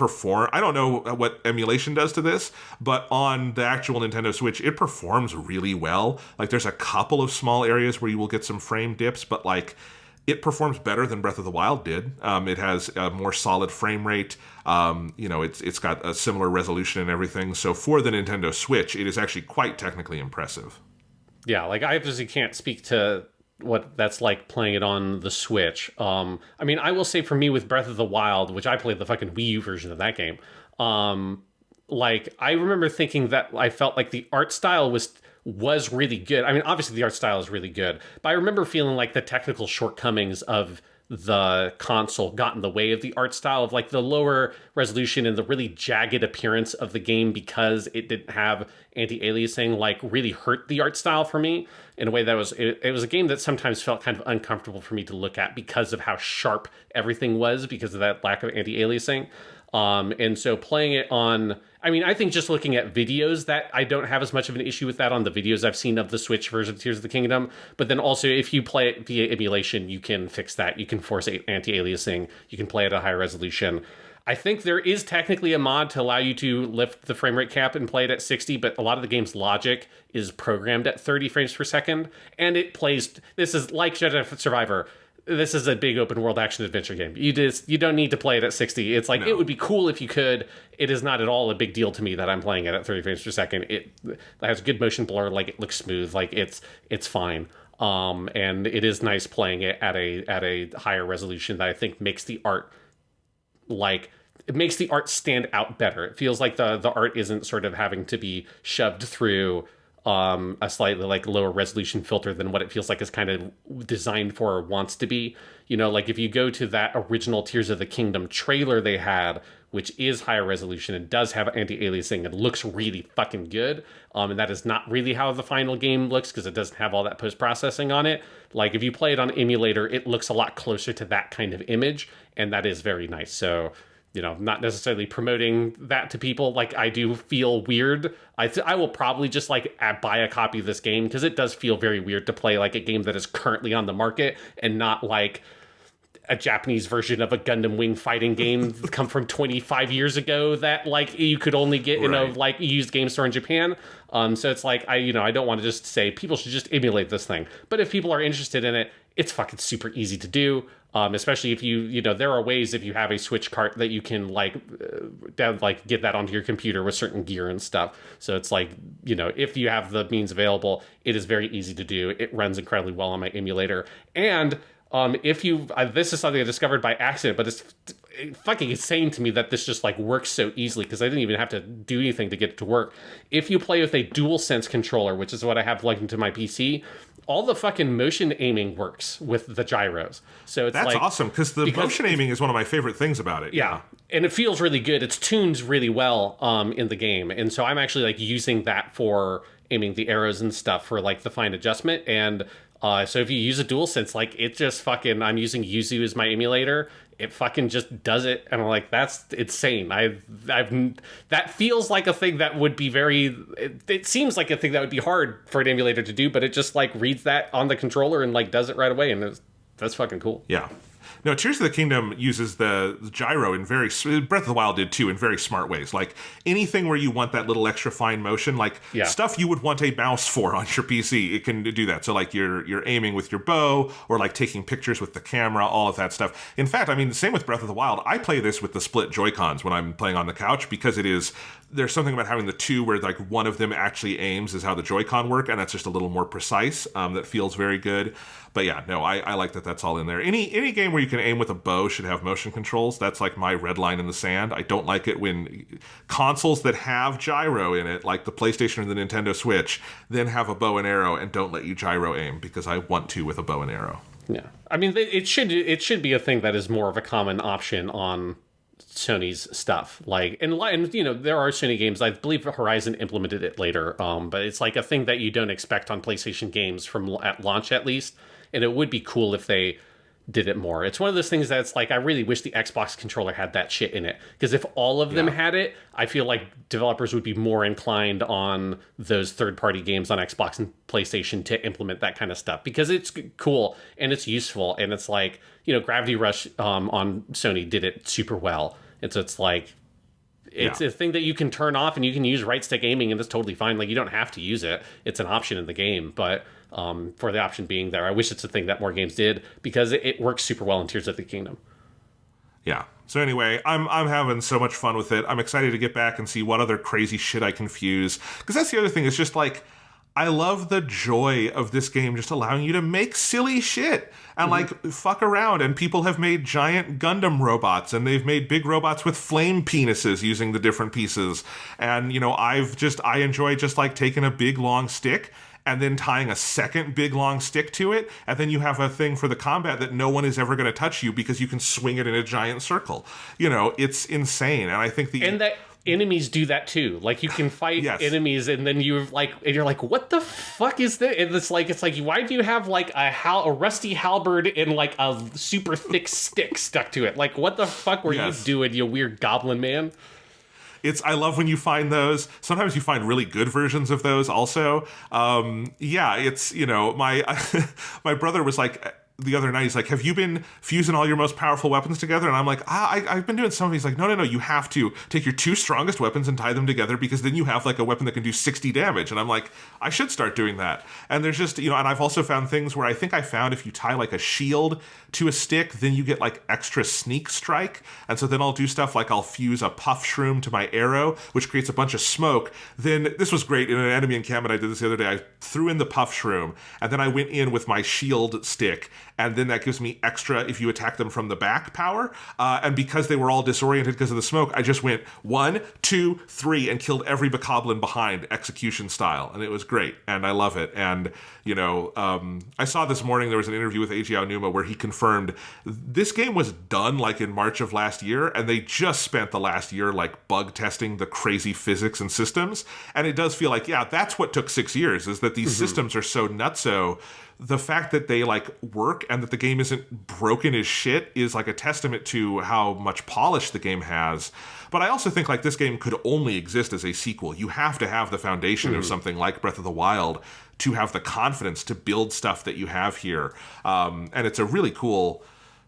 Speaker 3: I don't know what emulation does to this, but on the actual Nintendo Switch, it performs really well. There's a couple of small areas where you will get some frame dips, but it performs better than Breath of the Wild did. It has a more solid frame rate. It's got a similar resolution and everything. So for the Nintendo Switch, it is actually quite technically impressive.
Speaker 2: Yeah, I obviously can't speak to what that's like playing it on the Switch. I will say for me with Breath of the Wild, which I played the fucking Wii U version of that game, I remember thinking that I felt like the art style was really good. Obviously the art style is really good, but I remember feeling like the technical shortcomings of the console got in the way of the art style of like the lower resolution and the really jagged appearance of the game, because it didn't have anti-aliasing, like really hurt the art style for me in a way that was it was a game that sometimes felt kind of uncomfortable for me to look at because of how sharp everything was, because of that lack of anti-aliasing. And so playing it on, I mean, I think just looking at videos, that I don't have as much of an issue with that on the videos I've seen of the Switch version of Tears of the Kingdom. But then also, if you play it via emulation, you can fix that. You can force anti-aliasing. You can play at a higher resolution. I think there is technically a mod to allow you to lift the frame rate cap and play it at 60, but a lot of the game's logic is programmed at 30 frames per second. And it plays, this is like Jedi Survivor. This is a big open world action adventure game. You don't need to play it at 60. It's like, It would be cool if you could. It is not at all a big deal to me that I'm playing it at 30 frames per second. It has good motion blur, like it looks smooth, like it's fine. And it is nice playing it at a higher resolution that I think makes the art stand out better. It feels like the art isn't sort of having to be shoved through a slightly like lower resolution filter than what it feels like is kind of designed for or wants to be. You know, like if you go to that original Tears of the Kingdom trailer they had, which is higher resolution and does have anti-aliasing and looks really fucking good, and that is not really how the final game looks because it doesn't have all that post-processing on it. Like if you play it on emulator, it looks a lot closer to that kind of image, and that is very nice. So, you know, not necessarily promoting that to people. Like, I do feel weird. I will probably just, like, buy a copy of this game because it does feel very weird to play, like, a game that is currently on the market and not, like, a Japanese version of a Gundam Wing fighting game come from 25 years ago that, like, you could only get in a, like, used game store in Japan. So it's like, I don't want to just say people should just emulate this thing. But if people are interested in it, it's fucking super easy to do. Especially if there are ways if you have a Switch cart that you can get that onto your computer with certain gear and stuff. So it's like, if you have the means available, it is very easy to do. It runs incredibly well on my emulator. And this is something I discovered by accident, but it's fucking insane to me that this just like works so easily because I didn't even have to do anything to get it to work. If you play with a DualSense controller, which is what I have plugged into my PC, all the fucking motion aiming works with the gyros. So that's
Speaker 3: awesome because motion aiming is one of my favorite things about it.
Speaker 2: Yeah. And it feels really good. It's tuned really well in the game. And so I'm actually like using that for aiming the arrows and stuff for like the fine adjustment. And so if you use a DualSense, like it just fucking, I'm using Yuzu as my emulator. It fucking just does it, and I'm like, that's insane. That feels like a thing that would be it seems like a thing that would be hard for an emulator to do, but it just like reads that on the controller and like does it right away, and that's fucking cool.
Speaker 3: Yeah. No, Tears of the Kingdom uses the gyro in Breath of the Wild did too, in very smart ways. Like anything where you want that little extra fine motion, like stuff you would want a mouse for on your PC, it can do that. So like you're aiming with your bow or like taking pictures with the camera, all of that stuff. In fact, I mean, same with Breath of the Wild. I play this with the split Joy-Cons when I'm playing on the couch because there's something about having the two where like one of them actually aims is how the Joy-Con work, and that's just a little more precise. That feels very good. But yeah, no, I like that that's all in there. Any game where you can aim with a bow should have motion controls. That's like my red line in the sand. I don't like it when consoles that have gyro in it, like the PlayStation or the Nintendo Switch, then have a bow and arrow and don't let you gyro aim because I want to with a bow and arrow.
Speaker 2: Yeah, I mean, it should be a thing that is more of a common option on Sony's stuff. Like, and there are Sony games. I believe Horizon implemented it later, but it's like a thing that you don't expect on PlayStation games at launch, at least. And it would be cool if they did it more. It's one of those things that's like, I really wish the Xbox controller had that shit in it. Because if all of them had it, I feel like developers would be more inclined on those third-party games on Xbox and PlayStation to implement that kind of stuff. Because it's cool and it's useful. And it's like, Gravity Rush on Sony did it super well. And so it's like, it's a thing that you can turn off and you can use right stick aiming and it's totally fine. Like, you don't have to use it. It's an option in the game. But for the option being there, I wish it's a thing that more games did because it works super well in Tears of the Kingdom.
Speaker 3: Yeah. So anyway, I'm having so much fun with it. I'm excited to get back and see what other crazy shit I can fuse. Because that's the other thing. It's just like, I love the joy of this game just allowing you to make silly shit and like fuck around. And people have made giant Gundam robots and they've made big robots with flame penises using the different pieces. And, I enjoy just like taking a big long stick and then tying a second big long stick to it, and then you have a thing for the combat that no one is ever going to touch you because you can swing it in a giant circle. It's insane. And I think
Speaker 2: that enemies do that too. Like, you can fight enemies, and then you're like, what the fuck is this? And it's like, why do you have like a rusty halberd and like a super thick stick stuck to it? Like, what the fuck were you doing, you weird goblin man?
Speaker 3: I love when you find those. Sometimes you find really good versions of those also. My my brother was like, the other night, he's like, have you been fusing all your most powerful weapons together? And I'm like, I've been doing some of these. Like, no, you have to take your 2 strongest weapons and tie them together, because then you have like a weapon that can do 60 damage. And I'm like, I should start doing that. And there's just, and I've also found things where I think I found if you tie like a shield to a stick, then you get like extra sneak strike. And so then I'll do stuff like I'll fuse a puff shroom to my arrow, which creates a bunch of smoke. Then this was great in an enemy encampment. I did this the other day. I threw in the puff shroom, and then I went in with my shield stick, and then that gives me extra if you attack them from the back power. And because they were all disoriented because of the smoke, I just went 1, 2, 3 and killed every bokoblin behind, execution style. And it was great. And I love it. And, I saw this morning there was an interview with Eiji Aonuma where he confirmed this game was done like in March of last year, and they just spent the last year like bug testing the crazy physics and systems. And it does feel like, that's what took 6 years, is that these systems are so nutso. The fact that they like work and that the game isn't broken as shit is like a testament to how much polish the game has. But I also think like this game could only exist as a sequel. You have to have the foundation of something like Breath of the Wild to have the confidence to build stuff that you have here. And it's a really cool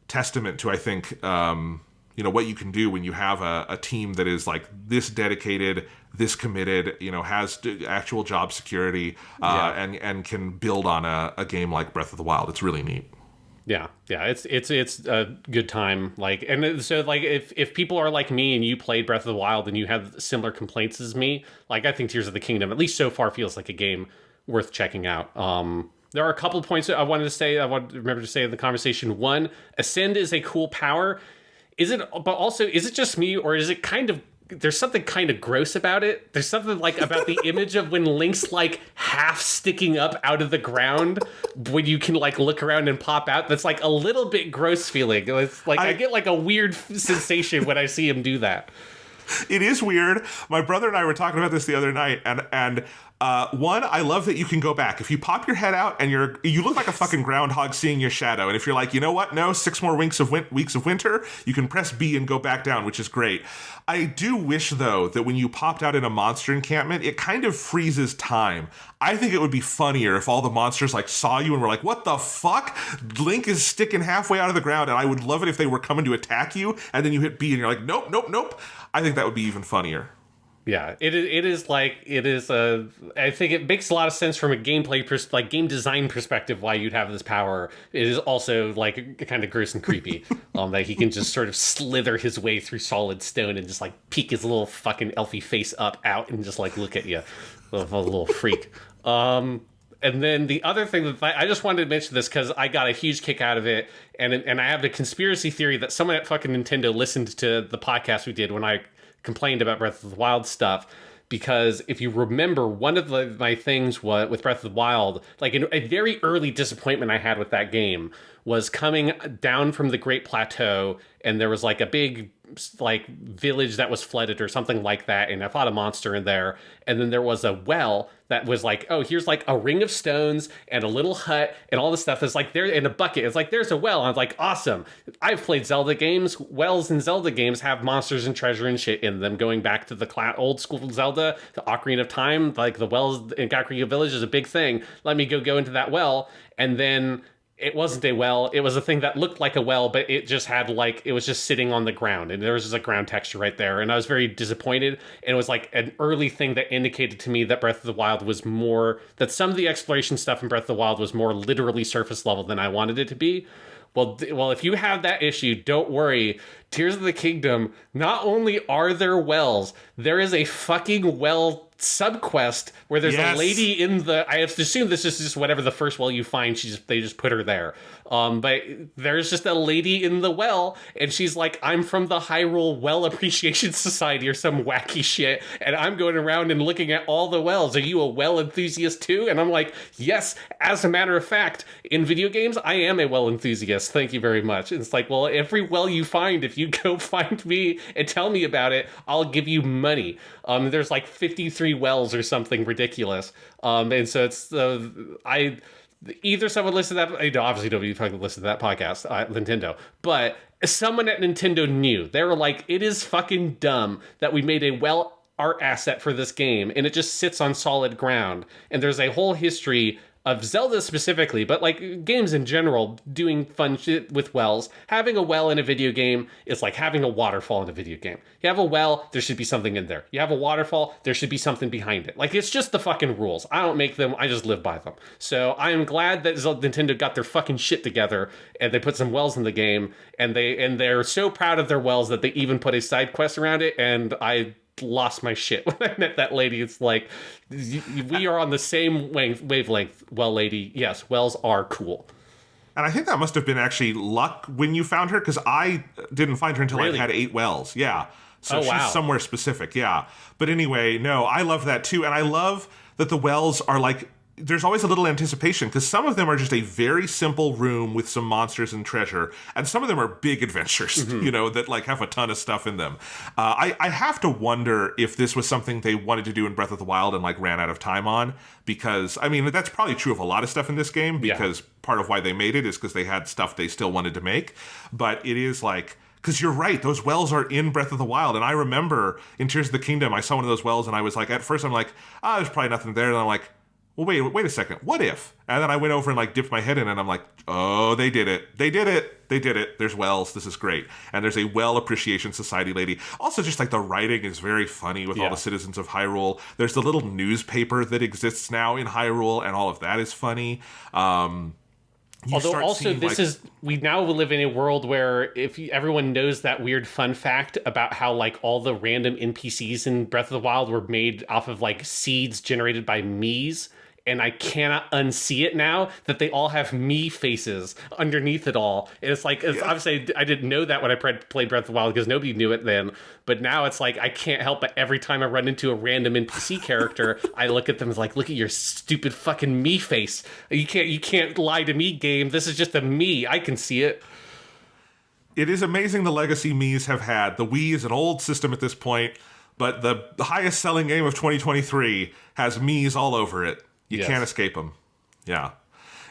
Speaker 3: testament to, I think, what you can do when you have a team that is like this dedicated, this committed, has actual job security, and can build on a game like Breath of the Wild. It's really neat.
Speaker 2: Yeah, it's a good time. Like, and so like if people are like me and you played Breath of the Wild and you have similar complaints as me, like I think Tears of the Kingdom, at least so far, feels like a game worth checking out. There are a couple of points that I wanted to say. I want to remember to say in the conversation. One, Ascend is a cool power. Is it just me, or is it kind of, there's something kind of gross about it? There's something like about the image of when Link's like half sticking up out of the ground when you can like look around and pop out. That's like a little bit gross feeling. It's like I get like a weird sensation when I see him do that.
Speaker 3: It is weird. My brother and I were talking about this the other night, and one, I love that you can go back. If you pop your head out and you look like a fucking groundhog seeing your shadow, and if you're like, you know what, no, 6 more weeks of winter, you can press B and go back down, which is great. I do wish, though, that when you popped out in a monster encampment, it kind of freezes time. I think it would be funnier if all the monsters like saw you and were like, what the fuck? Link is sticking halfway out of the ground, and I would love it if they were coming to attack you, and then you hit B and you're like, nope. I think that would be even funnier.
Speaker 2: Yeah, it is. I think it makes a lot of sense from a gameplay game design perspective why you'd have this power. It is also like kind of gross and creepy that he can just sort of slither his way through solid stone and just like peek his little fucking elfy face out and just like look at you, a little freak. And then the other thing that I just wanted to mention this because I got a huge kick out of it, and I have a conspiracy theory that someone at fucking Nintendo listened to the podcast we did when I complained about Breath of the Wild stuff, because if you remember, one of my things with Breath of the Wild, like a very early disappointment I had with that game was coming down from the Great Plateau, and there was like a big like village that was flooded or something like that, and I fought a monster in there, and then there was a well that was like, oh, here's like a ring of stones and a little hut and all this stuff is like there in a bucket. It's like, there's a well. I was like, awesome. I've played Zelda games. Wells in Zelda games have monsters and treasure and shit in them. Going back to the old school Zelda, the Ocarina of Time, like the wells in Kakariko Village is a big thing. Let me go into that well. And then it wasn't a well. It was a thing that looked like a well, but it just had like, it was just sitting on the ground, and there was just a ground texture right there. And I was very disappointed. And it was like an early thing that indicated to me that Breath of the Wild was more, that some of the exploration stuff in Breath of the Wild was more literally surface level than I wanted it to be. Well, if you have that issue, don't worry. Tears of the Kingdom, not only are there wells, there is a fucking well subquest where there's a lady in the, I have to assume this is just whatever the first well you find, they just put her there. But there's just a lady in the well, and she's like, I'm from the Hyrule Well Appreciation Society or some wacky shit, and I'm going around and looking at all the wells. Are you a well enthusiast too? And I'm like, yes, as a matter of fact, in video games, I am a well enthusiast. Thank you very much. And it's like, well, every well you find, if you go find me and tell me about it, I'll give you money. There's like 53 wells or something ridiculous. And so it's, either someone listened to that, obviously nobody fucking listened to that podcast, Nintendo, but someone at Nintendo knew. They were like, it is fucking dumb that we made a well art asset for this game, and it just sits on solid ground. And there's a whole history of Zelda specifically, but like games in general, doing fun shit with wells. Having a well in a video game is like having a waterfall in a video game. You have a well, there should be something in there. You have a waterfall, there should be something behind it. Like, it's just the fucking rules. I don't make them, I just live by them. So I am glad that Nintendo got their fucking shit together and they put some wells in the game, and they're so proud of their wells that they even put a side quest around it, and I lost my shit when I met that lady. It's like, we are on the same wavelength. Well, lady, yes, wells are cool.
Speaker 3: And I think that must have been actually luck when you found her, because I didn't find her until I had 8 wells. Yeah. So she's somewhere specific. Yeah. But anyway, no, I love that too. And I love that the wells are like, there's always a little anticipation, because some of them are just a very simple room with some monsters and treasure, and some of them are big adventures, that like have a ton of stuff in them. I have to wonder if this was something they wanted to do in Breath of the Wild and like ran out of time on, because I mean, that's probably true of a lot of stuff in this game, because part of why they made it is because they had stuff they still wanted to make. But it is like, because you're right, those wells are in Breath of the Wild. And I remember in Tears of the Kingdom, I saw one of those wells and I was like, at first I'm like, there's probably nothing there. And I'm like, well, wait a second. What if? And then I went over and like dipped my head in, and I'm like, oh, they did it. They did it. They did it. There's wells. This is great. And there's a Well Appreciation Society lady. Also, just like the writing is very funny with all the citizens of Hyrule. There's the little newspaper that exists now in Hyrule, and all of that is funny.
Speaker 2: Although also we now live in a world where everyone knows that weird fun fact about how like all the random NPCs in Breath of the Wild were made off of like seeds generated by Miis. And I cannot unsee it now that they all have me faces underneath it all. And it's like, obviously I didn't know that when I played Breath of the Wild, because nobody knew it then. But now it's like, I can't help but every time I run into a random NPC character, I look at them as like, look at your stupid fucking me face. You can't lie to me, game. This is just a me. I can see it.
Speaker 3: It is amazing the legacy Miis have had. The Wii is an old system at this point, but the highest selling game of 2023 has Miis all over it. You can't escape them. Yeah.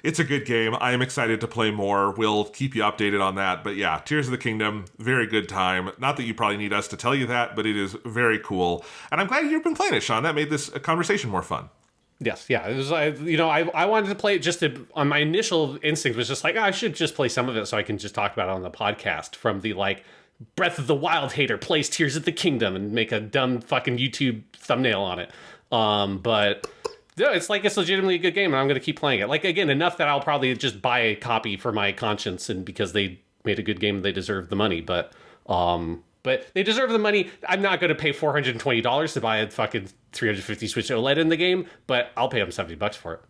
Speaker 3: It's a good game. I am excited to play more. We'll keep you updated on that. But yeah, Tears of the Kingdom, very good time. Not that you probably need us to tell you that, but it is very cool. And I'm glad you've been playing it, Sean. That made this conversation more fun.
Speaker 2: Yes, yeah. It was, I wanted to play it just on my initial instinct was just like, I should just play some of it so I can just talk about it on the podcast, from the like Breath of the Wild hater plays Tears of the Kingdom and make a dumb fucking YouTube thumbnail on it. But no, it's legitimately a good game, and I'm going to keep playing it. Like, again, enough that I'll probably just buy a copy for my conscience, and because they made a good game, they deserve the money. But they deserve the money. I'm not going to pay $420 to buy a fucking 350 Switch OLED in the game, but I'll pay them $70 for it.